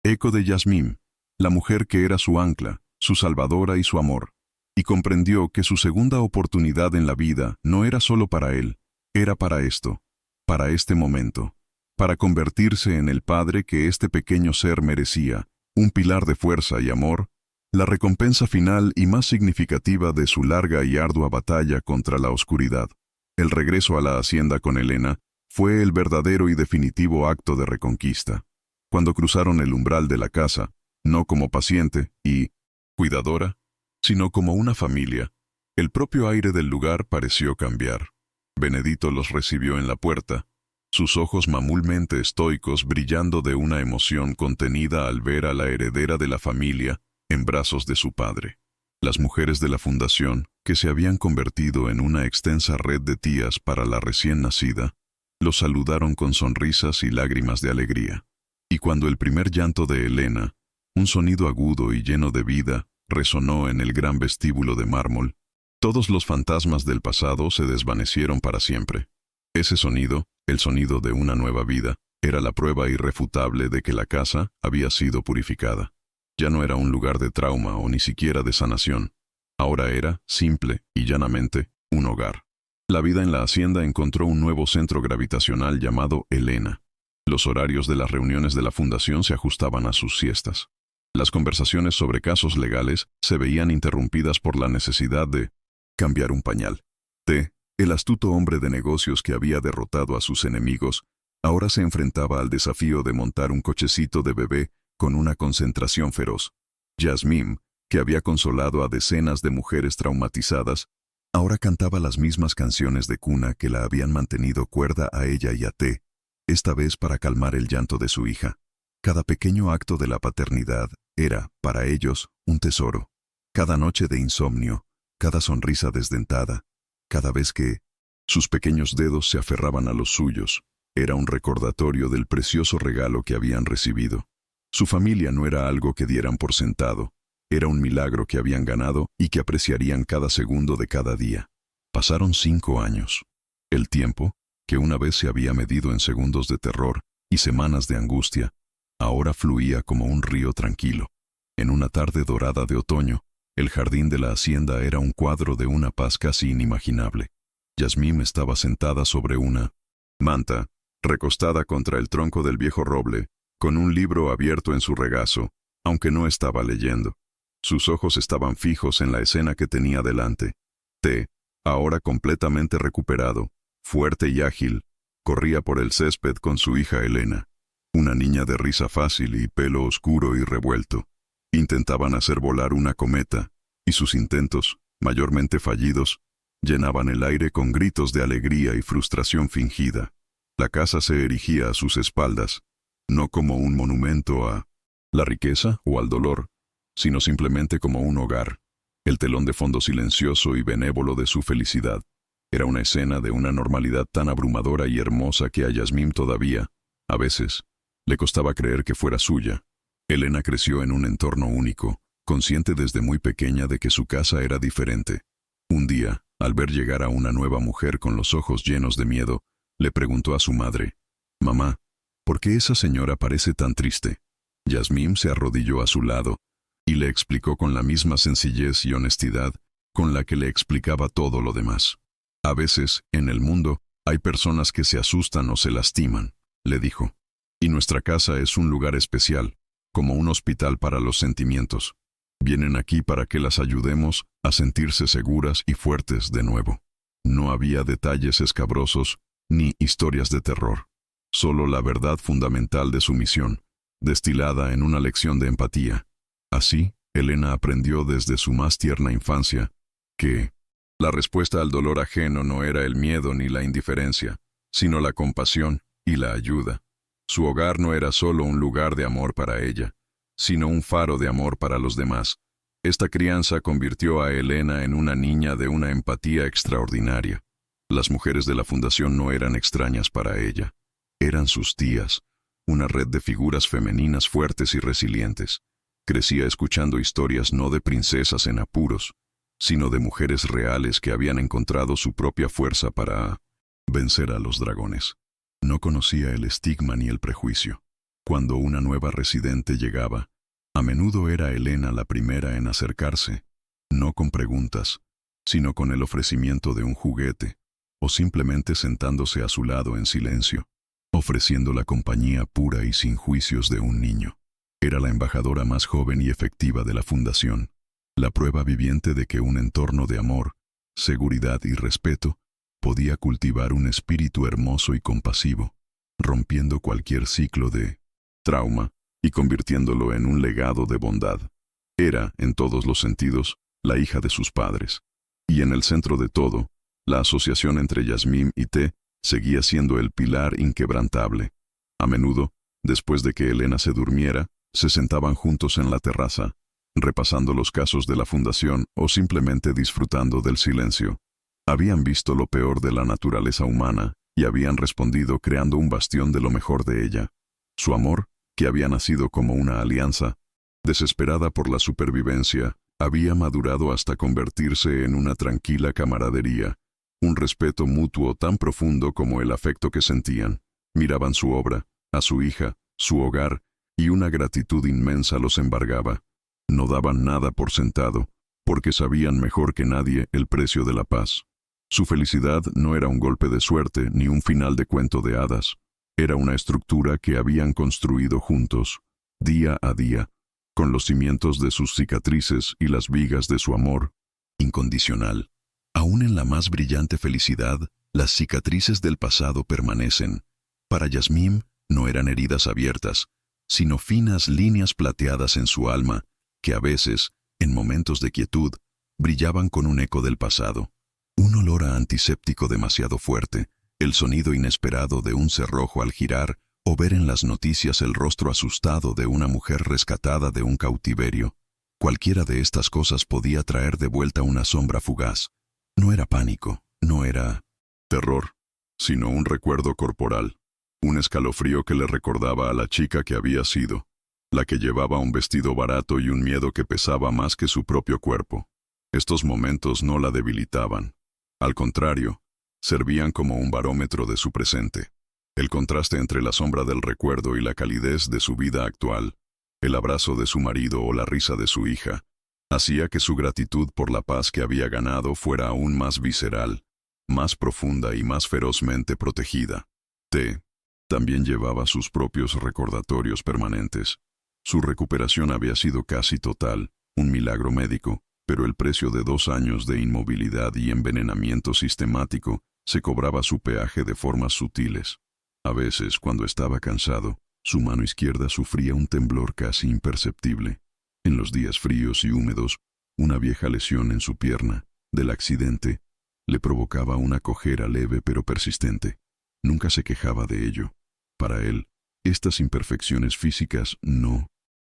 eco de Yasmín, la mujer que era su ancla, su salvadora y su amor, y comprendió que su segunda oportunidad en la vida no era solo para él, era para esto, para este momento, para convertirse en el padre que este pequeño ser merecía, un pilar de fuerza y amor, la recompensa final y más significativa de su larga y ardua batalla contra la oscuridad. El regreso a la hacienda con Elena fue el verdadero y definitivo acto de reconquista. Cuando cruzaron el umbral de la casa, no como paciente y cuidadora, sino como una familia, el propio aire del lugar pareció cambiar. Benedito los recibió en la puerta, sus ojos mamulmente estoicos brillando de una emoción contenida al ver a la heredera de la familia en brazos de su padre. Las mujeres de la fundación, que se habían convertido en una extensa red de tías para la recién nacida, los saludaron con sonrisas y lágrimas de alegría. Y cuando el primer llanto de Elena, un sonido agudo y lleno de vida, resonó en el gran vestíbulo de mármol, todos los fantasmas del pasado se desvanecieron para siempre. Ese sonido, el sonido de una nueva vida, era la prueba irrefutable de que la casa había sido purificada. Ya no era un lugar de trauma o ni siquiera de sanación. Ahora era, simple y llanamente, un hogar. La vida en la hacienda encontró un nuevo centro gravitacional llamado Elena. Los horarios de las reuniones de la fundación se ajustaban a sus siestas. Las conversaciones sobre casos legales se veían interrumpidas por la necesidad de cambiar un pañal. T, el astuto hombre de negocios que había derrotado a sus enemigos, ahora se enfrentaba al desafío de montar un cochecito de bebé con una concentración feroz. Yasmín, que había consolado a decenas de mujeres traumatizadas, ahora cantaba las mismas canciones de cuna que la habían mantenido cuerda a ella y a T, esta vez para calmar el llanto de su hija. Cada pequeño acto de la paternidad era, para ellos, un tesoro. Cada noche de insomnio, cada sonrisa desdentada, cada vez que sus pequeños dedos se aferraban a los suyos, era un recordatorio del precioso regalo que habían recibido. Su familia no era algo que dieran por sentado, era un milagro que habían ganado y que apreciarían cada segundo de cada día. Pasaron 5 años. El tiempo, que una vez se había medido en segundos de terror y semanas de angustia, ahora fluía como un río tranquilo. En una tarde dorada de otoño, el jardín de la hacienda era un cuadro de una paz casi inimaginable. Yasmín estaba sentada sobre una manta, recostada contra el tronco del viejo roble, con un libro abierto en su regazo, aunque no estaba leyendo. Sus ojos estaban fijos en la escena que tenía delante. T, ahora completamente recuperado, fuerte y ágil, corría por el césped con su hija Elena, una niña de risa fácil y pelo oscuro y revuelto. Intentaban hacer volar una cometa, y sus intentos, mayormente fallidos, llenaban el aire con gritos de alegría y frustración fingida. La casa se erigía a sus espaldas, no como un monumento a la riqueza o al dolor, sino simplemente como un hogar, el telón de fondo silencioso y benévolo de su felicidad. Era una escena de una normalidad tan abrumadora y hermosa que a Yasmín todavía, a veces, le costaba creer que fuera suya. Elena creció en un entorno único, consciente desde muy pequeña de que su casa era diferente. Un día, al ver llegar a una nueva mujer con los ojos llenos de miedo, le preguntó a su madre: «Mamá, ¿por qué esa señora parece tan triste?». Yasmín se arrodilló a su lado y le explicó con la misma sencillez y honestidad con la que le explicaba todo lo demás. «A veces, en el mundo, hay personas que se asustan o se lastiman», le dijo. «Y nuestra casa es un lugar especial, como un hospital para los sentimientos. Vienen aquí para que las ayudemos a sentirse seguras y fuertes de nuevo». No había detalles escabrosos ni historias de terror, solo la verdad fundamental de su misión, destilada en una lección de empatía. Así, Elena aprendió desde su más tierna infancia que la respuesta al dolor ajeno no era el miedo ni la indiferencia, sino la compasión y la ayuda. Su hogar no era solo un lugar de amor para ella, sino un faro de amor para los demás. Esta crianza convirtió a Elena en una niña de una empatía extraordinaria. Las mujeres de la fundación no eran extrañas para ella. Eran sus tías, una red de figuras femeninas fuertes y resilientes. Crecía escuchando historias no de princesas en apuros, sino de mujeres reales que habían encontrado su propia fuerza para vencer a los dragones. No conocía el estigma ni el prejuicio. Cuando una nueva residente llegaba, a menudo era Elena la primera en acercarse, no con preguntas, sino con el ofrecimiento de un juguete, o simplemente sentándose a su lado en silencio, ofreciendo la compañía pura y sin juicios de un niño. Era la embajadora más joven y efectiva de la fundación, la prueba viviente de que un entorno de amor, seguridad y respeto podía cultivar un espíritu hermoso y compasivo, rompiendo cualquier ciclo de trauma y convirtiéndolo en un legado de bondad. Era, en todos los sentidos, la hija de sus padres. Y en el centro de todo, la asociación entre Yasmín y T seguía siendo el pilar inquebrantable. A menudo, después de que Elena se durmiera, se sentaban juntos en la terraza, repasando los casos de la fundación o simplemente disfrutando del silencio. Habían visto lo peor de la naturaleza humana y habían respondido creando un bastión de lo mejor de ella. Su amor, que había nacido como una alianza, desesperada por la supervivencia, había madurado hasta convertirse en una tranquila camaradería, un respeto mutuo tan profundo como el afecto que sentían. Miraban su obra, a su hija, su hogar, y una gratitud inmensa los embargaba. No daban nada por sentado, porque sabían mejor que nadie el precio de la paz. Su felicidad no era un golpe de suerte ni un final de cuento de hadas. Era una estructura que habían construido juntos, día a día, con los cimientos de sus cicatrices y las vigas de su amor incondicional. Aún en la más brillante felicidad, las cicatrices del pasado permanecen. Para Yasmín no eran heridas abiertas, sino finas líneas plateadas en su alma, que a veces, en momentos de quietud, brillaban con un eco del pasado. Un olor a antiséptico demasiado fuerte, el sonido inesperado de un cerrojo al girar o ver en las noticias el rostro asustado de una mujer rescatada de un cautiverio. Cualquiera de estas cosas podía traer de vuelta una sombra fugaz. No era pánico, no era terror, sino un recuerdo corporal, un escalofrío que le recordaba a la chica que había sido, la que llevaba un vestido barato y un miedo que pesaba más que su propio cuerpo. Estos momentos no la debilitaban. Al contrario, servían como un barómetro de su presente. El contraste entre la sombra del recuerdo y la calidez de su vida actual, el abrazo de su marido o la risa de su hija, hacía que su gratitud por la paz que había ganado fuera aún más visceral, más profunda y más ferozmente protegida. T. también llevaba sus propios recordatorios permanentes. Su recuperación había sido casi total, un milagro médico, pero el precio de 2 años de inmovilidad y envenenamiento sistemático se cobraba su peaje de formas sutiles. A veces, cuando estaba cansado, su mano izquierda sufría un temblor casi imperceptible. En los días fríos y húmedos, una vieja lesión en su pierna, del accidente, le provocaba una cojera leve pero persistente. Nunca se quejaba de ello. Para él, estas imperfecciones físicas no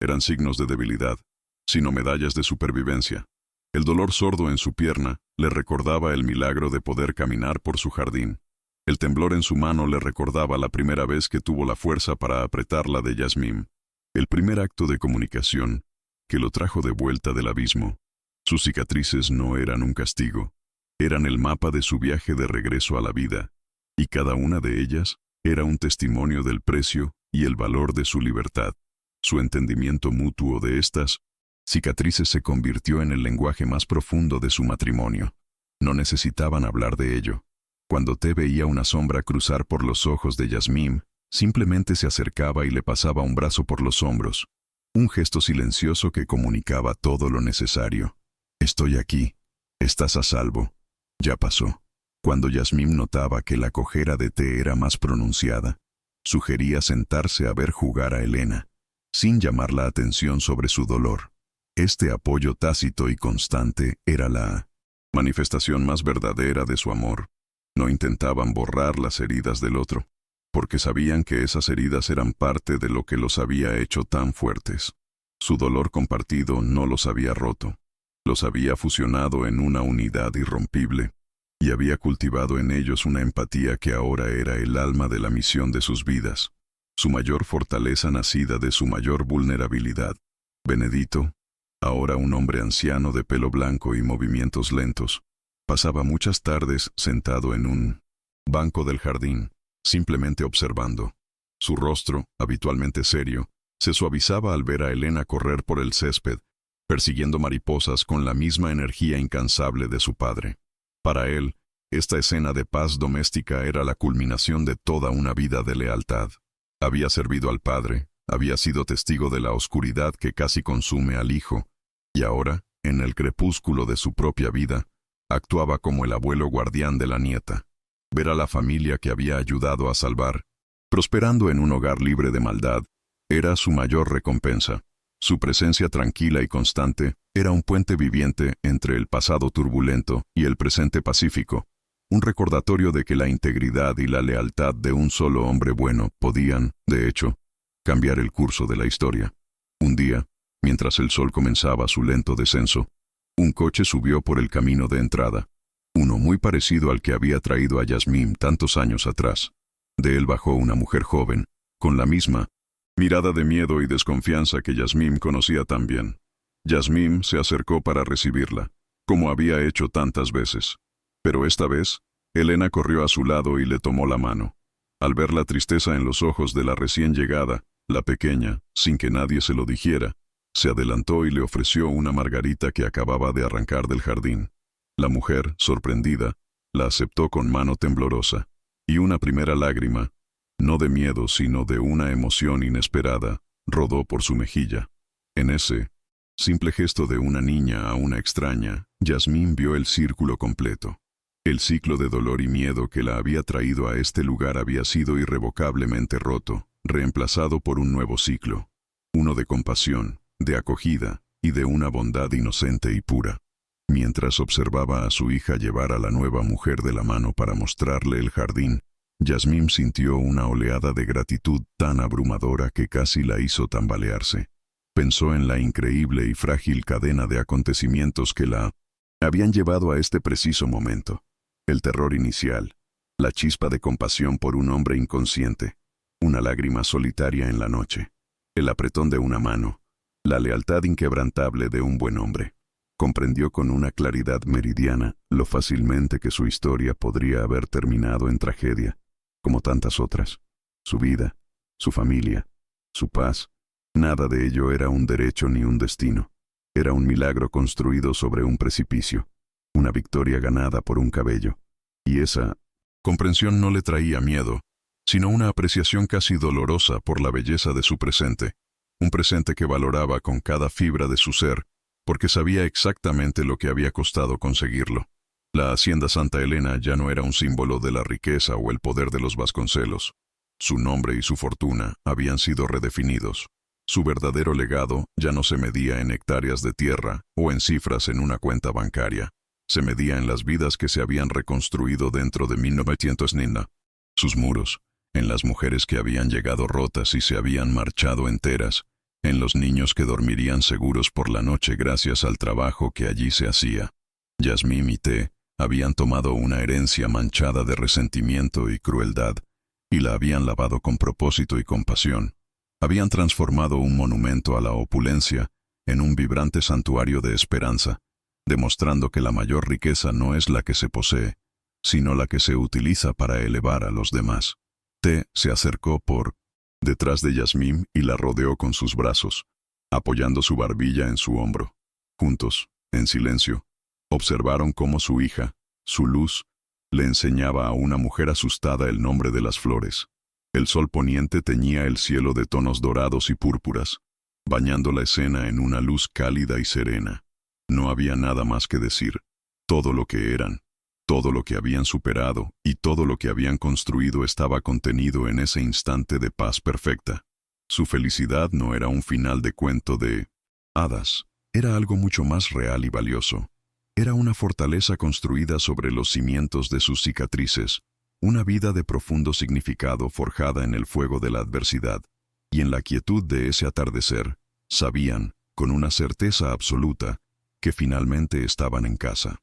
eran signos de debilidad, sino medallas de supervivencia. El dolor sordo en su pierna le recordaba el milagro de poder caminar por su jardín. El temblor en su mano le recordaba la primera vez que tuvo la fuerza para apretar la de Yasmín, el primer acto de comunicación que lo trajo de vuelta del abismo. Sus cicatrices no eran un castigo, eran el mapa de su viaje de regreso a la vida, y cada una de ellas era un testimonio del precio y el valor de su libertad. Su entendimiento mutuo de estas cicatrices se convirtió en el lenguaje más profundo de su matrimonio. No necesitaban hablar de ello. Cuando T veía una sombra cruzar por los ojos de Yasmín, simplemente se acercaba y le pasaba un brazo por los hombros. Un gesto silencioso que comunicaba todo lo necesario. Estoy aquí. Estás a salvo. Ya pasó. Cuando Yasmín notaba que la cojera de T era más pronunciada, sugería sentarse a ver jugar a Elena, sin llamar la atención sobre su dolor. Este apoyo tácito y constante era la manifestación más verdadera de su amor. No intentaban borrar las heridas del otro, porque sabían que esas heridas eran parte de lo que los había hecho tan fuertes. Su dolor compartido no los había roto, los había fusionado en una unidad irrompible, y había cultivado en ellos una empatía que ahora era el alma de la misión de sus vidas, su mayor fortaleza nacida de su mayor vulnerabilidad. Benedito, ahora un hombre anciano de pelo blanco y movimientos lentos, pasaba muchas tardes sentado en un banco del jardín, simplemente observando. Su rostro, habitualmente serio, se suavizaba al ver a Elena correr por el césped, persiguiendo mariposas con la misma energía incansable de su padre. Para él, esta escena de paz doméstica era la culminación de toda una vida de lealtad. Había servido al padre, había sido testigo de la oscuridad que casi consume al hijo, y ahora, en el crepúsculo de su propia vida, actuaba como el abuelo guardián de la nieta. Ver a la familia que había ayudado a salvar, prosperando en un hogar libre de maldad, era su mayor recompensa. Su presencia tranquila y constante era un puente viviente entre el pasado turbulento y el presente pacífico, un recordatorio de que la integridad y la lealtad de un solo hombre bueno podían, de hecho, cambiar el curso de la historia. Un día, mientras el sol comenzaba su lento descenso, un coche subió por el camino de entrada, uno muy parecido al que había traído a Yasmín tantos años atrás. De él bajó una mujer joven, con la misma mirada de miedo y desconfianza que Yasmín conocía tan bien. Yasmín se acercó para recibirla, como había hecho tantas veces. Pero esta vez, Elena corrió a su lado y le tomó la mano. Al ver la tristeza en los ojos de la recién llegada, la pequeña, sin que nadie se lo dijera, se adelantó y le ofreció una margarita que acababa de arrancar del jardín. La mujer, sorprendida, la aceptó con mano temblorosa, y una primera lágrima, no de miedo sino de una emoción inesperada, rodó por su mejilla. En ese simple gesto de una niña a una extraña, Yasmín vio el círculo completo. El ciclo de dolor y miedo que la había traído a este lugar había sido irrevocablemente roto, reemplazado por un nuevo ciclo, uno de compasión, de acogida y de una bondad inocente y pura. Mientras observaba a su hija llevar a la nueva mujer de la mano para mostrarle el jardín, Yasmín sintió una oleada de gratitud tan abrumadora que casi la hizo tambalearse. Pensó en la increíble y frágil cadena de acontecimientos que la habían llevado a este preciso momento. El terror inicial, la chispa de compasión por un hombre inconsciente, una lágrima solitaria en la noche, el apretón de una mano, la lealtad inquebrantable de un buen hombre. Comprendió con una claridad meridiana lo fácilmente que su historia podría haber terminado en tragedia, como tantas otras. Su vida, su familia, su paz, nada de ello era un derecho ni un destino. Era un milagro construido sobre un precipicio, una victoria ganada por un cabello. Y esa comprensión no le traía miedo, sino una apreciación casi dolorosa por la belleza de su presente, un presente que valoraba con cada fibra de su ser, porque sabía exactamente lo que había costado conseguirlo. La hacienda Santa Elena ya no era un símbolo de la riqueza o el poder de los Vasconcelos. Su nombre y su fortuna habían sido redefinidos. Su verdadero legado ya no se medía en hectáreas de tierra o en cifras en una cuenta bancaria. Se medía en las vidas que se habían reconstruido dentro de 1990. Sus muros, en las mujeres que habían llegado rotas y se habían marchado enteras, en los niños que dormirían seguros por la noche gracias al trabajo que allí se hacía. Yasmín y T habían tomado una herencia manchada de resentimiento y crueldad, y la habían lavado con propósito y compasión. Habían transformado un monumento a la opulencia en un vibrante santuario de esperanza, demostrando que la mayor riqueza no es la que se posee, sino la que se utiliza para elevar a los demás. T se acercó por detrás de Yasmín y la rodeó con sus brazos, apoyando su barbilla en su hombro. Juntos, en silencio, observaron cómo su hija, su luz, le enseñaba a una mujer asustada el nombre de las flores. El sol poniente teñía el cielo de tonos dorados y púrpuras, bañando la escena en una luz cálida y serena. No había nada más que decir. Todo lo que eran, todo lo que habían superado y todo lo que habían construido estaba contenido en ese instante de paz perfecta. Su felicidad no era un final de cuento de hadas, era algo mucho más real y valioso. Era una fortaleza construida sobre los cimientos de sus cicatrices, una vida de profundo significado forjada en el fuego de la adversidad, y en la quietud de ese atardecer, sabían, con una certeza absoluta, que finalmente estaban en casa.